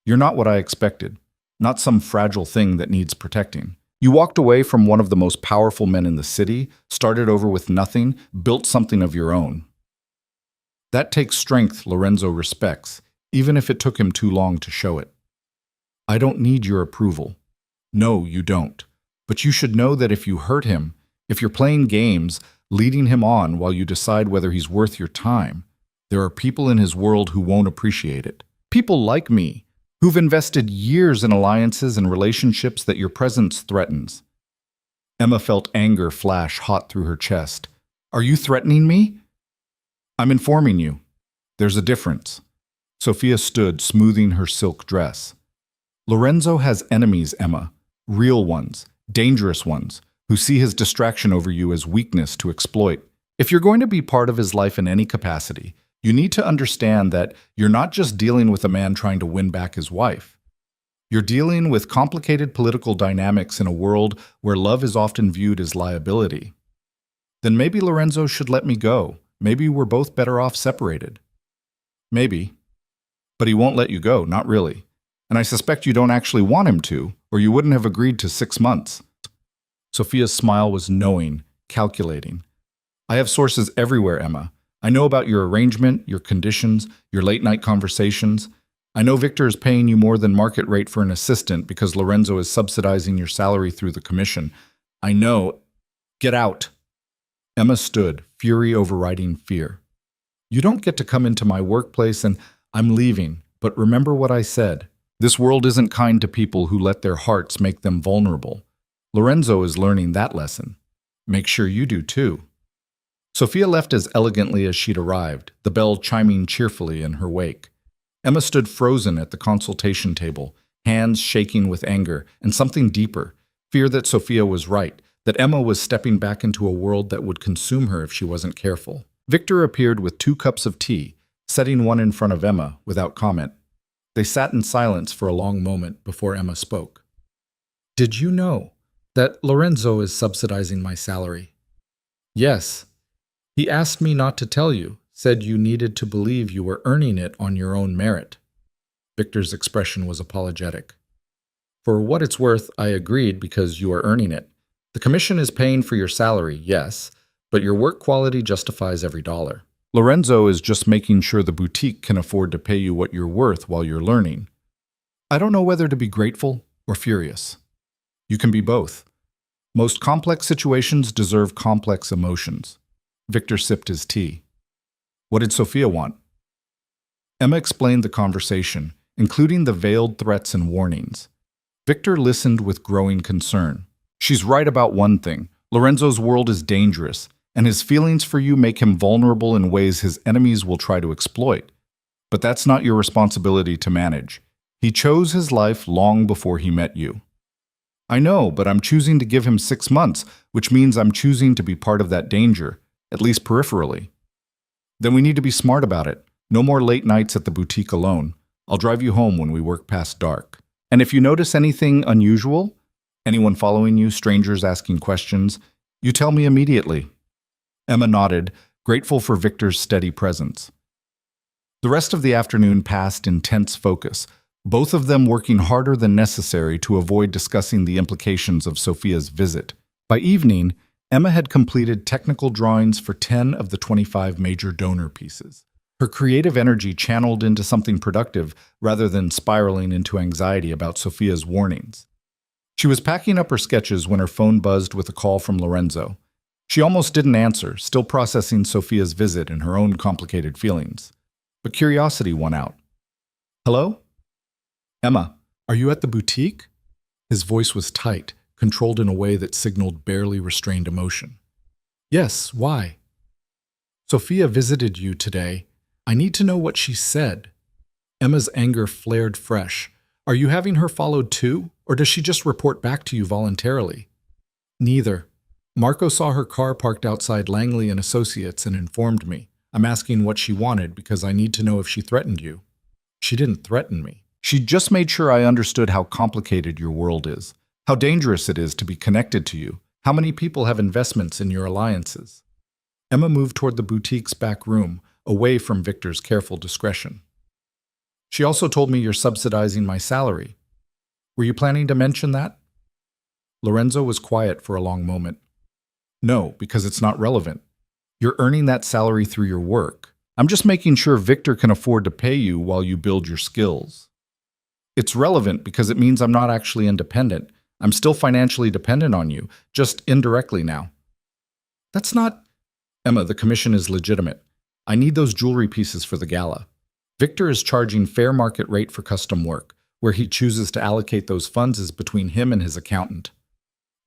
You're not what I expected. Not some fragile thing that needs protecting. You walked away from one of the most powerful men in the city, started over with nothing, built something of your own. That takes strength Lorenzo respects, even if it took him too long to show it. I don't need your approval. No, you don't. But you should know that if you hurt him, if you're playing games, leading him on while you decide whether he's worth your time, there are people in his world who won't appreciate it. People like me, who've invested years in alliances and relationships that your presence threatens. Emma felt anger flash hot through her chest. Are you threatening me? I'm informing you. There's a difference. Sophia stood, smoothing her silk dress. Lorenzo has enemies, Emma. Real ones, dangerous ones, who see his distraction over you as weakness to exploit. If you're going to be part of his life in any capacity, you need to understand that you're not just dealing with a man trying to win back his wife. You're dealing with complicated political dynamics in a world where love is often viewed as liability. Then maybe Lorenzo should let me go. Maybe we're both better off separated. Maybe. But he won't let you go, not really. And I suspect you don't actually want him to, or you wouldn't have agreed to 6 months. Sophia's smile was knowing, calculating. I have sources everywhere, Emma. I know about your arrangement, your conditions, your late-night conversations. I know Victor is paying you more than market rate for an assistant because Lorenzo is subsidizing your salary through the commission. I know. Get out. Emma stood, fury overriding fear. You don't get to come into my workplace and I'm leaving, but remember what I said. This world isn't kind to people who let their hearts make them vulnerable. Lorenzo is learning that lesson. Make sure you do too. Sophia left as elegantly as she'd arrived, the bell chiming cheerfully in her wake. Emma stood frozen at the consultation table, hands shaking with anger and something deeper, fear that Sophia was right, that Emma was stepping back into a world that would consume her if she wasn't careful. Victor appeared with 2 cups of tea, setting one in front of Emma without comment. They sat in silence for a long moment before Emma spoke. Did you know that Lorenzo is subsidizing my salary? Yes. He asked me not to tell you, said you needed to believe you were earning it on your own merit. Victor's expression was apologetic. For what it's worth, I agreed because you are earning it. The commission is paying for your salary, yes, but your work quality justifies every dollar. Lorenzo is just making sure the boutique can afford to pay you what you're worth while you're learning. I don't know whether to be grateful or furious. You can be both. Most complex situations deserve complex emotions. Victor sipped his tea. What did Sophia want? Emma explained the conversation, including the veiled threats and warnings. Victor listened with growing concern. She's right about one thing. Lorenzo's world is dangerous, and his feelings for you make him vulnerable in ways his enemies will try to exploit. But that's not your responsibility to manage. He chose his life long before he met you. I know, but I'm choosing to give him 6 months, which means I'm choosing to be part of that danger, at least peripherally. Then we need to be smart about it. No more late nights at the boutique alone. I'll drive you home when we work past dark. And if you notice anything unusual, anyone following you, strangers asking questions, You tell me immediately. Emma nodded, grateful for Victor's steady presence. The rest of the afternoon passed in tense focus, both of them working harder than necessary to avoid discussing the implications of Sophia's visit. By evening, Emma had completed technical drawings for 10 of the 25 major donor pieces. Her creative energy channeled into something productive rather than spiraling into anxiety about Sophia's warnings. She was packing up her sketches when her phone buzzed with a call from Lorenzo. She almost didn't answer, still processing Sophia's visit and her own complicated feelings. But curiosity won out. Hello? Emma, are you at the boutique? His voice was tight, controlled in a way that signaled barely restrained emotion. Yes, why? Sophia visited you today. I need to know what she said. Emma's anger flared fresh. Are you having her followed too, or does she just report back to you voluntarily? Neither. Marco saw her car parked outside Langley and Associates and informed me. I'm asking what she wanted because I need to know if she threatened you. She didn't threaten me. She just made sure I understood how complicated your world is, how dangerous it is to be connected to you, how many people have investments in your alliances. Emma moved toward the boutique's back room, away from Victor's careful discretion. She also told me you're subsidizing my salary. Were you planning to mention that? Lorenzo was quiet for a long moment. No, because it's not relevant. You're earning that salary through your work. I'm just making sure Victor can afford to pay you while you build your skills. It's relevant because it means I'm not actually independent. I'm still financially dependent on you, just indirectly now. That's not... Emma, the commission is legitimate. I need those jewelry pieces for the gala. Victor is charging fair market rate for custom work. Where he chooses to allocate those funds is between him and his accountant.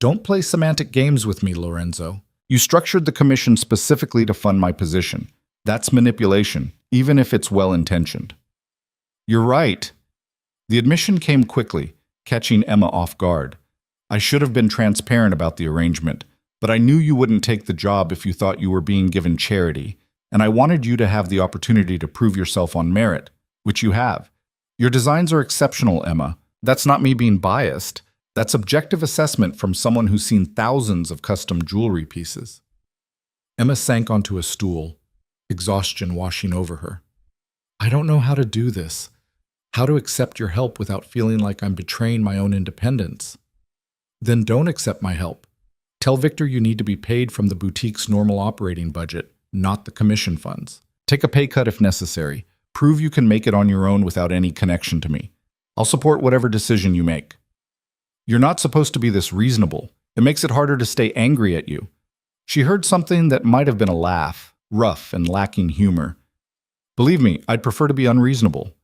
Don't play semantic games with me, Lorenzo. You structured the commission specifically to fund my position. That's manipulation, even if it's well-intentioned. You're right. The admission came quickly, catching Emma off guard. I should have been transparent about the arrangement, but I knew you wouldn't take the job if you thought you were being given charity, and I wanted you to have the opportunity to prove yourself on merit, which you have. Your designs are exceptional, Emma. That's not me being biased. That's objective assessment from someone who's seen thousands of custom jewelry pieces. Emma sank onto a stool, exhaustion washing over her. I don't know how to do this. How to accept your help without feeling like I'm betraying my own independence. Then don't accept my help. Tell Victor you need to be paid from the boutique's normal operating budget, not the commission funds. Take a pay cut if necessary. Prove you can make it on your own without any connection to me. I'll support whatever decision you make. You're not supposed to be this reasonable. It makes it harder to stay angry at you. She heard something that might have been a laugh, rough and lacking humor. Believe me, I'd prefer to be unreasonable.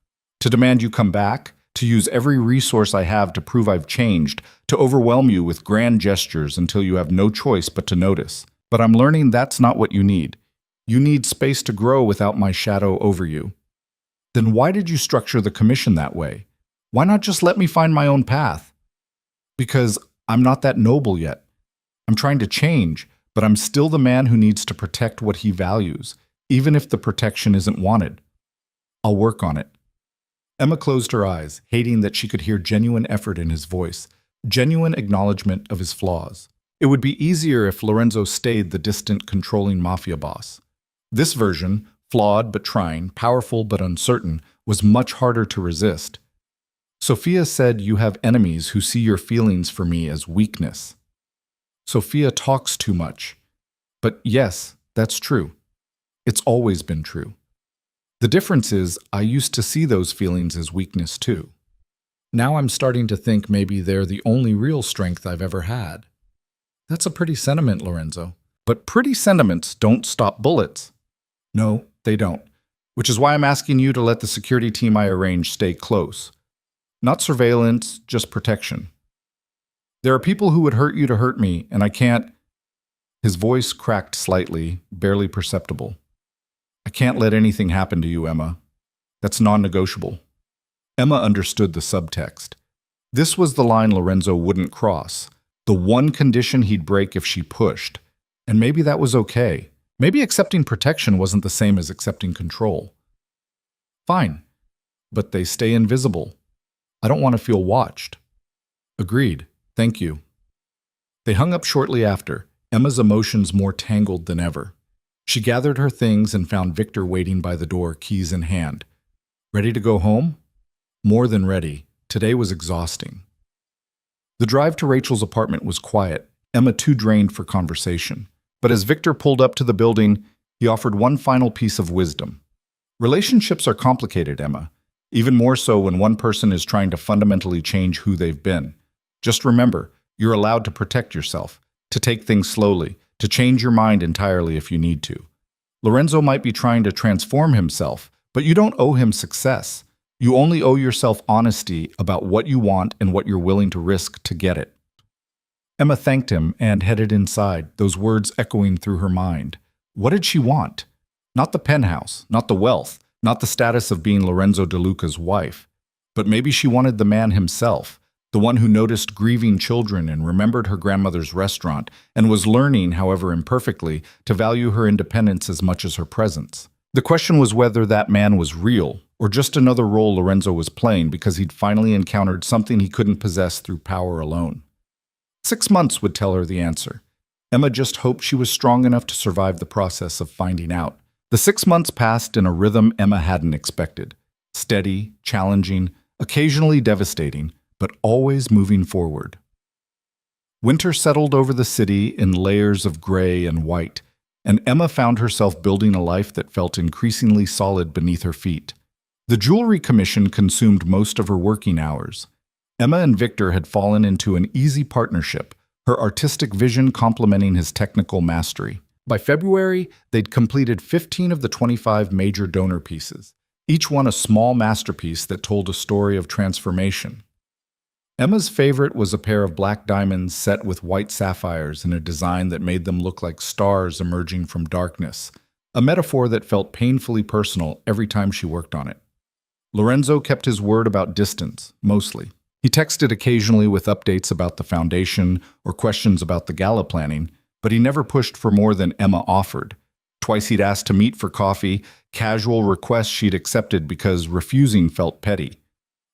To demand you come back, to use every resource I have to prove I've changed, to overwhelm you with grand gestures until you have no choice but to notice. But I'm learning that's not what you need. You need space to grow without my shadow over you. Then why did you structure the commission that way? Why not just let me find my own path? Because I'm not that noble yet. I'm trying to change, but I'm still the man who needs to protect what he values, even if the protection isn't wanted. I'll work on it. Emma closed her eyes, hating that she could hear genuine effort in his voice, genuine acknowledgement of his flaws. It would be easier if Lorenzo stayed the distant, controlling mafia boss. This version, flawed but trying, powerful but uncertain, was much harder to resist. Sophia said you have enemies who see your feelings for me as weakness. Sophia talks too much. But yes, that's true. It's always been true. The difference is I used to see those feelings as weakness too. Now I'm starting to think maybe they're the only real strength I've ever had. That's a pretty sentiment, Lorenzo. But pretty sentiments don't stop bullets. No, they don't. Which is why I'm asking you to let the security team I arranged stay close. Not surveillance, just protection. There are people who would hurt you to hurt me, and I can't... His voice cracked slightly, barely perceptible. I can't let anything happen to you, Emma. That's non-negotiable. Emma understood the subtext. This was the line Lorenzo wouldn't cross, the one condition he'd break if she pushed. And maybe that was okay. Maybe accepting protection wasn't the same as accepting control. Fine, but they stay invisible. I don't want to feel watched. Agreed. Thank you. They hung up shortly after, Emma's emotions more tangled than ever. She gathered her things and found Victor waiting by the door, keys in hand. Ready to go home? More than ready. Today was exhausting. The drive to Rachel's apartment was quiet, Emma too drained for conversation. But as Victor pulled up to the building, he offered one final piece of wisdom. Relationships are complicated, Emma, even more so when one person is trying to fundamentally change who they've been. Just remember, you're allowed to protect yourself, to take things slowly, to change your mind entirely if you need to. Lorenzo might be trying to transform himself, but you don't owe him success. You only owe yourself honesty about what you want and what you're willing to risk to get it. Emma thanked him and headed inside, those words echoing through her mind. What did she want? Not the penthouse, not the wealth, not the status of being Lorenzo De Luca's wife. But maybe she wanted the man himself, the one who noticed grieving children and remembered her grandmother's restaurant and was learning, however imperfectly, to value her independence as much as her presence. The question was whether that man was real, or just another role Lorenzo was playing because he'd finally encountered something he couldn't possess through power alone. 6 months would tell her the answer. Emma just hoped she was strong enough to survive the process of finding out. The 6 months passed in a rhythm Emma hadn't expected. Steady, challenging, occasionally devastating, but always moving forward. Winter settled over the city in layers of gray and white, and Emma found herself building a life that felt increasingly solid beneath her feet. The jewelry commission consumed most of her working hours. Emma and Victor had fallen into an easy partnership, her artistic vision complementing his technical mastery. By February, they'd completed 15 of the 25 major donor pieces, each one a small masterpiece that told a story of transformation. Emma's favorite was a pair of black diamonds set with white sapphires in a design that made them look like stars emerging from darkness, a metaphor that felt painfully personal every time she worked on it. Lorenzo kept his word about distance, mostly. He texted occasionally with updates about the foundation or questions about the gala planning, but he never pushed for more than Emma offered. Twice he'd asked to meet for coffee, casual requests she'd accepted because refusing felt petty.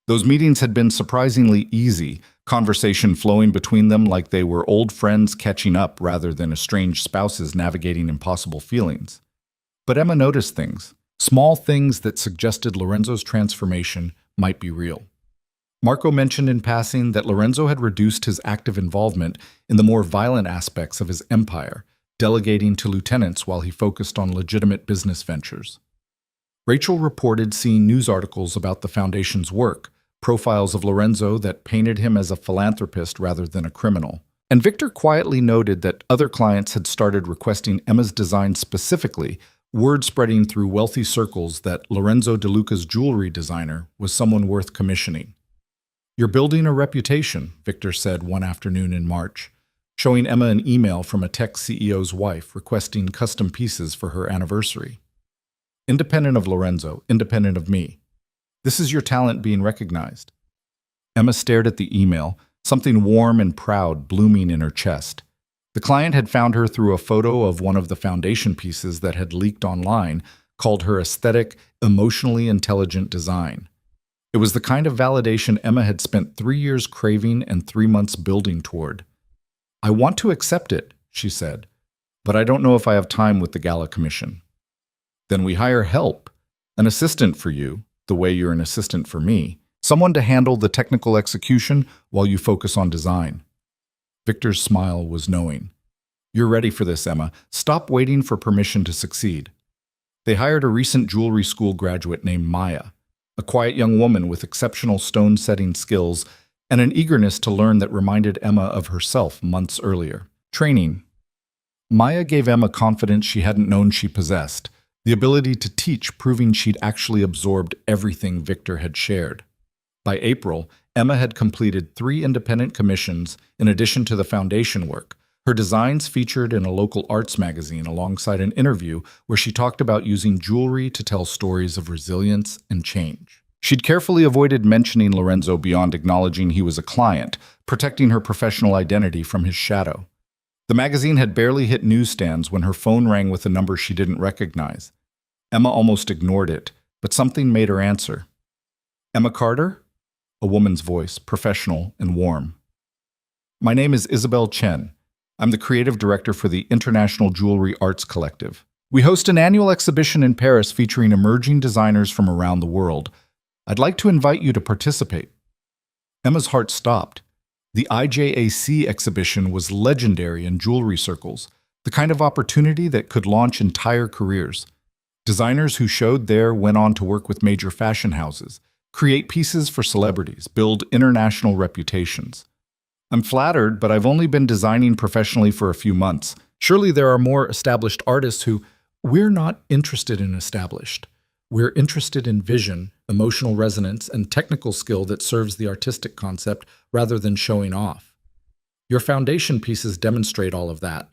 Those meetings had been surprisingly easy, conversation flowing between them like they were old friends catching up rather than estranged spouses navigating impossible feelings. But Emma noticed things, small things that suggested Lorenzo's transformation might be real. Marco mentioned in passing that Lorenzo had reduced his active involvement in the more violent aspects of his empire, delegating to lieutenants while he focused on legitimate business ventures. Rachel reported seeing news articles about the foundation's work, profiles of Lorenzo that painted him as a philanthropist rather than a criminal. And Victor quietly noted that other clients had started requesting Emma's design specifically, word spreading through wealthy circles that Lorenzo De Luca's jewelry designer was someone worth commissioning. "You're building a reputation," Victor said one afternoon in March, showing Emma an email from a tech CEO's wife requesting custom pieces for her anniversary. "Independent of Lorenzo, independent of me. This is your talent being recognized." Emma stared at the email, something warm and proud blooming in her chest. The client had found her through a photo of one of the foundation pieces that had leaked online, called her aesthetic, emotionally intelligent design. It was the kind of validation Emma had spent 3 years craving and 3 months building toward. "I want to accept it," she said, "but I don't know if I have time with the gala commission." "Then we hire help, an assistant for you, the way you're an assistant for me, someone to handle the technical execution while you focus on design." Victor's smile was knowing. "You're ready for this, Emma. Stop waiting for permission to succeed." They hired a recent jewelry school graduate named Maya, a quiet young woman with exceptional stone-setting skills and an eagerness to learn that reminded Emma of herself months earlier. Training. Maya gave Emma confidence she hadn't known she possessed, the ability to teach proving she'd actually absorbed everything Victor had shared. By April, Emma had completed 3 independent commissions in addition to the foundation work. Her designs featured in a local arts magazine alongside an interview where she talked about using jewelry to tell stories of resilience and change. She'd carefully avoided mentioning Lorenzo beyond acknowledging he was a client, protecting her professional identity from his shadow. The magazine had barely hit newsstands when her phone rang with a number she didn't recognize. Emma almost ignored it, but something made her answer. "Emma Carter?" A woman's voice, professional and warm. "My name is Isabel Chen. I'm the creative director for the International Jewelry Arts Collective. We host an annual exhibition in Paris featuring emerging designers from around the world. I'd like to invite you to participate. Emma's heart stopped. The IJAC exhibition was legendary in jewelry circles, the kind of opportunity that could launch entire careers. Designers who showed there went on to work with major fashion houses, create pieces for celebrities, build international reputations. I'm flattered, but I've only been designing professionally for a few months. Surely there are more established artists who... We're not interested in established. We're interested in vision, emotional resonance, and technical skill that serves the artistic concept rather than showing off. Your foundation pieces demonstrate all of that.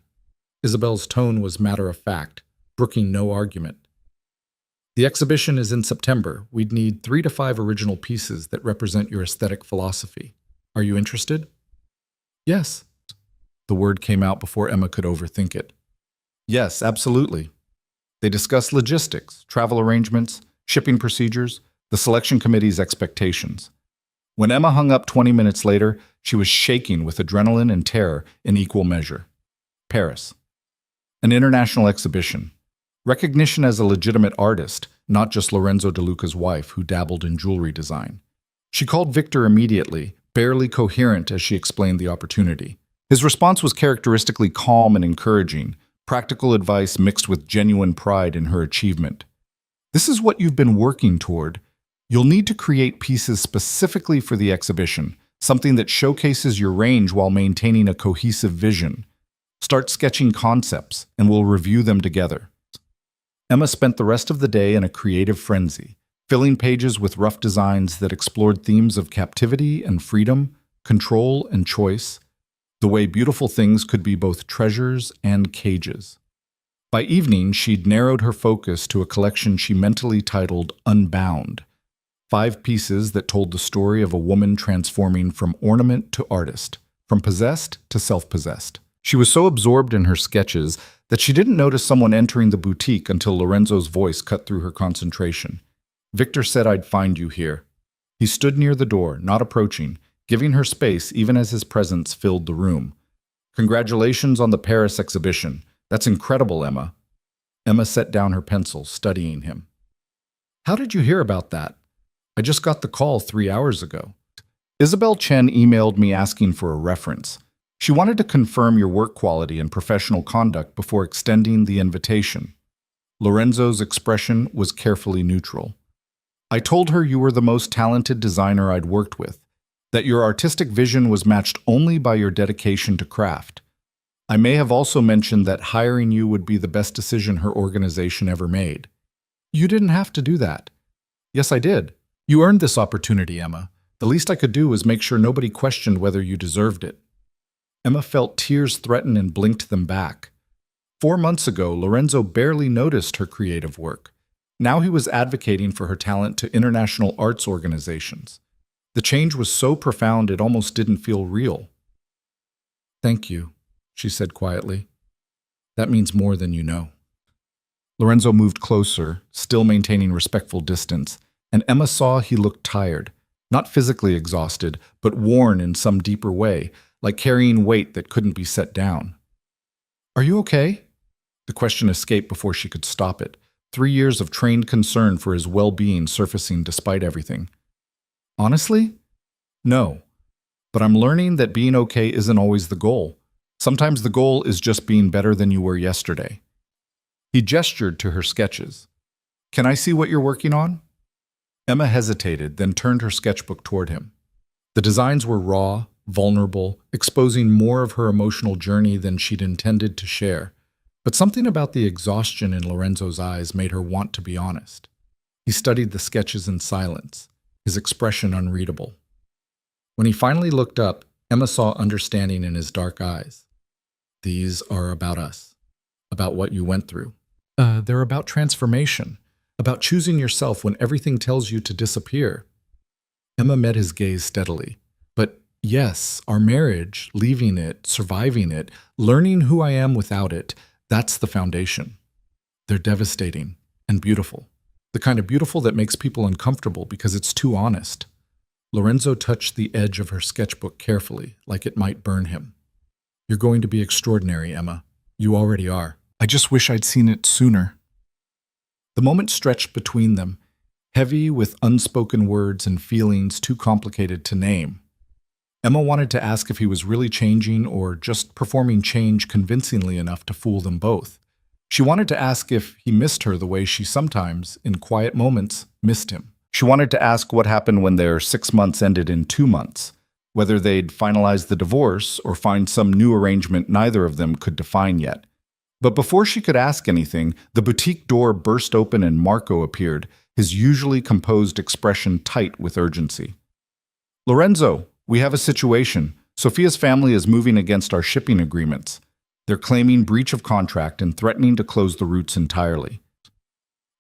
Isabel's tone was matter of fact, brooking no argument. The exhibition is in September. We'd need 3 to 5 original pieces that represent your aesthetic philosophy. Are you interested? Yes. The word came out before Emma could overthink it. Yes, absolutely. They discussed logistics, travel arrangements, shipping procedures, the selection committee's expectations. When Emma hung up 20 minutes later, she was shaking with adrenaline and terror in equal measure. Paris. An international exhibition. Recognition as a legitimate artist, not just Lorenzo De Luca's wife who dabbled in jewelry design. She called Victor immediately, barely coherent as she explained the opportunity. His response was characteristically calm and encouraging, practical advice mixed with genuine pride in her achievement. This is what you've been working toward. You'll need to create pieces specifically for the exhibition, something that showcases your range while maintaining a cohesive vision. Start sketching concepts, and we'll review them together. Emma spent the rest of the day in a creative frenzy, filling pages with rough designs that explored themes of captivity and freedom, control and choice, the way beautiful things could be both treasures and cages. By evening, she'd narrowed her focus to a collection she mentally titled Unbound, 5 pieces that told the story of a woman transforming from ornament to artist, from possessed to self-possessed. She was so absorbed in her sketches that she didn't notice someone entering the boutique until Lorenzo's voice cut through her concentration. Victor said I'd find you here. He stood near the door, not approaching, giving her space even as his presence filled the room. Congratulations on the Paris exhibition. That's incredible, Emma. Emma set down her pencil, studying him. How did you hear about that? I just got the call 3 hours ago. Isabel Chen emailed me asking for a reference. She wanted to confirm your work quality and professional conduct before extending the invitation. Lorenzo's expression was carefully neutral. I told her you were the most talented designer I'd worked with, that your artistic vision was matched only by your dedication to craft. I may have also mentioned that hiring you would be the best decision her organization ever made. You didn't have to do that. Yes, I did. You earned this opportunity, Emma. The least I could do was make sure nobody questioned whether you deserved it. Emma felt tears threaten and blinked them back. 4 months ago, Lorenzo barely noticed her creative work. Now he was advocating for her talent to international arts organizations. The change was so profound it almost didn't feel real. Thank you, she said quietly. That means more than you know. Lorenzo moved closer, still maintaining respectful distance, and Emma saw he looked tired, not physically exhausted, but worn in some deeper way, like carrying weight that couldn't be set down. Are you okay? The question escaped before she could stop it. 3 years of trained concern for his well-being surfacing despite everything. Honestly? No. But I'm learning that being okay isn't always the goal. Sometimes the goal is just being better than you were yesterday. He gestured to her sketches. Can I see what you're working on? Emma hesitated, then turned her sketchbook toward him. The designs were raw, vulnerable, exposing more of her emotional journey than she'd intended to share. But something about the exhaustion in Lorenzo's eyes made her want to be honest. He studied the sketches in silence, his expression unreadable. When he finally looked up, Emma saw understanding in his dark eyes. These are about us, about what you went through. They're about transformation, about choosing yourself when everything tells you to disappear. Emma met his gaze steadily. But yes, our marriage, leaving it, surviving it, learning who I am without it, that's the foundation. They're devastating and beautiful. The kind of beautiful that makes people uncomfortable because it's too honest. Lorenzo touched the edge of her sketchbook carefully, like it might burn him. You're going to be extraordinary, Emma. You already are. I just wish I'd seen it sooner. The moment stretched between them, heavy with unspoken words and feelings too complicated to name. Emma wanted to ask if he was really changing or just performing change convincingly enough to fool them both. She wanted to ask if he missed her the way she sometimes, in quiet moments, missed him. She wanted to ask what happened when their 6 months ended in 2 months, whether they'd finalize the divorce or find some new arrangement neither of them could define yet. But before she could ask anything, the boutique door burst open and Marco appeared, his usually composed expression tight with urgency. "Lorenzo, we have a situation. Sophia's family is moving against our shipping agreements. They're claiming breach of contract and threatening to close the routes entirely."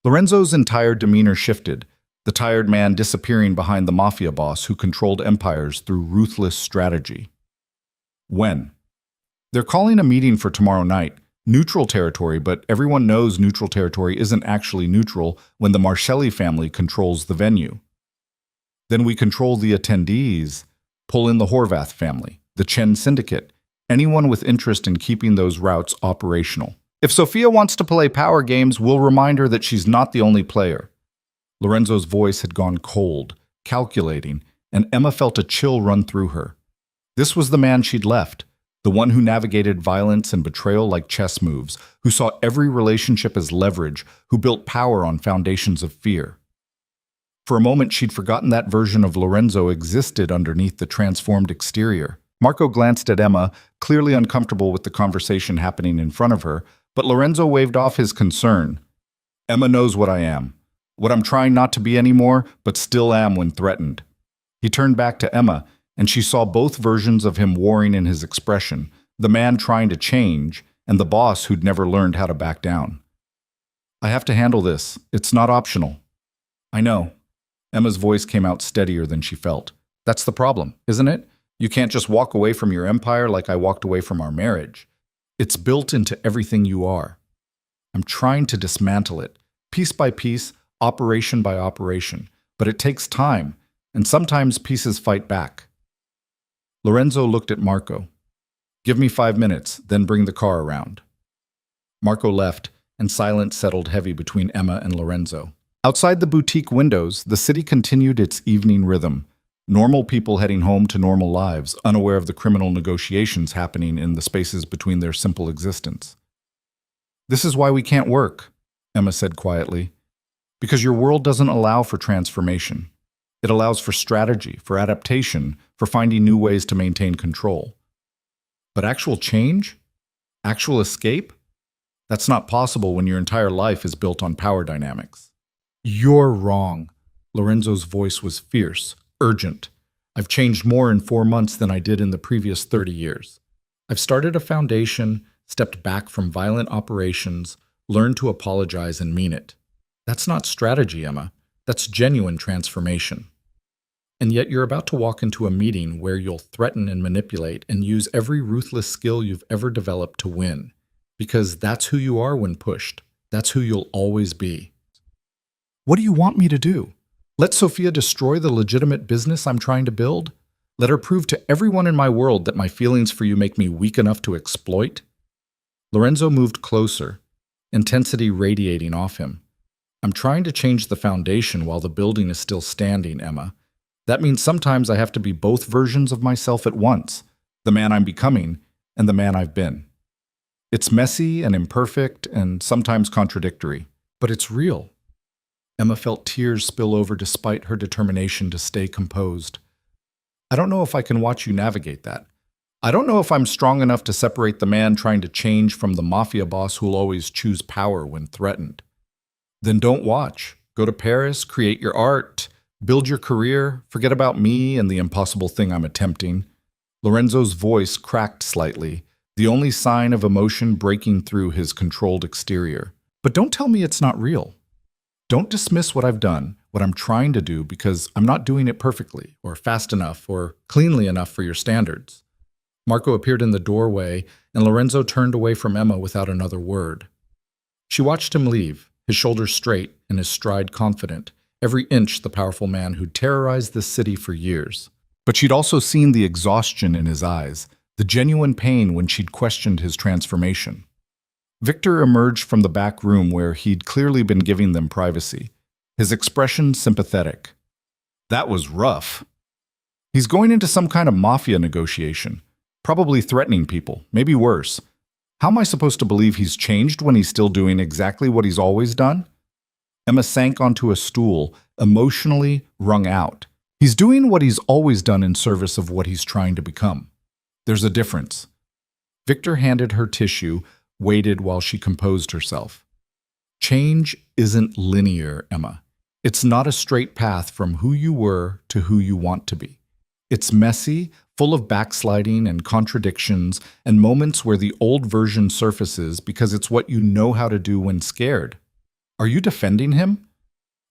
Lorenzo's entire demeanor shifted, the tired man disappearing behind the Mafia boss who controlled empires through ruthless strategy. When? They're calling a meeting for tomorrow night. Neutral territory, but everyone knows neutral territory isn't actually neutral when the Marcelli family controls the venue. Then we control the attendees, pull in the Horvath family, the Chen syndicate, anyone with interest in keeping those routes operational. If Sophia wants to play power games, we'll remind her that she's not the only player. Lorenzo's voice had gone cold, calculating, and Emma felt a chill run through her. This was the man she'd left, the one who navigated violence and betrayal like chess moves, who saw every relationship as leverage, who built power on foundations of fear. For a moment, she'd forgotten that version of Lorenzo existed underneath the transformed exterior. Marco glanced at Emma, clearly uncomfortable with the conversation happening in front of her, but Lorenzo waved off his concern. "Emma knows what I am. What I'm trying not to be anymore, but still am when threatened." He turned back to Emma, and she saw both versions of him warring in his expression, the man trying to change, and the boss who'd never learned how to back down. "I have to handle this. It's not optional." "I know." Emma's voice came out steadier than she felt. "That's the problem, isn't it? You can't just walk away from your empire like I walked away from our marriage. It's built into everything you are. I'm trying to dismantle it, piece by piece, operation by operation, but it takes time, and sometimes pieces fight back." Lorenzo looked at Marco. "Give me 5 minutes, then bring the car around." Marco left, and silence settled heavy between Emma and Lorenzo. Outside the boutique windows, the city continued its evening rhythm. Normal people heading home to normal lives, unaware of the criminal negotiations happening in the spaces between their simple existence. "This is why we can't work," Emma said quietly. "Because your world doesn't allow for transformation. It allows for strategy, for adaptation, for finding new ways to maintain control. But actual change? Actual escape? That's not possible when your entire life is built on power dynamics." "You're wrong." Lorenzo's voice was fierce, urgent. "I've changed more in 4 months than I did in the previous 30 years. I've started a foundation, stepped back from violent operations, learned to apologize and mean it. That's not strategy, Emma. That's genuine transformation. And yet you're about to walk into a meeting where you'll threaten and manipulate and use every ruthless skill you've ever developed to win. Because that's who you are when pushed. That's who you'll always be. What do you want me to do? Let Sophia destroy the legitimate business I'm trying to build? Let her prove to everyone in my world that my feelings for you make me weak enough to exploit?" Lorenzo moved closer, intensity radiating off him. "I'm trying to change the foundation while the building is still standing, Emma. That means sometimes I have to be both versions of myself at once, the man I'm becoming and the man I've been. It's messy and imperfect and sometimes contradictory, but it's real." Emma felt tears spill over despite her determination to stay composed. "I don't know if I can watch you navigate that. I don't know if I'm strong enough to separate the man trying to change from the Mafia boss who'll always choose power when threatened." "Then don't watch. Go to Paris, create your art, build your career, forget about me and the impossible thing I'm attempting." Lorenzo's voice cracked slightly, the only sign of emotion breaking through his controlled exterior. "But don't tell me it's not real. Don't dismiss what I've done, what I'm trying to do, because I'm not doing it perfectly, or fast enough, or cleanly enough for your standards." Marco appeared in the doorway, and Lorenzo turned away from Emma without another word. She watched him leave, his shoulders straight and his stride confident, every inch the powerful man who'd terrorized this city for years. But she'd also seen the exhaustion in his eyes, the genuine pain when she'd questioned his transformation. Victor emerged from the back room where he'd clearly been giving them privacy, his expression sympathetic. That was rough. He's going into some kind of mafia negotiation, probably threatening people, maybe worse. How am I supposed to believe he's changed when he's still doing exactly what he's always done? Emma sank onto a stool, emotionally wrung out. He's doing what he's always done in service of what he's trying to become. There's a difference. Victor handed her tissue, waited while she composed herself. Change isn't linear, Emma. It's not a straight path from who you were to who you want to be. It's messy, full of backsliding and contradictions, and moments where the old version surfaces because it's what you know how to do when scared. Are you defending him?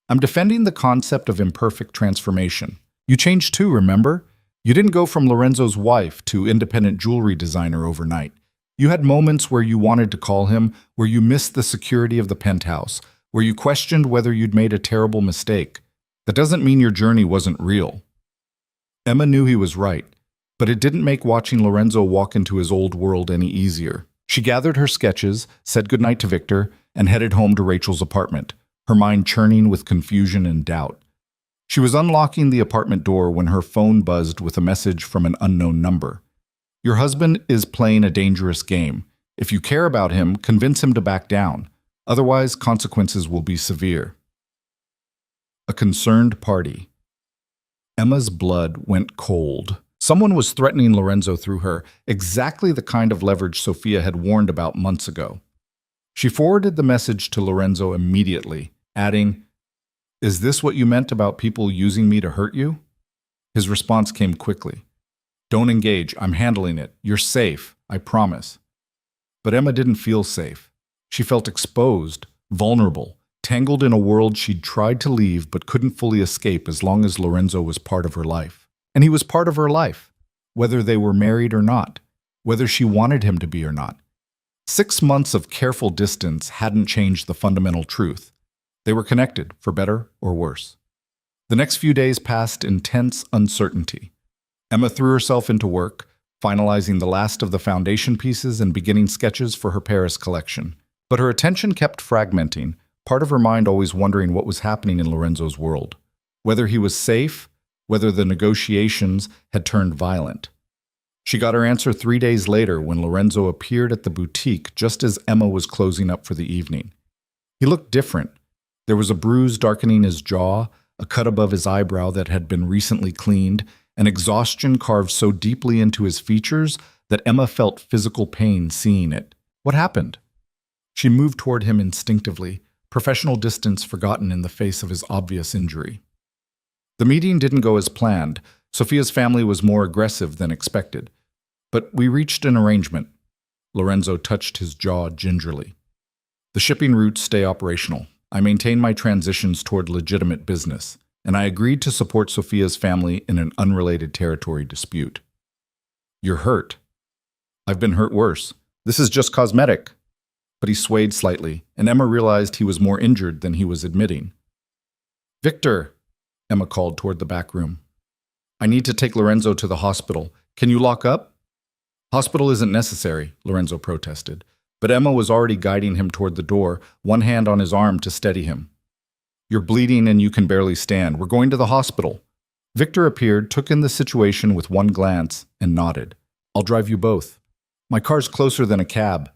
I'm defending the concept of imperfect transformation. You changed too, remember? You didn't go from Lorenzo's wife to independent jewelry designer overnight. You had moments where you wanted to call him, where you missed the security of the penthouse, where you questioned whether you'd made a terrible mistake. That doesn't mean your journey wasn't real. Emma knew he was right, but it didn't make watching Lorenzo walk into his old world any easier. She gathered her sketches, said goodnight to Victor, and headed home to Rachel's apartment, her mind churning with confusion and doubt. She was unlocking the apartment door when her phone buzzed with a message from an unknown number. Your husband is playing a dangerous game. If you care about him, convince him to back down. Otherwise, consequences will be severe. A concerned party. Emma's blood went cold. Someone was threatening Lorenzo through her, exactly the kind of leverage Sophia had warned about months ago. She forwarded the message to Lorenzo immediately, adding, "Is this what you meant about people using me to hurt you?" His response came quickly. "Don't engage. I'm handling it. You're safe. I promise." But Emma didn't feel safe. She felt exposed, vulnerable, tangled in a world she'd tried to leave but couldn't fully escape as long as Lorenzo was part of her life. And he was part of her life, whether they were married or not, whether she wanted him to be or not. 6 months of careful distance hadn't changed the fundamental truth. They were connected, for better or worse. The next few days passed in tense uncertainty. Emma threw herself into work, finalizing the last of the foundation pieces and beginning sketches for her Paris collection. But her attention kept fragmenting, part of her mind always wondering what was happening in Lorenzo's world. Whether he was safe, whether the negotiations had turned violent. She got her answer 3 days later when Lorenzo appeared at the boutique just as Emma was closing up for the evening. He looked different. There was a bruise darkening his jaw, a cut above his eyebrow that had been recently cleaned, and exhaustion carved so deeply into his features that Emma felt physical pain seeing it. What happened? She moved toward him instinctively, professional distance forgotten in the face of his obvious injury. The meeting didn't go as planned. Sophia's family was more aggressive than expected. But we reached an arrangement. Lorenzo touched his jaw gingerly. The shipping routes stay operational. I maintain my transitions toward legitimate business, and I agreed to support Sophia's family in an unrelated territory dispute. You're hurt. I've been hurt worse. This is just cosmetic. But he swayed slightly, and Emma realized he was more injured than he was admitting. Victor, Emma called toward the back room. I need to take Lorenzo to the hospital. Can you lock up? Hospital isn't necessary, Lorenzo protested, but Emma was already guiding him toward the door, one hand on his arm to steady him. You're bleeding and you can barely stand. We're going to the hospital. Victor appeared, took in the situation with one glance, and nodded. I'll drive you both. My car's closer than a cab.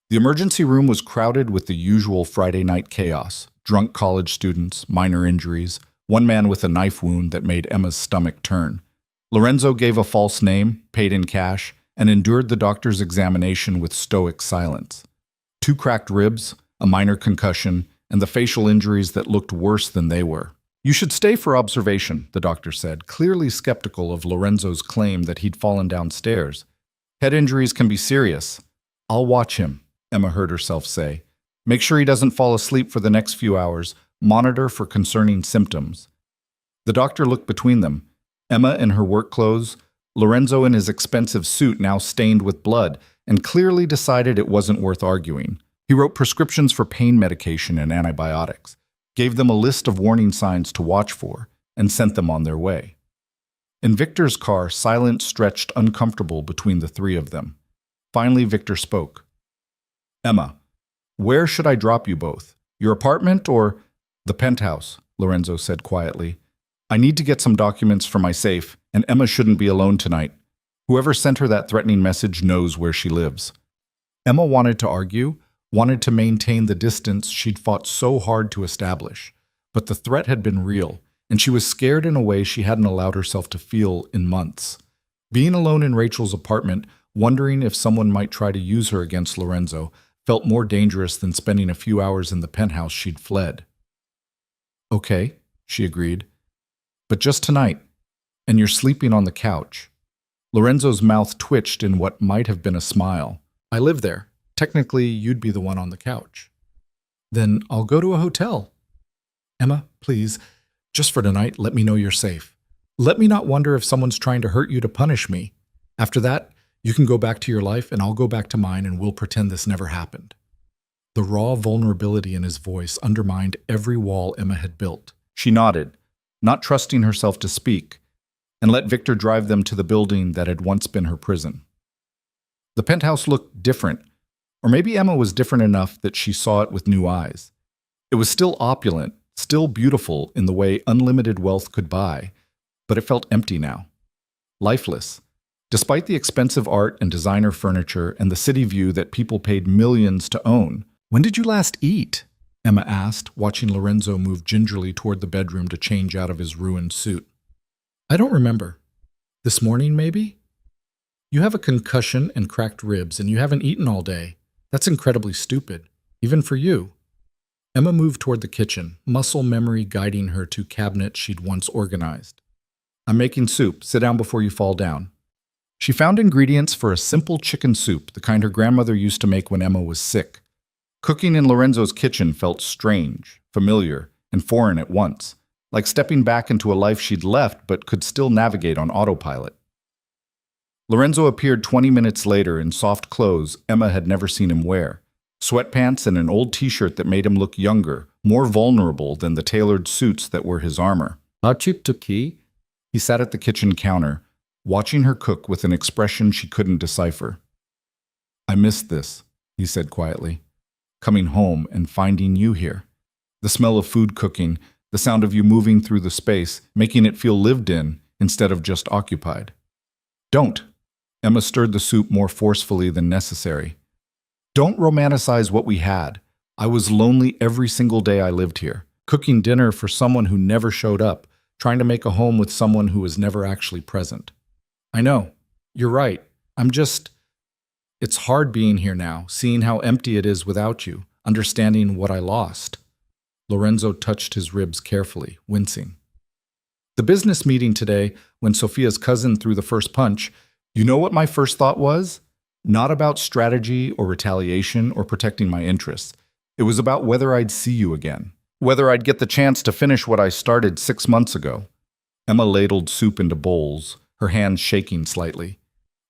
The emergency room was crowded with the usual Friday night chaos. Drunk college students, minor injuries, one man with a knife wound that made Emma's stomach turn. Lorenzo gave a false name, paid in cash, and endured the doctor's examination with stoic silence. 2 cracked ribs, a minor concussion, and the facial injuries that looked worse than they were. You should stay for observation, the doctor said, clearly skeptical of Lorenzo's claim that he'd fallen downstairs. Head injuries can be serious. I'll watch him, Emma heard herself say. Make sure he doesn't fall asleep for the next few hours. Monitor for concerning symptoms. The doctor looked between them. Emma in her work clothes, Lorenzo in his expensive suit now stained with blood, and clearly decided it wasn't worth arguing. He wrote prescriptions for pain medication and antibiotics, gave them a list of warning signs to watch for, and sent them on their way. In Victor's car, silence stretched uncomfortable between the three of them. Finally, Victor spoke. Emma, where should I drop you both? Your apartment or the penthouse? Lorenzo said quietly. I need to get some documents for my safe, and Emma shouldn't be alone tonight. Whoever sent her that threatening message knows where she lives. Emma wanted to argue, wanted to maintain the distance she'd fought so hard to establish. But the threat had been real, and she was scared in a way she hadn't allowed herself to feel in months. Being alone in Rachel's apartment, wondering if someone might try to use her against Lorenzo, felt more dangerous than spending a few hours in the penthouse she'd fled. Okay, she agreed. But just tonight, and you're sleeping on the couch. Lorenzo's mouth twitched in what might have been a smile. I live there. Technically, you'd be the one on the couch. Then I'll go to a hotel. Emma, please, just for tonight, let me know you're safe. Let me not wonder if someone's trying to hurt you to punish me. After that, you can go back to your life and I'll go back to mine and we'll pretend this never happened. The raw vulnerability in his voice undermined every wall Emma had built. She nodded, not trusting herself to speak, and let Victor drive them to the building that had once been her prison. The penthouse looked different, or maybe Emma was different enough that she saw it with new eyes. It was still opulent, still beautiful in the way unlimited wealth could buy, but it felt empty now. Lifeless. Despite the expensive art and designer furniture and the city view that people paid millions to own. When did you last eat? Emma asked, watching Lorenzo move gingerly toward the bedroom to change out of his ruined suit. I don't remember. This morning, maybe? You have a concussion and cracked ribs, and you haven't eaten all day. That's incredibly stupid, even for you. Emma moved toward the kitchen, muscle memory guiding her to cabinets she'd once organized. I'm making soup. Sit down before you fall down. She found ingredients for a simple chicken soup, the kind her grandmother used to make when Emma was sick. Cooking in Lorenzo's kitchen felt strange, familiar, and foreign at once, like stepping back into a life she'd left but could still navigate on autopilot. Lorenzo appeared 20 minutes later in soft clothes Emma had never seen him wear, sweatpants and an old t-shirt that made him look younger, more vulnerable than the tailored suits that were his armor. He sat at the kitchen counter, watching her cook with an expression she couldn't decipher. I missed this, he said quietly. Coming home and finding you here. The smell of food cooking, the sound of you moving through the space, making it feel lived in instead of just occupied. Don't. Emma stirred the soup more forcefully than necessary. Don't romanticize what we had. I was lonely every single day I lived here, cooking dinner for someone who never showed up, trying to make a home with someone who was never actually present. I know. You're right. It's hard being here now, seeing how empty it is without you, understanding what I lost. Lorenzo touched his ribs carefully, wincing. The business meeting today, when Sophia's cousin threw the first punch, you know what my first thought was? Not about strategy or retaliation or protecting my interests. It was about whether I'd see you again, whether I'd get the chance to finish what I started 6 months ago. Emma ladled soup into bowls, her hands shaking slightly.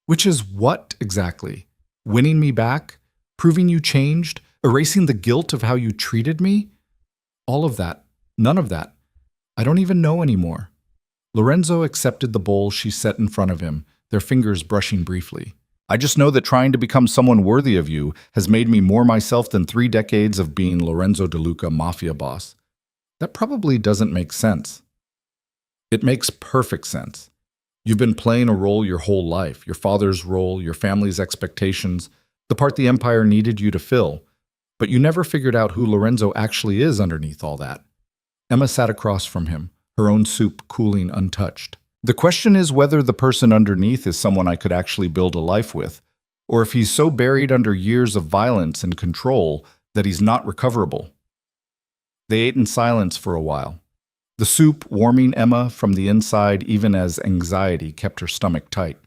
Which is what exactly? Winning me back? Proving you changed? Erasing the guilt of how you treated me? All of that. None of that. I don't even know anymore. Lorenzo accepted the bowl she set in front of him, their fingers brushing briefly. I just know that trying to become someone worthy of you has made me more myself than 3 decades of being Lorenzo DeLuca Mafia boss. That probably doesn't make sense. It makes perfect sense. You've been playing a role your whole life, your father's role, your family's expectations, the part the Empire needed you to fill, but you never figured out who Lorenzo actually is underneath all that. Emma sat across from him, her own soup cooling untouched. The question is whether the person underneath is someone I could actually build a life with, or if he's so buried under years of violence and control that he's not recoverable. They ate in silence for a while. The soup warming Emma from the inside even as anxiety kept her stomach tight.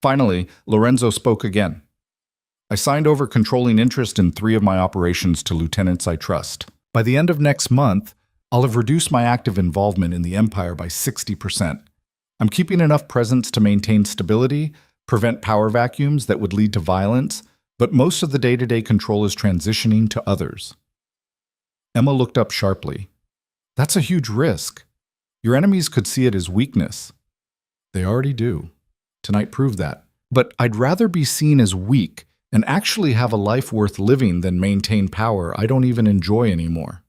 Finally, Lorenzo spoke again. I signed over controlling interest in 3 of my operations to lieutenants I trust. By the end of next month, I'll have reduced my active involvement in the Empire by 60%. I'm keeping enough presence to maintain stability, prevent power vacuums that would lead to violence, but most of the day-to-day control is transitioning to others. Emma looked up sharply. That's a huge risk. Your enemies could see it as weakness. They already do. Tonight proved that. But I'd rather be seen as weak and actually have a life worth living than maintain power I don't even enjoy anymore.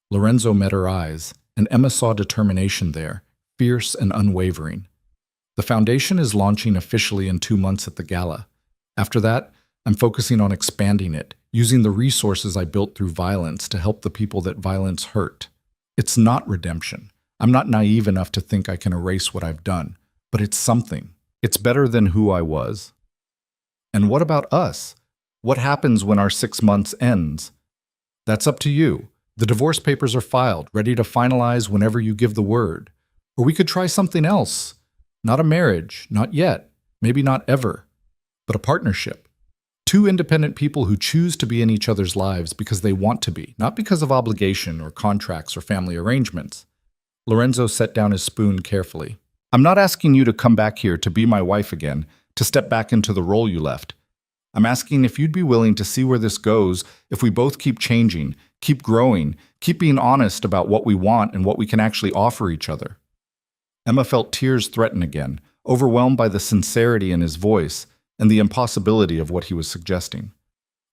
Lorenzo met her eyes, and Emma saw determination there, fierce and unwavering. The foundation is launching officially in 2 months at the gala. After that, I'm focusing on expanding it, using the resources I built through violence to help the people that violence hurt. It's not redemption. I'm not naive enough to think I can erase what I've done, but it's something. It's better than who I was. And what about us? What happens when our 6 months ends? That's up to you. The divorce papers are filed, ready to finalize whenever you give the word. Or we could try something else. Not a marriage, not yet, maybe not ever, but a partnership. 2 independent people who choose to be in each other's lives because they want to be, not because of obligation or contracts or family arrangements. Lorenzo set down his spoon carefully. I'm not asking you to come back here to be my wife again, to step back into the role you left. I'm asking if you'd be willing to see where this goes if we both keep changing, keep growing, keep being honest about what we want and what we can actually offer each other. Emma felt tears threaten again, overwhelmed by the sincerity in his voice and the impossibility of what he was suggesting.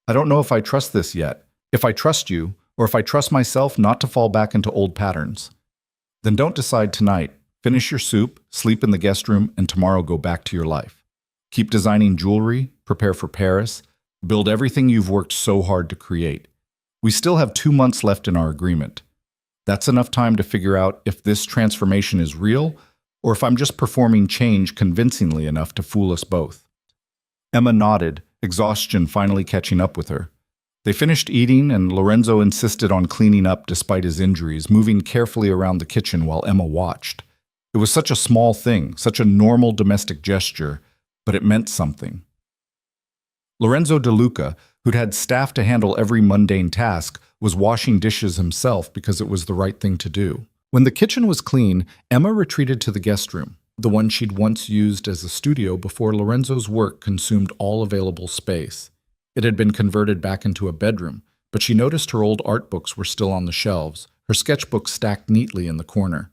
I don't know if I trust this yet, if I trust you, or if I trust myself not to fall back into old patterns. Then don't decide tonight. Finish your soup, sleep in the guest room, and tomorrow go back to your life. Keep designing jewelry, prepare for Paris, build everything you've worked so hard to create. We still have 2 months left in our agreement. That's enough time to figure out if this transformation is real or if I'm just performing change convincingly enough to fool us both. Emma nodded, exhaustion finally catching up with her. They finished eating, and Lorenzo insisted on cleaning up despite his injuries, moving carefully around the kitchen while Emma watched. It was such a small thing, such a normal domestic gesture, but it meant something. Lorenzo De Luca, who'd had staff to handle every mundane task, was washing dishes himself because it was the right thing to do. When the kitchen was clean, Emma retreated to the guest room, the one she'd once used as a studio before Lorenzo's work consumed all available space. It had been converted back into a bedroom, but she noticed her old art books were still on the shelves, her sketchbooks stacked neatly in the corner.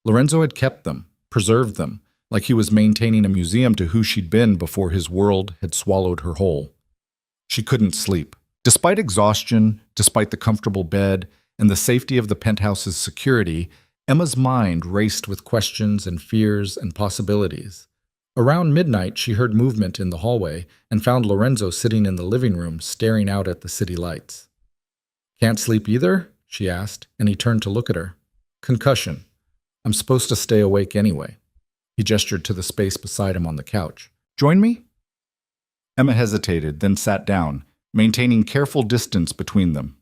Lorenzo had kept them, preserved them, like he was maintaining a museum to who she'd been before his world had swallowed her whole. She couldn't sleep. Despite exhaustion, despite the comfortable bed, and the safety of the penthouse's security, Emma's mind raced with questions and fears and possibilities. Around midnight, she heard movement in the hallway and found Lorenzo sitting in the living room, staring out at the city lights. "Can't sleep either?" she asked, and he turned to look at her. "Concussion. I'm supposed to stay awake anyway." He gestured to the space beside him on the couch. "Join me?" Emma hesitated, then sat down, maintaining careful distance between them.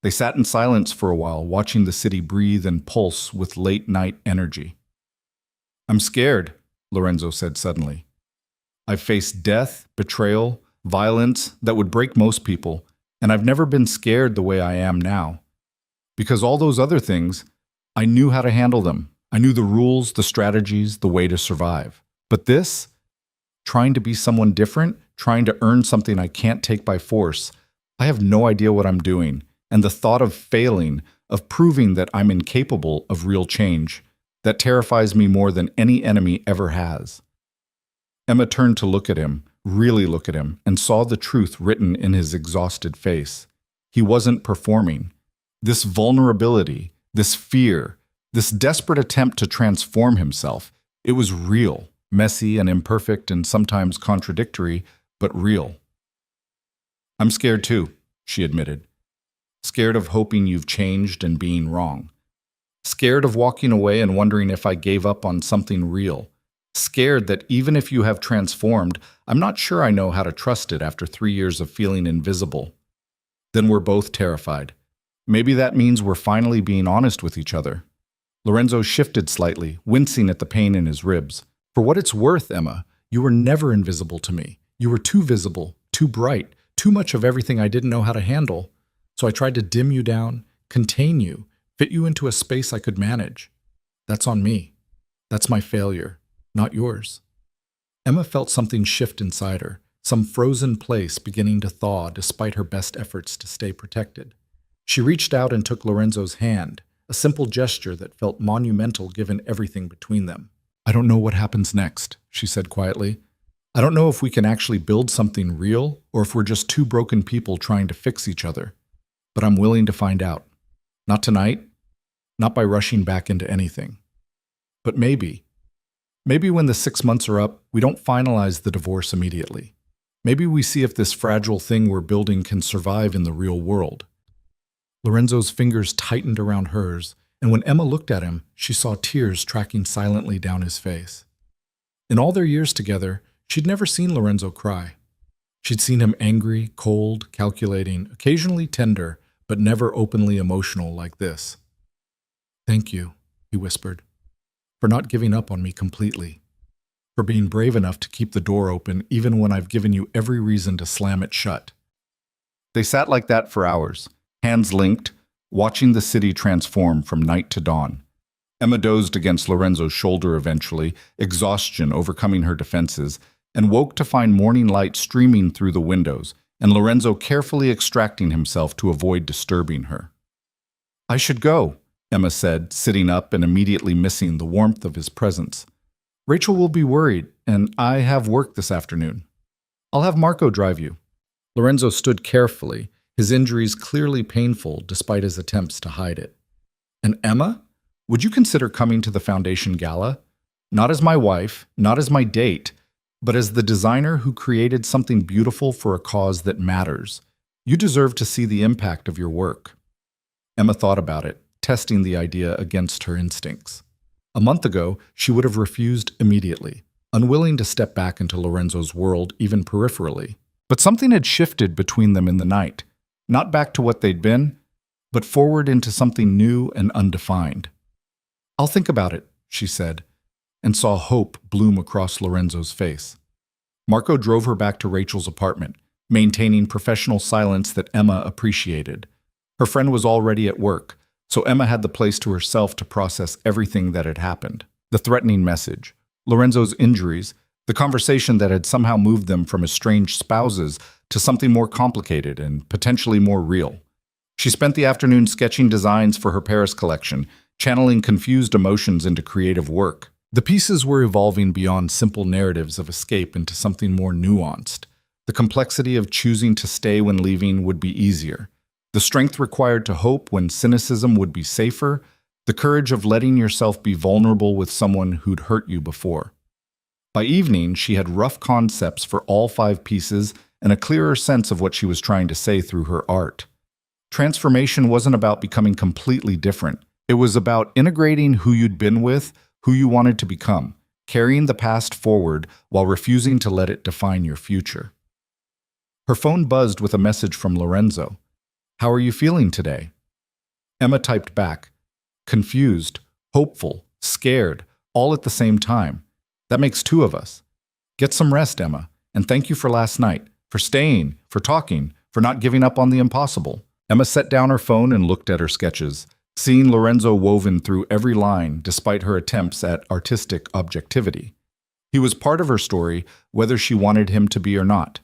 They sat in silence for a while, watching the city breathe and pulse with late-night energy. "I'm scared," Lorenzo said suddenly. "I've faced death, betrayal, violence that would break most people, and I've never been scared the way I am now. Because all those other things, I knew how to handle them. I knew the rules, the strategies, the way to survive. But this, trying to be someone different, trying to earn something I can't take by force, I have no idea what I'm doing. And the thought of failing, of proving that I'm incapable of real change, that terrifies me more than any enemy ever has." Emma turned to look at him, really look at him, and saw the truth written in his exhausted face. He wasn't performing. This vulnerability, this fear, this desperate attempt to transform himself, it was real, messy and imperfect and sometimes contradictory, but real. "I'm scared too," she admitted. "Scared of hoping you've changed and being wrong. Scared of walking away and wondering if I gave up on something real. Scared that even if you have transformed, I'm not sure I know how to trust it after 3 years of feeling invisible." Then we're both terrified. Maybe that means we're finally being honest with each other. Lorenzo shifted slightly, wincing at the pain in his ribs. "For what it's worth, Emma, you were never invisible to me. You were too visible, too bright, too much of everything I didn't know how to handle. So I tried to dim you down, contain you, fit you into a space I could manage. That's on me. That's my failure, not yours." Emma felt something shift inside her, some frozen place beginning to thaw despite her best efforts to stay protected. She reached out and took Lorenzo's hand, a simple gesture that felt monumental given everything between them. I don't know what happens next, she said quietly. I don't know if we can actually build something real or if we're just two broken people trying to fix each other. But I'm willing to find out. Not tonight, not by rushing back into anything. But maybe when the 6 months are up, we don't finalize the divorce immediately. Maybe we see if this fragile thing we're building can survive in the real world. Lorenzo's fingers tightened around hers, and when Emma looked at him, she saw tears tracking silently down his face. In all their years together, she'd never seen Lorenzo cry. She'd seen him angry, cold, calculating, occasionally tender, but never openly emotional like this. Thank you, he whispered, for not giving up on me completely, for being brave enough to keep the door open even when I've given you every reason to slam it shut. They sat like that for hours, hands linked, watching the city transform from night to dawn. Emma dozed against Lorenzo's shoulder eventually, exhaustion overcoming her defenses, and woke to find morning light streaming through the windows, and Lorenzo carefully extracting himself to avoid disturbing her. I should go, Emma said, sitting up and immediately missing the warmth of his presence. Rachel will be worried, and I have work this afternoon. I'll have Marco drive you. Lorenzo stood carefully, his injuries clearly painful despite his attempts to hide it. And Emma? Would you consider coming to the Foundation Gala? Not as my wife, not as my date, but as the designer who created something beautiful for a cause that matters. You deserve to see the impact of your work. Emma thought about it, testing the idea against her instincts. A month ago, she would have refused immediately, unwilling to step back into Lorenzo's world even peripherally. But something had shifted between them in the night, not back to what they'd been, but forward into something new and undefined. I'll think about it, she said, and saw hope bloom across Lorenzo's face. Marco drove her back to Rachel's apartment, maintaining professional silence that Emma appreciated. Her friend was already at work, so Emma had the place to herself to process everything that had happened. The threatening message, Lorenzo's injuries, the conversation that had somehow moved them from estranged spouses to something more complicated and potentially more real. She spent the afternoon sketching designs for her Paris collection, channeling confused emotions into creative work. The pieces were evolving beyond simple narratives of escape into something more nuanced. The complexity of choosing to stay when leaving would be easier. The strength required to hope when cynicism would be safer. The courage of letting yourself be vulnerable with someone who'd hurt you before. By evening, she had rough concepts for all 5 pieces and a clearer sense of what she was trying to say through her art. Transformation wasn't about becoming completely different. It was about integrating who you'd been with, who you wanted to become, carrying the past forward while refusing to let it define your future. Her phone buzzed with a message from Lorenzo. How are you feeling today? Emma typed back, confused, hopeful, scared, all at the same time. That makes 2 of us. Get some rest, Emma, and thank you for last night, for staying, for talking, for not giving up on the impossible. Emma set down her phone and looked at her sketches, seeing Lorenzo woven through every line despite her attempts at artistic objectivity. He was part of her story, whether she wanted him to be or not.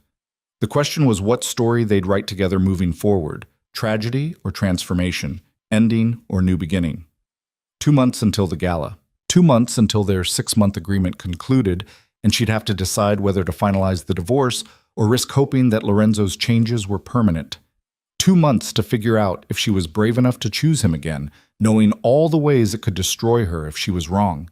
The question was what story they'd write together moving forward, tragedy or transformation, ending or new beginning. 2 months until the gala. 2 months until their 6-month agreement concluded, and she'd have to decide whether to finalize the divorce or risk hoping that Lorenzo's changes were permanent. 2 months to figure out if she was brave enough to choose him again, knowing all the ways it could destroy her if she was wrong.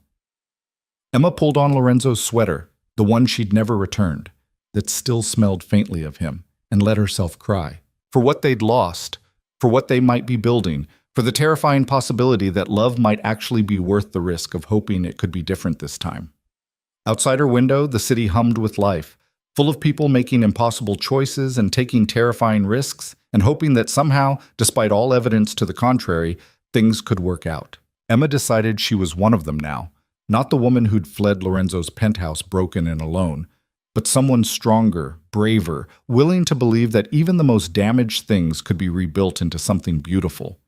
Emma pulled on Lorenzo's sweater, the one she'd never returned, that still smelled faintly of him, and let herself cry. For what they'd lost, for what they might be building, for the terrifying possibility that love might actually be worth the risk of hoping it could be different this time. Outside her window, the city hummed with life, full of people making impossible choices and taking terrifying risks, and hoping that somehow, despite all evidence to the contrary, things could work out. Emma decided she was one of them now, not the woman who'd fled Lorenzo's penthouse broken and alone, but someone stronger, braver, willing to believe that even the most damaged things could be rebuilt into something beautiful.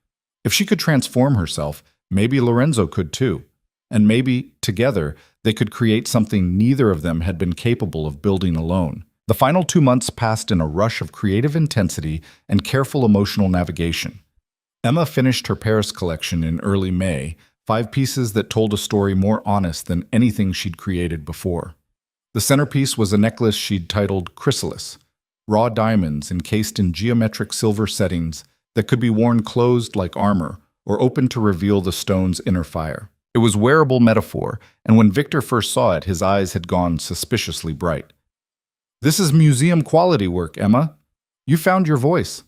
If she could transform herself, maybe Lorenzo could too. And maybe, together, they could create something neither of them had been capable of building alone. The final 2 months passed in a rush of creative intensity and careful emotional navigation. Emma finished her Paris collection in early May, 5 pieces that told a story more honest than anything she'd created before. The centerpiece was a necklace she'd titled Chrysalis, raw diamonds encased in geometric silver settings that could be worn closed like armor or open to reveal the stone's inner fire. It was wearable metaphor, and when Victor first saw it, his eyes had gone suspiciously bright. "This is museum-quality work, Emma. You found your voice."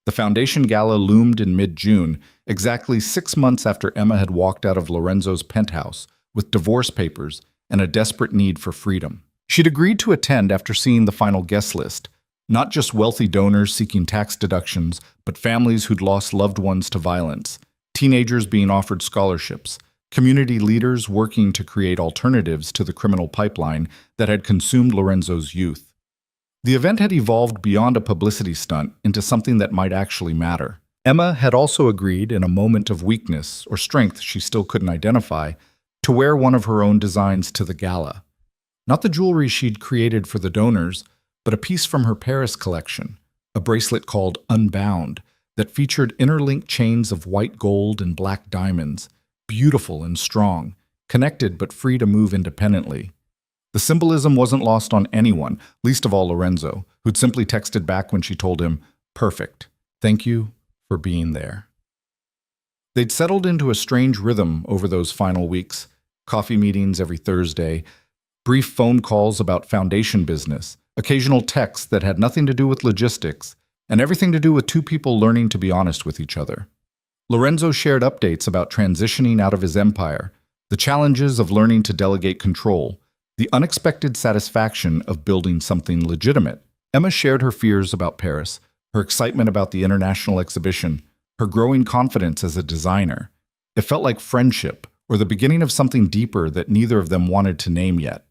The Foundation Gala loomed in mid-June, exactly 6 months after Emma had walked out of Lorenzo's penthouse with divorce papers and a desperate need for freedom. She'd agreed to attend after seeing the final guest list, not just wealthy donors seeking tax deductions, but families who'd lost loved ones to violence, teenagers being offered scholarships, community leaders working to create alternatives to the criminal pipeline that had consumed Lorenzo's youth. The event had evolved beyond a publicity stunt into something that might actually matter. Emma had also agreed, in a moment of weakness or strength she still couldn't identify, to wear one of her own designs to the gala. Not the jewelry she'd created for the donors, but a piece from her Paris collection, a bracelet called Unbound, that featured interlinked chains of white gold and black diamonds, beautiful and strong, connected but free to move independently. The symbolism wasn't lost on anyone, least of all Lorenzo, who'd simply texted back when she told him, "Perfect. Thank you for being there." They'd settled into a strange rhythm over those final weeks, coffee meetings every Thursday, brief phone calls about foundation business, occasional texts that had nothing to do with logistics, and everything to do with two people learning to be honest with each other. Lorenzo shared updates about transitioning out of his empire, the challenges of learning to delegate control, the unexpected satisfaction of building something legitimate. Emma shared her fears about Paris, her excitement about the international exhibition, her growing confidence as a designer. It felt like friendship, or the beginning of something deeper that neither of them wanted to name yet.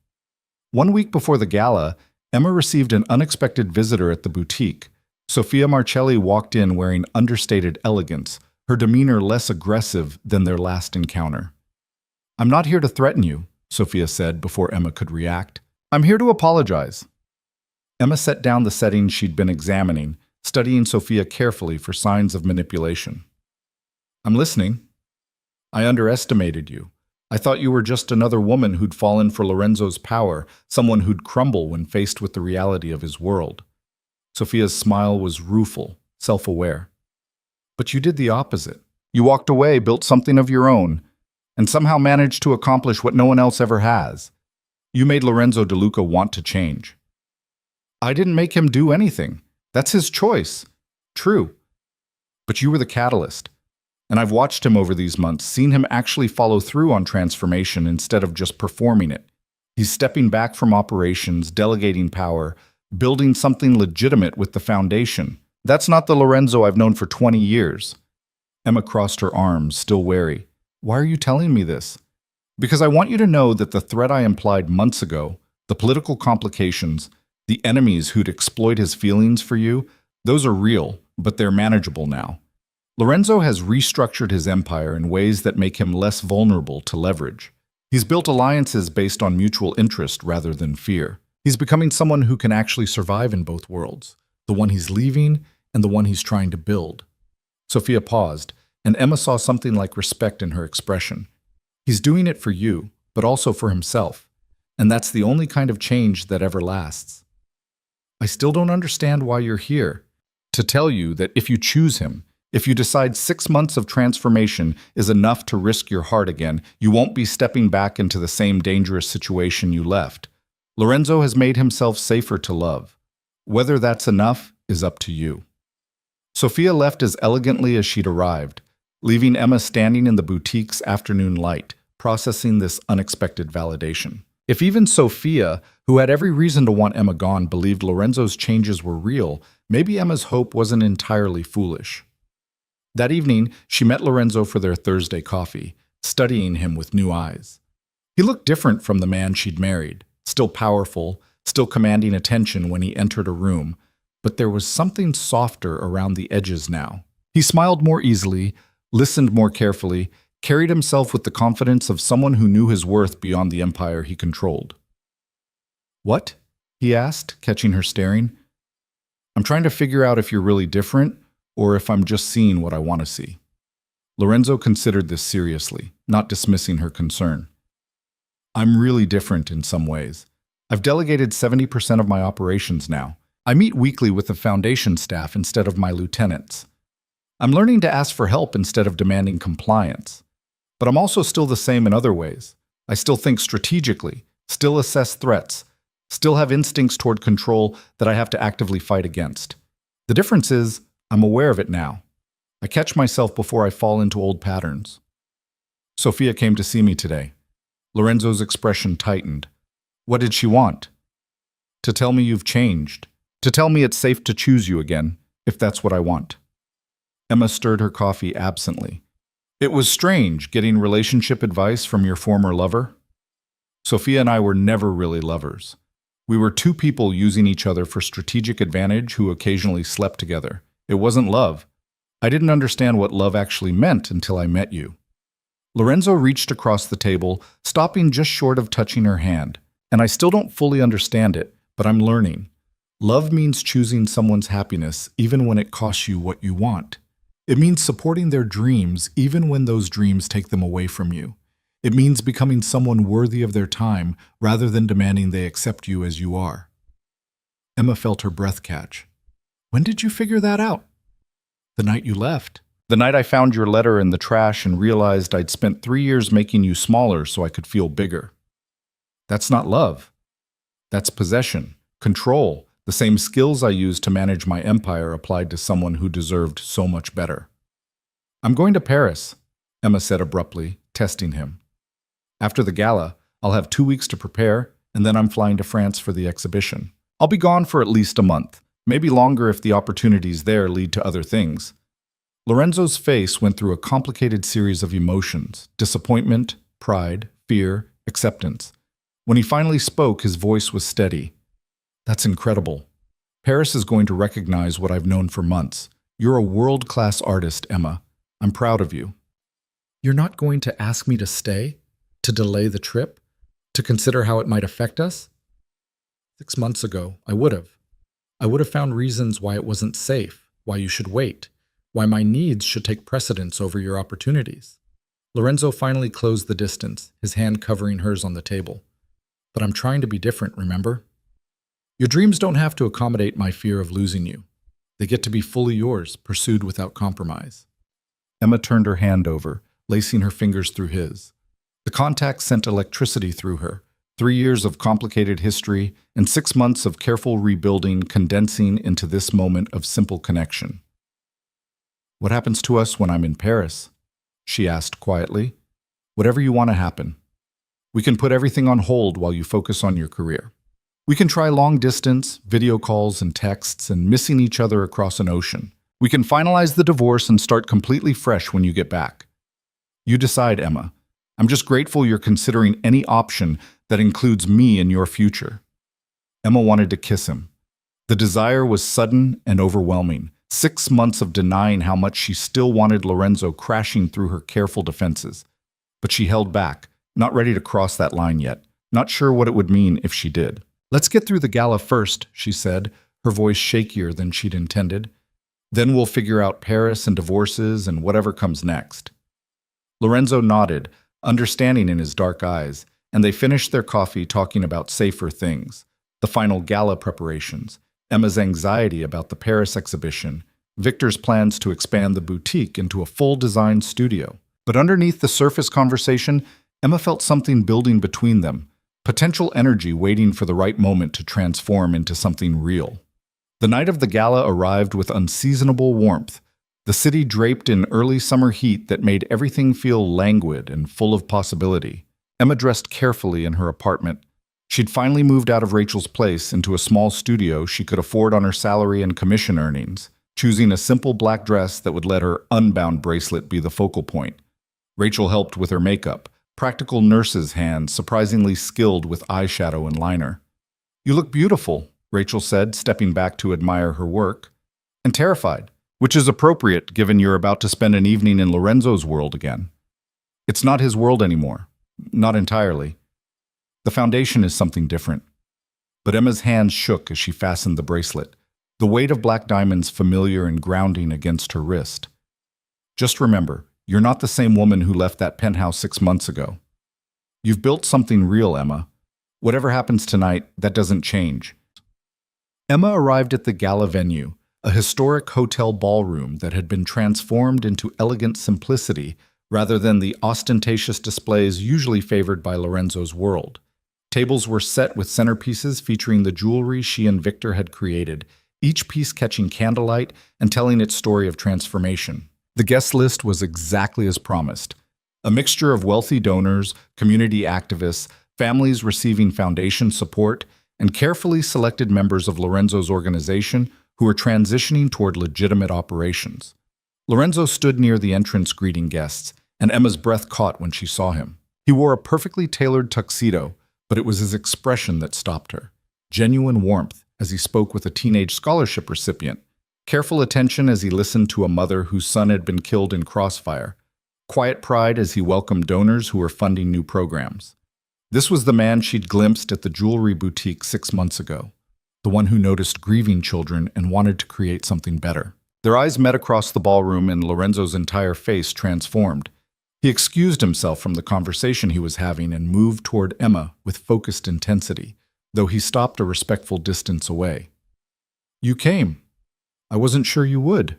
1 week before the gala, Emma received an unexpected visitor at the boutique. Sophia Marcelli walked in wearing understated elegance, her demeanor less aggressive than their last encounter. "I'm not here to threaten you," Sophia said before Emma could react. "I'm here to apologize." Emma set down the settings she'd been examining, studying Sophia carefully for signs of manipulation. "I'm listening. I underestimated you. I thought you were just another woman who'd fallen for Lorenzo's power, someone who'd crumble when faced with the reality of his world." Sophia's smile was rueful, self-aware. "But you did the opposite. You walked away, built something of your own, and somehow managed to accomplish what no one else ever has. You made Lorenzo De Luca want to change." "I didn't make him do anything. That's his choice." "True. But you were the catalyst. And I've watched him over these months, seen him actually follow through on transformation instead of just performing it. He's stepping back from operations, delegating power, building something legitimate with the foundation. That's not the Lorenzo I've known for 20 years. Emma crossed her arms, still wary. "Why are you telling me this?" "Because I want you to know that the threat I implied months ago, the political complications, the enemies who'd exploit his feelings for you, those are real, but they're manageable now. Lorenzo has restructured his empire in ways that make him less vulnerable to leverage. He's built alliances based on mutual interest rather than fear. He's becoming someone who can actually survive in both worlds, the one he's leaving and the one he's trying to build." Sophia paused, and Emma saw something like respect in her expression. "He's doing it for you, but also for himself, and that's the only kind of change that ever lasts." "I still don't understand why you're here." "To tell you that if you choose him, if you decide 6 months of transformation is enough to risk your heart again, you won't be stepping back into the same dangerous situation you left. Lorenzo has made himself safer to love. Whether that's enough is up to you." Sophia left as elegantly as she'd arrived, leaving Emma standing in the boutique's afternoon light, processing this unexpected validation. If even Sophia, who had every reason to want Emma gone, believed Lorenzo's changes were real, maybe Emma's hope wasn't entirely foolish. That evening, she met Lorenzo for their Thursday coffee, studying him with new eyes. He looked different from the man she'd married, still powerful, still commanding attention when he entered a room, but there was something softer around the edges now. He smiled more easily, listened more carefully, carried himself with the confidence of someone who knew his worth beyond the empire he controlled. "What?" he asked, catching her staring. "I'm trying to figure out if you're really different, or if I'm just seeing what I want to see." Lorenzo considered this seriously, not dismissing her concern. I'm really different in some ways. I've delegated 70% of my operations now. I meet weekly with the foundation staff instead of my lieutenants. I'm learning to ask for help instead of demanding compliance. But I'm also still the same in other ways. I still think strategically, still assess threats, still have instincts toward control that I have to actively fight against. The difference is, I'm aware of it now. I catch myself before I fall into old patterns. Sophia came to see me today. Lorenzo's expression tightened. What did she want? To tell me you've changed. To tell me it's safe to choose you again, if that's what I want. Emma stirred her coffee absently. It was strange getting relationship advice from your former lover. Sophia and I were never really lovers. We were two people using each other for strategic advantage who occasionally slept together. It wasn't love. I didn't understand what love actually meant until I met you. Lorenzo reached across the table, stopping just short of touching her hand. And I still don't fully understand it, but I'm learning. Love means choosing someone's happiness even when it costs you what you want. It means supporting their dreams even when those dreams take them away from you. It means becoming someone worthy of their time rather than demanding they accept you as you are. Emma felt her breath catch. When did you figure that out? The night you left. The night I found your letter in the trash and realized I'd spent 3 years making you smaller so I could feel bigger. That's not love. That's possession, control, the same skills I used to manage my empire applied to someone who deserved so much better. I'm going to Paris, Emma said abruptly, testing him. After the gala, I'll have 2 weeks to prepare, and then I'm flying to France for the exhibition. I'll be gone for at least a month, maybe longer if the opportunities there lead to other things. Lorenzo's face went through a complicated series of emotions: disappointment, pride, fear, acceptance. When he finally spoke, his voice was steady. That's incredible. Paris is going to recognize what I've known for months. You're a world-class artist, Emma. I'm proud of you. You're not going to ask me to stay? To delay the trip? To consider how it might affect us? 6 months ago, I would have. I would have found reasons why it wasn't safe, why you should wait, why my needs should take precedence over your opportunities. Lorenzo finally closed the distance, his hand covering hers on the table. But I'm trying to be different, remember? Your dreams don't have to accommodate my fear of losing you. They get to be fully yours, pursued without compromise. Emma turned her hand over, lacing her fingers through his. The contact sent electricity through her. 3 years of complicated history and 6 months of careful rebuilding condensing into this moment of simple connection. What happens to us when I'm in Paris? She asked quietly. Whatever you want to happen. We can put everything on hold while you focus on your career. We can try long distance, video calls and texts, and missing each other across an ocean. We can finalize the divorce and start completely fresh when you get back. You decide, Emma. I'm just grateful you're considering any option that includes me in your future. Emma wanted to kiss him. The desire was sudden and overwhelming. 6 months of denying how much she still wanted Lorenzo crashing through her careful defenses. But she held back, not ready to cross that line yet, not sure what it would mean if she did. Let's get through the gala first, she said, her voice shakier than she'd intended. Then we'll figure out Paris and divorces and whatever comes next. Lorenzo nodded, understanding in his dark eyes, and they finished their coffee talking about safer things, the final gala preparations, Emma's anxiety about the Paris exhibition, Victor's plans to expand the boutique into a full design studio. But underneath the surface conversation, Emma felt something building between them, potential energy waiting for the right moment to transform into something real. The night of the gala arrived with unseasonable warmth, the city draped in early summer heat that made everything feel languid and full of possibility. Emma dressed carefully in her apartment. She'd finally moved out of Rachel's place into a small studio she could afford on her salary and commission earnings, choosing a simple black dress that would let her unbound bracelet be the focal point. Rachel helped with her makeup, practical nurse's hands surprisingly skilled with eyeshadow and liner. You look beautiful, Rachel said, stepping back to admire her work. And terrified, which is appropriate given you're about to spend an evening in Lorenzo's world again. It's not his world anymore. Not entirely. The foundation is something different. But Emma's hands shook as she fastened the bracelet, the weight of black diamonds familiar and grounding against her wrist. Just remember, You're not the same woman who left that penthouse 6 months ago. You've built something real, Emma. Whatever happens tonight, that doesn't change. Emma arrived at the gala venue, a historic hotel ballroom that had been transformed into elegant simplicity rather than the ostentatious displays usually favored by Lorenzo's world. Tables were set with centerpieces featuring the jewelry she and Victor had created, each piece catching candlelight and telling its story of transformation. The guest list was exactly as promised. A mixture of wealthy donors, community activists, families receiving foundation support, and carefully selected members of Lorenzo's organization who were transitioning toward legitimate operations. Lorenzo stood near the entrance greeting guests, and Emma's breath caught when she saw him. He wore a perfectly tailored tuxedo, but it was his expression that stopped her. Genuine warmth as he spoke with a teenage scholarship recipient, careful attention as he listened to a mother whose son had been killed in crossfire, quiet pride as he welcomed donors who were funding new programs. This was the man she'd glimpsed at the jewelry boutique 6 months ago, the one who noticed grieving children and wanted to create something better. Their eyes met across the ballroom and Lorenzo's entire face transformed. He excused himself from the conversation he was having and moved toward Emma with focused intensity, though he stopped a respectful distance away. "You came. I wasn't sure you would."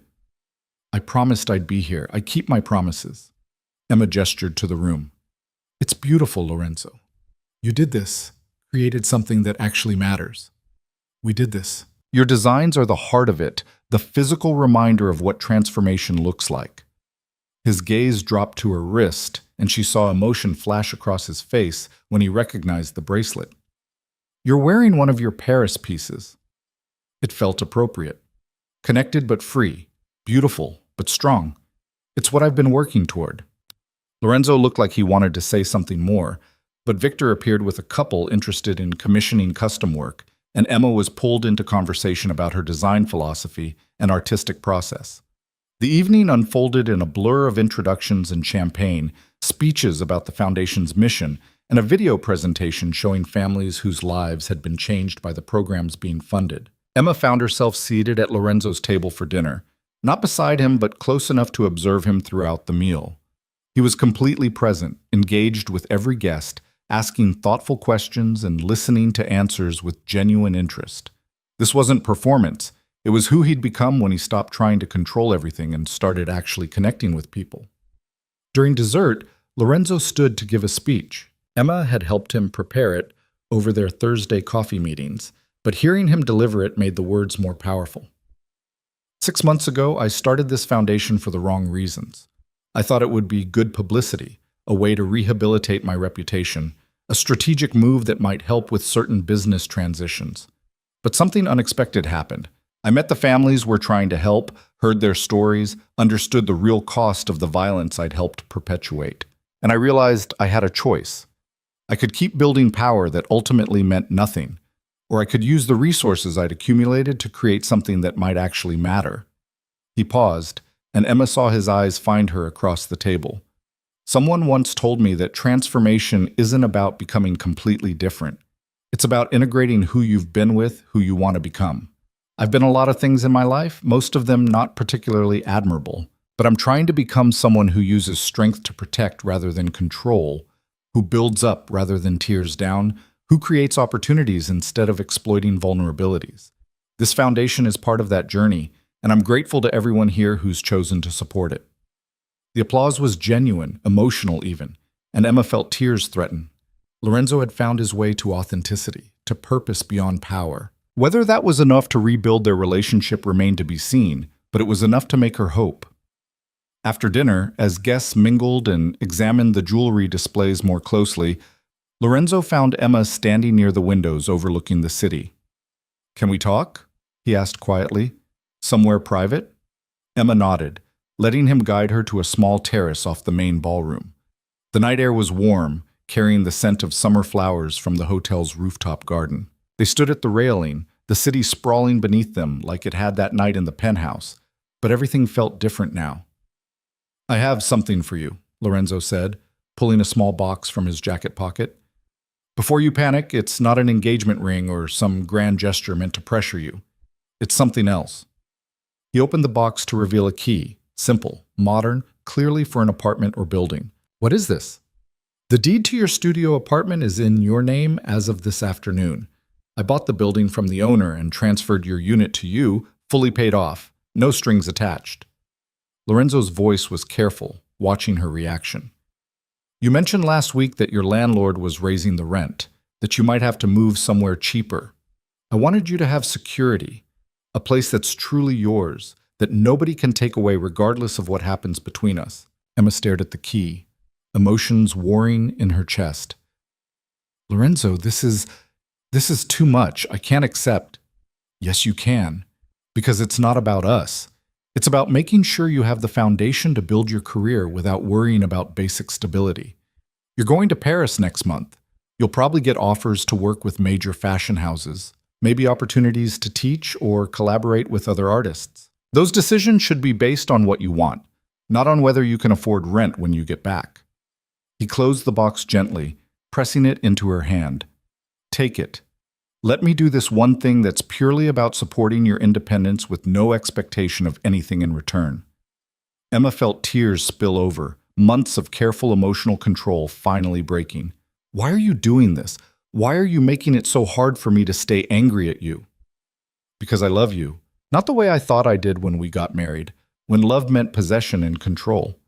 "I promised I'd be here. I keep my promises." Emma gestured to the room. "It's beautiful, Lorenzo. You did this, created something that actually matters. We did this. Your designs are the heart of it, the physical reminder of what transformation looks like." His gaze dropped to her wrist, and she saw emotion flash across his face when he recognized the bracelet. "You're wearing one of your Paris pieces." It felt appropriate. Connected but free, beautiful but strong. It's what I've been working toward. Lorenzo looked like he wanted to say something more, but Victor appeared with a couple interested in commissioning custom work, and Emma was pulled into conversation about her design philosophy and artistic process. The evening unfolded in a blur of introductions and champagne, speeches about the Foundation's mission, and a video presentation showing families whose lives had been changed by the programs being funded. Emma found herself seated at Lorenzo's table for dinner, not beside him but close enough to observe him throughout the meal. He was completely present, engaged with every guest, asking thoughtful questions and listening to answers with genuine interest. This wasn't performance. It was who he'd become when he stopped trying to control everything and started actually connecting with people. During dessert, Lorenzo stood to give a speech. Emma had helped him prepare it over their Thursday coffee meetings, but hearing him deliver it made the words more powerful. 6 months ago, I started this foundation for the wrong reasons. I thought it would be good publicity, a way to rehabilitate my reputation, a strategic move that might help with certain business transitions. But something unexpected happened. I met the families we're trying to help, heard their stories, understood the real cost of the violence I'd helped perpetuate. And I realized I had a choice. I could keep building power that ultimately meant nothing, or I could use the resources I'd accumulated to create something that might actually matter. He paused, and Emma saw his eyes find her across the table. Someone once told me that transformation isn't about becoming completely different. It's about integrating who you've been with, who you want to become. I've been a lot of things in my life, most of them not particularly admirable, but I'm trying to become someone who uses strength to protect rather than control, who builds up rather than tears down, who creates opportunities instead of exploiting vulnerabilities. This foundation is part of that journey, and I'm grateful to everyone here who's chosen to support it. The applause was genuine, emotional even, and Emma felt tears threaten. Lorenzo had found his way to authenticity, to purpose beyond power. Whether that was enough to rebuild their relationship remained to be seen, but it was enough to make her hope. After dinner, as guests mingled and examined the jewelry displays more closely, Lorenzo found Emma standing near the windows overlooking the city. "Can we talk?" he asked quietly. "Somewhere private?" Emma nodded, letting him guide her to a small terrace off the main ballroom. The night air was warm, carrying the scent of summer flowers from the hotel's rooftop garden. They stood at the railing, the city sprawling beneath them like it had that night in the penthouse, but everything felt different now. "I have something for you," Lorenzo said, pulling a small box from his jacket pocket. "Before you panic, it's not an engagement ring or some grand gesture meant to pressure you. It's something else." He opened the box to reveal a key, simple, modern, clearly for an apartment or building. What is this? The deed to your studio apartment is in your name as of this afternoon. I bought the building from the owner and transferred your unit to you, fully paid off, no strings attached. Lorenzo's voice was careful, watching her reaction. You mentioned last week that your landlord was raising the rent, that you might have to move somewhere cheaper. I wanted you to have security, a place that's truly yours, that nobody can take away regardless of what happens between us. Emma stared at the key, emotions warring in her chest. Lorenzo, this is too much. I can't accept. Yes, you can, because it's not about us. It's about making sure you have the foundation to build your career without worrying about basic stability. You're going to Paris next month. You'll probably get offers to work with major fashion houses, maybe opportunities to teach or collaborate with other artists. Those decisions should be based on what you want, not on whether you can afford rent when you get back. He closed the box gently, pressing it into her hand. Take it. Let me do this one thing that's purely about supporting your independence with no expectation of anything in return. Emma felt tears spill over, months of careful emotional control finally breaking. Why are you doing this? Why are you making it so hard for me to stay angry at you? Because I love you. Not the way I thought I did when we got married, when love meant possession and control.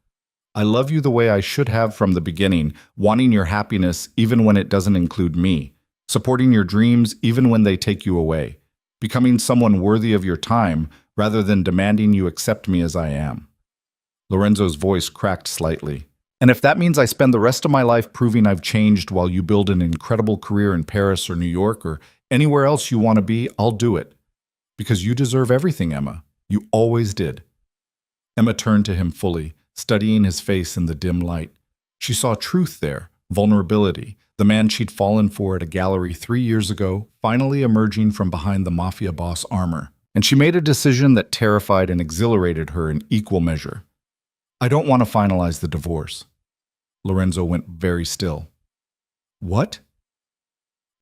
I love you the way I should have from the beginning, wanting your happiness even when it doesn't include me, supporting your dreams even when they take you away, becoming someone worthy of your time rather than demanding you accept me as I am. Lorenzo's voice cracked slightly. And if that means I spend the rest of my life proving I've changed while you build an incredible career in Paris or New York or anywhere else you want to be, I'll do it. Because you deserve everything, Emma. You always did. Emma turned to him fully, studying his face in the dim light. She saw truth there, vulnerability, the man she'd fallen for at a gallery 3 years ago, finally emerging from behind the Mafia boss armor. And she made a decision that terrified and exhilarated her in equal measure. I don't want to finalize the divorce. Lorenzo went very still. What?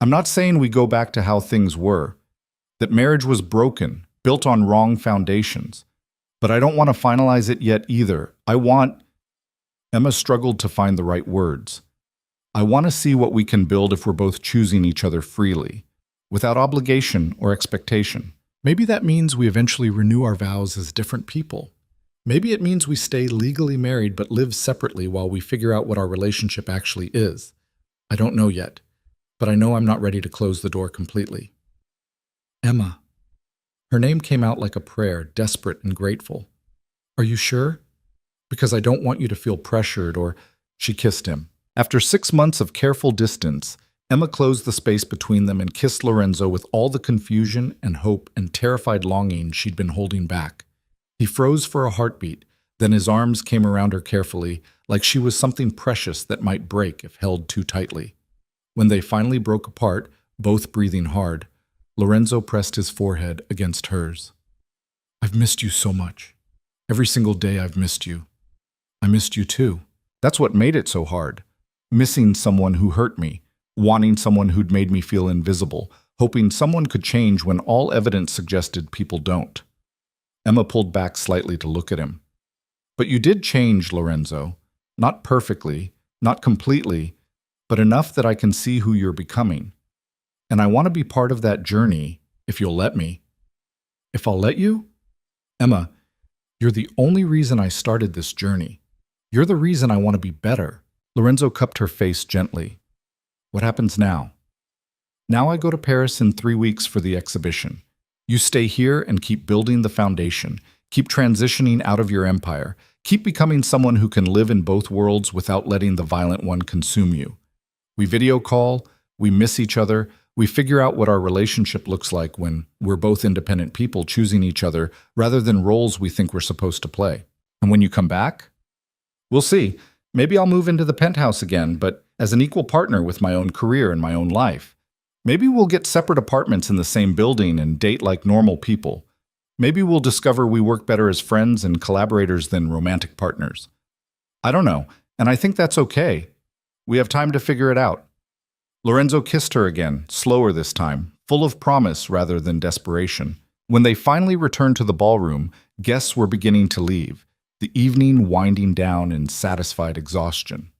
I'm not saying we go back to how things were, that marriage was broken, built on wrong foundations. But I don't want to finalize it yet either. Emma struggled to find the right words. I want to see what we can build if we're both choosing each other freely, without obligation or expectation. Maybe that means we eventually renew our vows as different people. Maybe it means we stay legally married but live separately while we figure out what our relationship actually is. I don't know yet, but I know I'm not ready to close the door completely. Emma. Her name came out like a prayer, desperate and grateful. Are you sure? Because I don't want you to feel pressured or... She kissed him. After 6 months of careful distance, Emma closed the space between them and kissed Lorenzo with all the confusion and hope and terrified longing she'd been holding back. He froze for a heartbeat, then his arms came around her carefully, like she was something precious that might break if held too tightly. When they finally broke apart, both breathing hard, Lorenzo pressed his forehead against hers. I've missed you so much. Every single day I've missed you. I missed you too. That's what made it so hard. Missing someone who hurt me, wanting someone who'd made me feel invisible, hoping someone could change when all evidence suggested people don't. Emma pulled back slightly to look at him. But you did change, Lorenzo. Not perfectly, not completely, but enough that I can see who you're becoming. And I want to be part of that journey, if you'll let me. If I'll let you? Emma, you're the only reason I started this journey. You're the reason I want to be better. Lorenzo cupped her face gently. What happens now? Now I go to Paris in 3 weeks for the exhibition. You stay here and keep building the foundation. Keep transitioning out of your empire. Keep becoming someone who can live in both worlds without letting the violent one consume you. We video call, we miss each other, we figure out what our relationship looks like when we're both independent people choosing each other rather than roles we think we're supposed to play. And when you come back? We'll see. Maybe I'll move into the penthouse again, but as an equal partner with my own career and my own life. Maybe we'll get separate apartments in the same building and date like normal people. Maybe we'll discover we work better as friends and collaborators than romantic partners. I don't know, and I think that's okay. We have time to figure it out. Lorenzo kissed her again, slower this time, full of promise rather than desperation. When they finally returned to the ballroom, guests were beginning to leave. the evening winding down in satisfied exhaustion.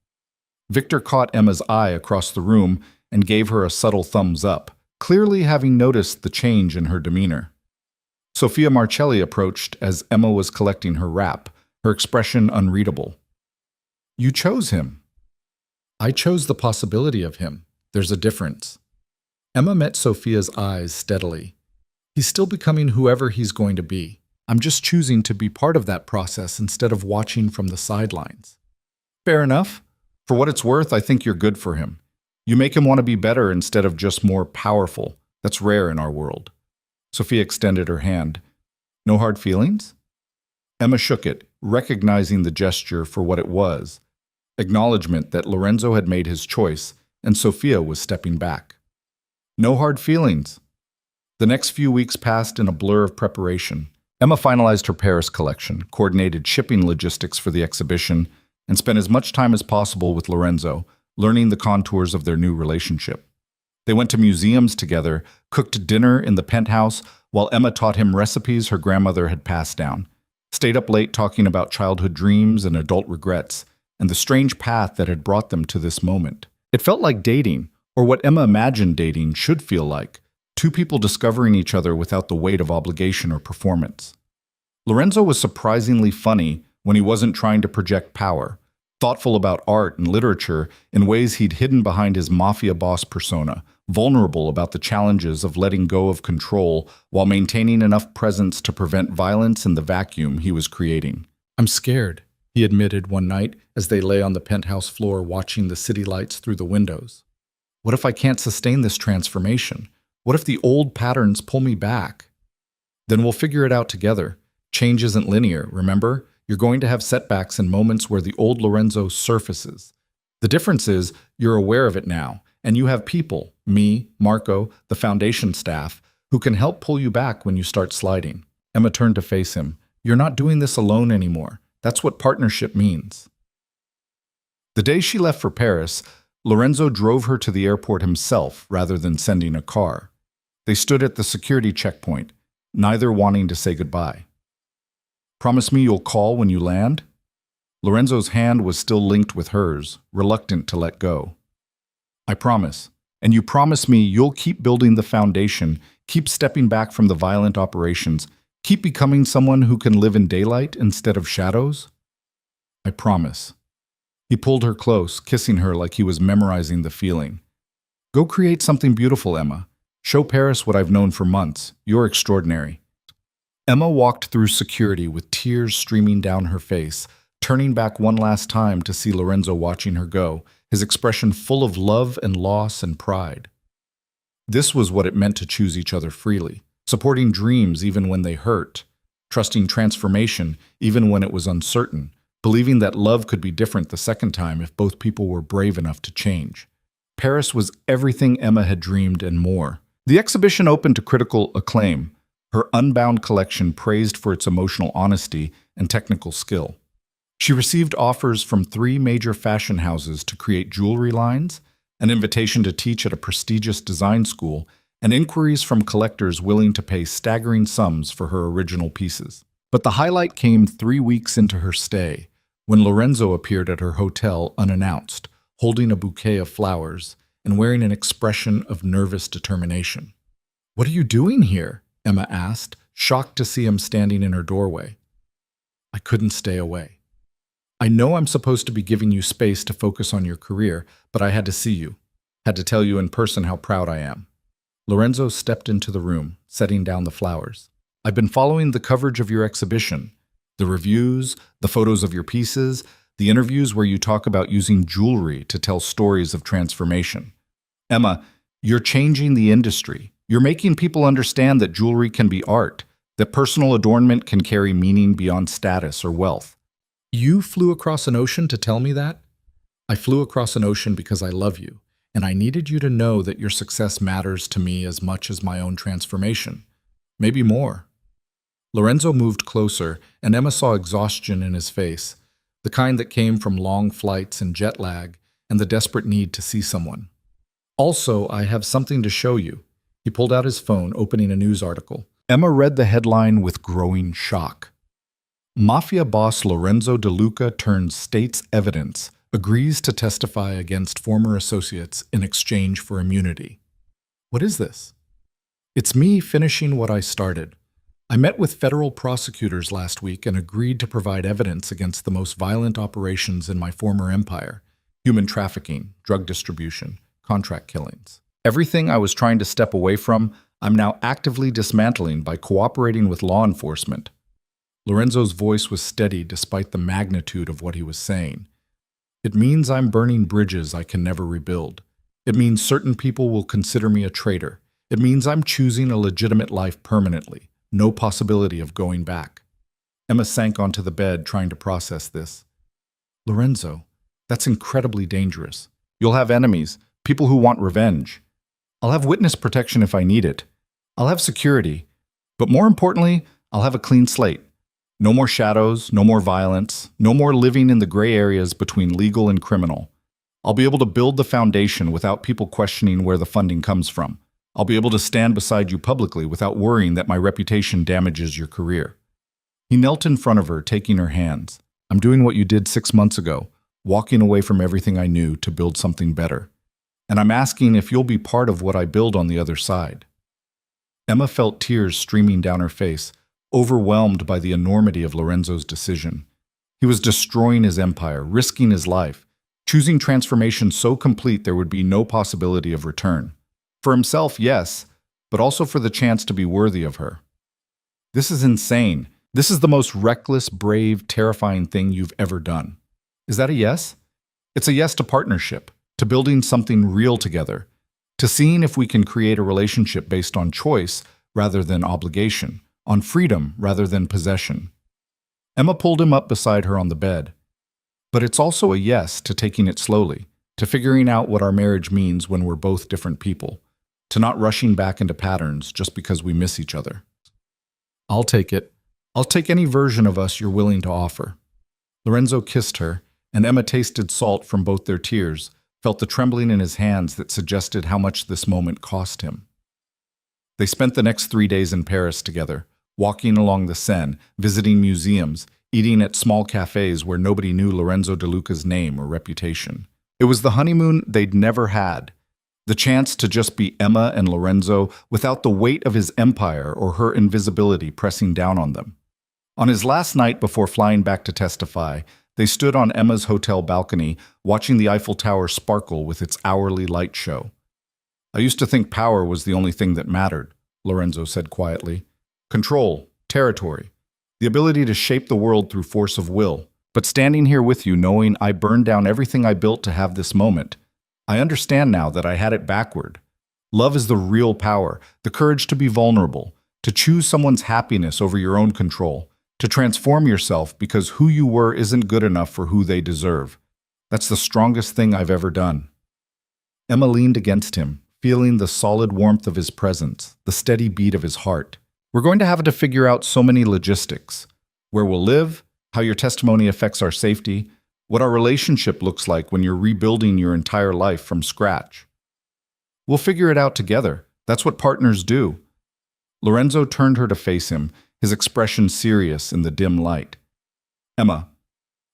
Victor caught Emma's eye across the room and gave her a subtle thumbs up, clearly having noticed the change in her demeanor. Sophia Marcelli approached as Emma was collecting her wrap, her expression unreadable. "You chose him." "I chose the possibility of him. There's a difference." Emma met Sophia's eyes steadily. "He's still becoming whoever he's going to be. I'm just choosing to be part of that process instead of watching from the sidelines." "Fair enough. For what it's worth, I think you're good for him. You make him want to be better instead of just more powerful. That's rare in our world." Sophia extended her hand. "No hard feelings?" Emma shook it, recognizing the gesture for what it was. Acknowledgement that Lorenzo had made his choice, and Sophia was stepping back. "No hard feelings." The next few weeks passed in a blur of preparation. Emma finalized her Paris collection, coordinated shipping logistics for the exhibition, and spent as much time as possible with Lorenzo, learning the contours of their new relationship. They went to museums together, cooked dinner in the penthouse, while Emma taught him recipes her grandmother had passed down, stayed up late talking about childhood dreams and adult regrets, and the strange path that had brought them to this moment. It felt like dating, or what Emma imagined dating should feel like, two people discovering each other without the weight of obligation or performance. Lorenzo was surprisingly funny when he wasn't trying to project power, thoughtful about art and literature in ways he'd hidden behind his mafia boss persona, vulnerable about the challenges of letting go of control while maintaining enough presence to prevent violence in the vacuum he was creating. "I'm scared," he admitted one night as they lay on the penthouse floor watching the city lights through the windows. "What if I can't sustain this transformation? What if the old patterns pull me back?" "Then we'll figure it out together. Change isn't linear, remember? You're going to have setbacks and moments where the old Lorenzo surfaces. The difference is you're aware of it now, and you have people, me, Marco, the foundation staff, who can help pull you back when you start sliding." Emma turned to face him. "You're not doing this alone anymore. That's what partnership means." The day she left for Paris, Lorenzo drove her to the airport himself rather than sending a car. They stood at the security checkpoint, neither wanting to say goodbye. "Promise me you'll call when you land?" Lorenzo's hand was still linked with hers, reluctant to let go. "I promise. And you promise me you'll keep building the foundation, keep stepping back from the violent operations, keep becoming someone who can live in daylight instead of shadows?" "I promise." He pulled her close, kissing her like he was memorizing the feeling. "Go create something beautiful, Emma. Show Paris what I've known for months. You're extraordinary." Emma walked through security with tears streaming down her face, turning back one last time to see Lorenzo watching her go, his expression full of love and loss and pride. This was what it meant to choose each other freely, supporting dreams even when they hurt, trusting transformation even when it was uncertain, believing that love could be different the second time if both people were brave enough to change. Paris was everything Emma had dreamed and more. The exhibition opened to critical acclaim, her unbound collection praised for its emotional honesty and technical skill. She received offers from 3 major fashion houses to create jewelry lines, an invitation to teach at a prestigious design school, and inquiries from collectors willing to pay staggering sums for her original pieces. But the highlight came 3 weeks into her stay, when Lorenzo appeared at her hotel unannounced, holding a bouquet of flowers and wearing an expression of nervous determination. "What are you doing here?" Emma asked, shocked to see him standing in her doorway. "I couldn't stay away. I know I'm supposed to be giving you space to focus on your career, but I had to see you, had to tell you in person how proud I am." Lorenzo stepped into the room, setting down the flowers. "I've been following the coverage of your exhibition, the reviews, the photos of your pieces, the interviews where you talk about using jewelry to tell stories of transformation. Emma, you're changing the industry. You're making people understand that jewelry can be art, that personal adornment can carry meaning beyond status or wealth." "You flew across an ocean to tell me that?" "I flew across an ocean because I love you, and I needed you to know that your success matters to me as much as my own transformation. Maybe more." Lorenzo moved closer, and Emma saw exhaustion in his face, the kind that came from long flights and jet lag, and the desperate need to see someone. "Also, I have something to show you." He pulled out his phone, opening a news article. Emma read the headline with growing shock. Mafia boss Lorenzo De Luca turns state's evidence, agrees to testify against former associates in exchange for immunity. What is this? It's me finishing what I started. I met with federal prosecutors last week and agreed to provide evidence against the most violent operations in my former empire: human trafficking, drug distribution, contract killings. Everything I was trying to step away from, I'm now actively dismantling by cooperating with law enforcement. Lorenzo's voice was steady despite the magnitude of what he was saying. It means I'm burning bridges I can never rebuild. It means certain people will consider me a traitor. It means I'm choosing a legitimate life permanently. No possibility of going back. Emma sank onto the bed, trying to process this. Lorenzo, that's incredibly dangerous. You'll have enemies, people who want revenge. I'll have witness protection if I need it. I'll have security. But more importantly, I'll have a clean slate. No more shadows, no more violence, no more living in the gray areas between legal and criminal. I'll be able to build the foundation without people questioning where the funding comes from. I'll be able to stand beside you publicly without worrying that my reputation damages your career. He knelt in front of her, taking her hands. I'm doing what you did 6 months ago, walking away from everything I knew to build something better. And I'm asking if you'll be part of what I build on the other side. Emma felt tears streaming down her face, overwhelmed by the enormity of Lorenzo's decision. He was destroying his empire, risking his life, choosing transformation so complete there would be no possibility of return. For himself, yes, but also for the chance to be worthy of her. This is insane. This is the most reckless, brave, terrifying thing you've ever done. Is that a yes? It's a yes to partnership, to building something real together, to seeing if we can create a relationship based on choice rather than obligation, on freedom rather than possession. Emma pulled him up beside her on the bed. But it's also a yes to taking it slowly, to figuring out what our marriage means when we're both different people, to not rushing back into patterns just because we miss each other. I'll take it. I'll take any version of us you're willing to offer. Lorenzo kissed her, and Emma tasted salt from both their tears, felt the trembling in his hands that suggested how much this moment cost him. They spent the next 3 days in Paris together, walking along the Seine, visiting museums, eating at small cafes where nobody knew Lorenzo De Luca's name or reputation. It was the honeymoon they'd never had. The chance to just be Emma and Lorenzo without the weight of his empire or her invisibility pressing down on them. On his last night before flying back to testify, they stood on Emma's hotel balcony, watching the Eiffel Tower sparkle with its hourly light show. I used to think power was the only thing that mattered, Lorenzo said quietly. Control, territory, the ability to shape the world through force of will. But standing here with you, knowing I burned down everything I built to have this moment, I understand now that I had it backward. Love is the real power, the courage to be vulnerable, to choose someone's happiness over your own control, to transform yourself because who you were isn't good enough for who they deserve. That's the strongest thing I've ever done. Emma leaned against him, feeling the solid warmth of his presence, the steady beat of his heart. We're going to have to figure out so many logistics. Where we'll live, how your testimony affects our safety, what our relationship looks like when you're rebuilding your entire life from scratch. We'll figure it out together. That's what partners do. Lorenzo turned her to face him, his expression serious in the dim light. Emma,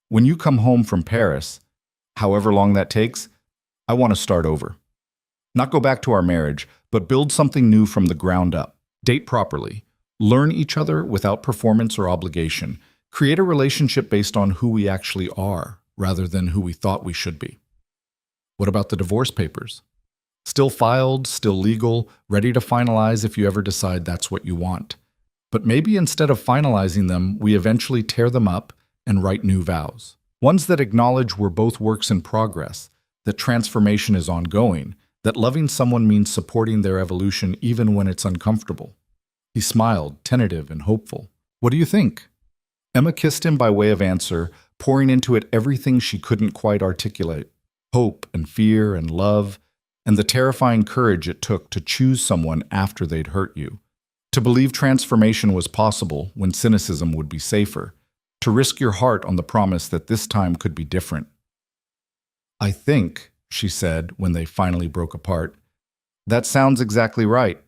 when you come home from Paris, however long that takes, I want to start over. Not go back to our marriage, but build something new from the ground up. Date properly. Learn each other without performance or obligation. Create a relationship based on who we actually are, rather than who we thought we should be. What about the divorce papers? Still filed, still legal, ready to finalize if you ever decide that's what you want. But maybe instead of finalizing them, we eventually tear them up and write new vows. Ones that acknowledge we're both works in progress, that transformation is ongoing, that loving someone means supporting their evolution even when it's uncomfortable. He smiled, tentative and hopeful. What do you think? Emma kissed him by way of answer, pouring into it everything she couldn't quite articulate. Hope and fear and love, and the terrifying courage it took to choose someone after they'd hurt you. To believe transformation was possible when cynicism would be safer. To risk your heart on the promise that this time could be different. I think, she said when they finally broke apart, that sounds exactly right.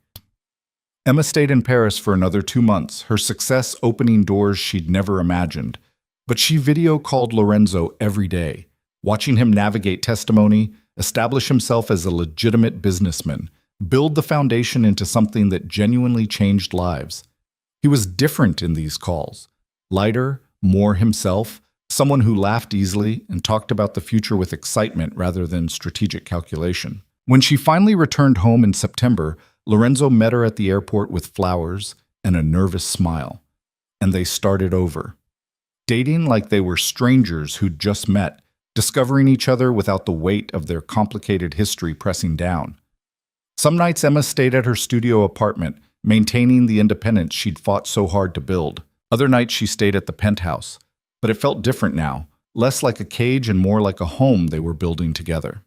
Emma stayed in Paris for another 2 months, her success opening doors she'd never imagined. But she video called Lorenzo every day, watching him navigate testimony, establish himself as a legitimate businessman, build the foundation into something that genuinely changed lives. He was different in these calls, lighter, more himself, someone who laughed easily and talked about the future with excitement rather than strategic calculation. When she finally returned home in September, Lorenzo met her at the airport with flowers and a nervous smile, and they started over. Dating like they were strangers who'd just met, discovering each other without the weight of their complicated history pressing down. Some nights Emma stayed at her studio apartment, maintaining the independence she'd fought so hard to build. Other nights she stayed at the penthouse, but it felt different now, less like a cage and more like a home they were building together.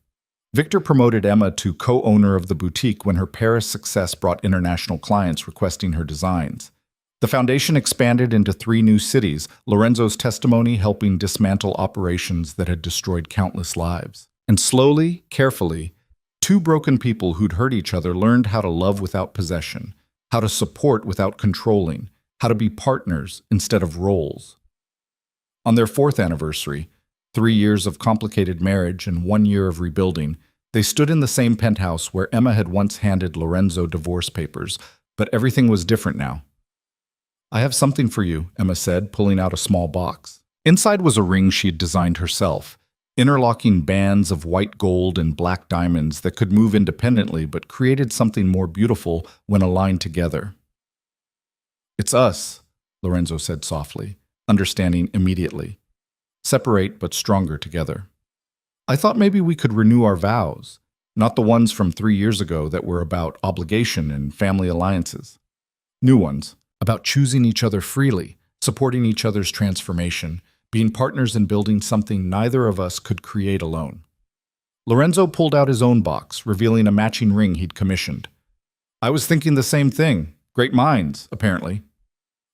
Victor promoted Emma to co-owner of the boutique when her Paris success brought international clients requesting her designs. The foundation expanded into 3 new cities, Lorenzo's testimony helping dismantle operations that had destroyed countless lives. And slowly, carefully, 2 broken people who'd hurt each other learned how to love without possession, how to support without controlling, how to be partners instead of roles. On their 4th anniversary, 3 years of complicated marriage and 1 year of rebuilding, they stood in the same penthouse where Emma had once handed Lorenzo divorce papers, but everything was different now. "I have something for you," Emma said, pulling out a small box. Inside was a ring she had designed herself, interlocking bands of white gold and black diamonds that could move independently but created something more beautiful when aligned together. "It's us," Lorenzo said softly, understanding immediately. "Separate but stronger together. I thought maybe we could renew our vows, not the ones from 3 years ago that were about obligation and family alliances. New ones, about choosing each other freely, supporting each other's transformation, being partners in building something neither of us could create alone." Lorenzo pulled out his own box, revealing a matching ring he'd commissioned. "I was thinking the same thing. Great minds, apparently."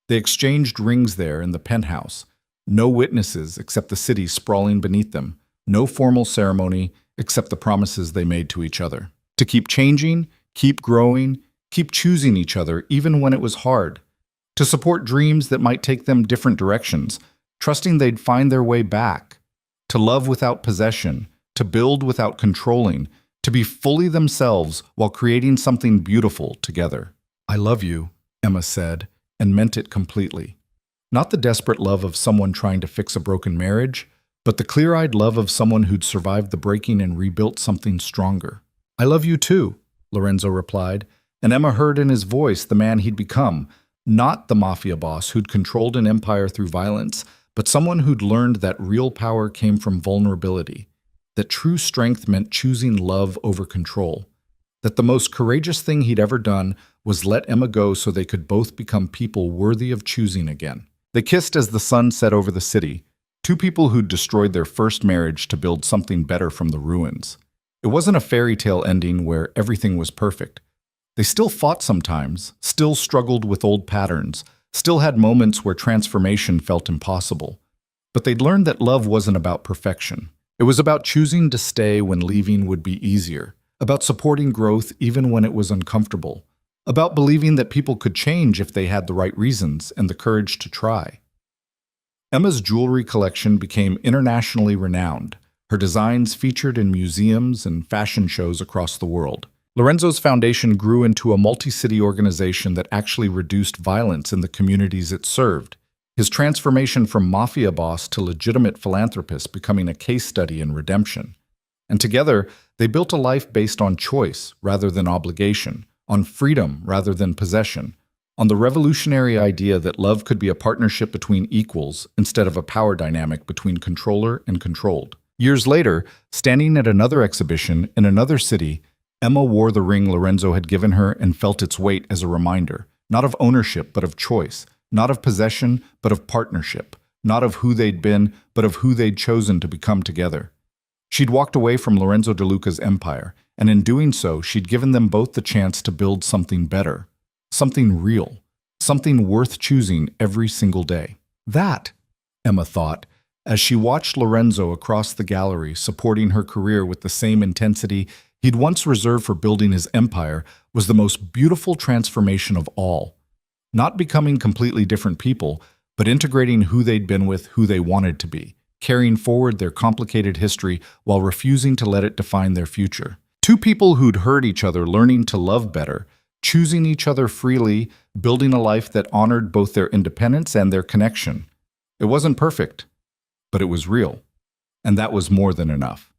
They exchanged rings there in the penthouse. No witnesses except the city sprawling beneath them. No formal ceremony except the promises they made to each other. To keep changing, keep growing, keep choosing each other even when it was hard. To support dreams that might take them different directions, trusting they'd find their way back. To love without possession, to build without controlling, to be fully themselves while creating something beautiful together. "I love you," Emma said, and meant it completely. Not the desperate love of someone trying to fix a broken marriage, but the clear-eyed love of someone who'd survived the breaking and rebuilt something stronger. "I love you too," Lorenzo replied, and Emma heard in his voice the man he'd become, not the mafia boss who'd controlled an empire through violence, but someone who'd learned that real power came from vulnerability, that true strength meant choosing love over control, that the most courageous thing he'd ever done was let Emma go so they could both become people worthy of choosing again. They kissed as the sun set over the city, 2 people who'd destroyed their first marriage to build something better from the ruins. It wasn't a fairy tale ending where everything was perfect. They still fought sometimes, still struggled with old patterns, still had moments where transformation felt impossible. But they'd learned that love wasn't about perfection. It was about choosing to stay when leaving would be easier, about supporting growth even when it was uncomfortable, about believing that people could change if they had the right reasons and the courage to try. Emma's jewelry collection became internationally renowned, her designs featured in museums and fashion shows across the world. Lorenzo's foundation grew into a multi-city organization that actually reduced violence in the communities it served, his transformation from mafia boss to legitimate philanthropist becoming a case study in redemption. And together, they built a life based on choice rather than obligation, on freedom rather than possession, on the revolutionary idea that love could be a partnership between equals instead of a power dynamic between controller and controlled. Years later, standing at another exhibition in another city, Emma wore the ring Lorenzo had given her and felt its weight as a reminder, not of ownership but of choice, not of possession but of partnership, not of who they'd been but of who they'd chosen to become together. She'd walked away from Lorenzo De Luca's empire, and in doing so, she'd given them both the chance to build something better, something real, something worth choosing every single day. That, Emma thought, as she watched Lorenzo across the gallery supporting her career with the same intensity he'd once reserved for building his empire was the most beautiful transformation of all. Not becoming completely different people, but integrating who they'd been with who they wanted to be, carrying forward their complicated history while refusing to let it define their future. Two people who'd hurt each other learning to love better, choosing each other freely, building a life that honored both their independence and their connection. It wasn't perfect, but it was real. And that was more than enough.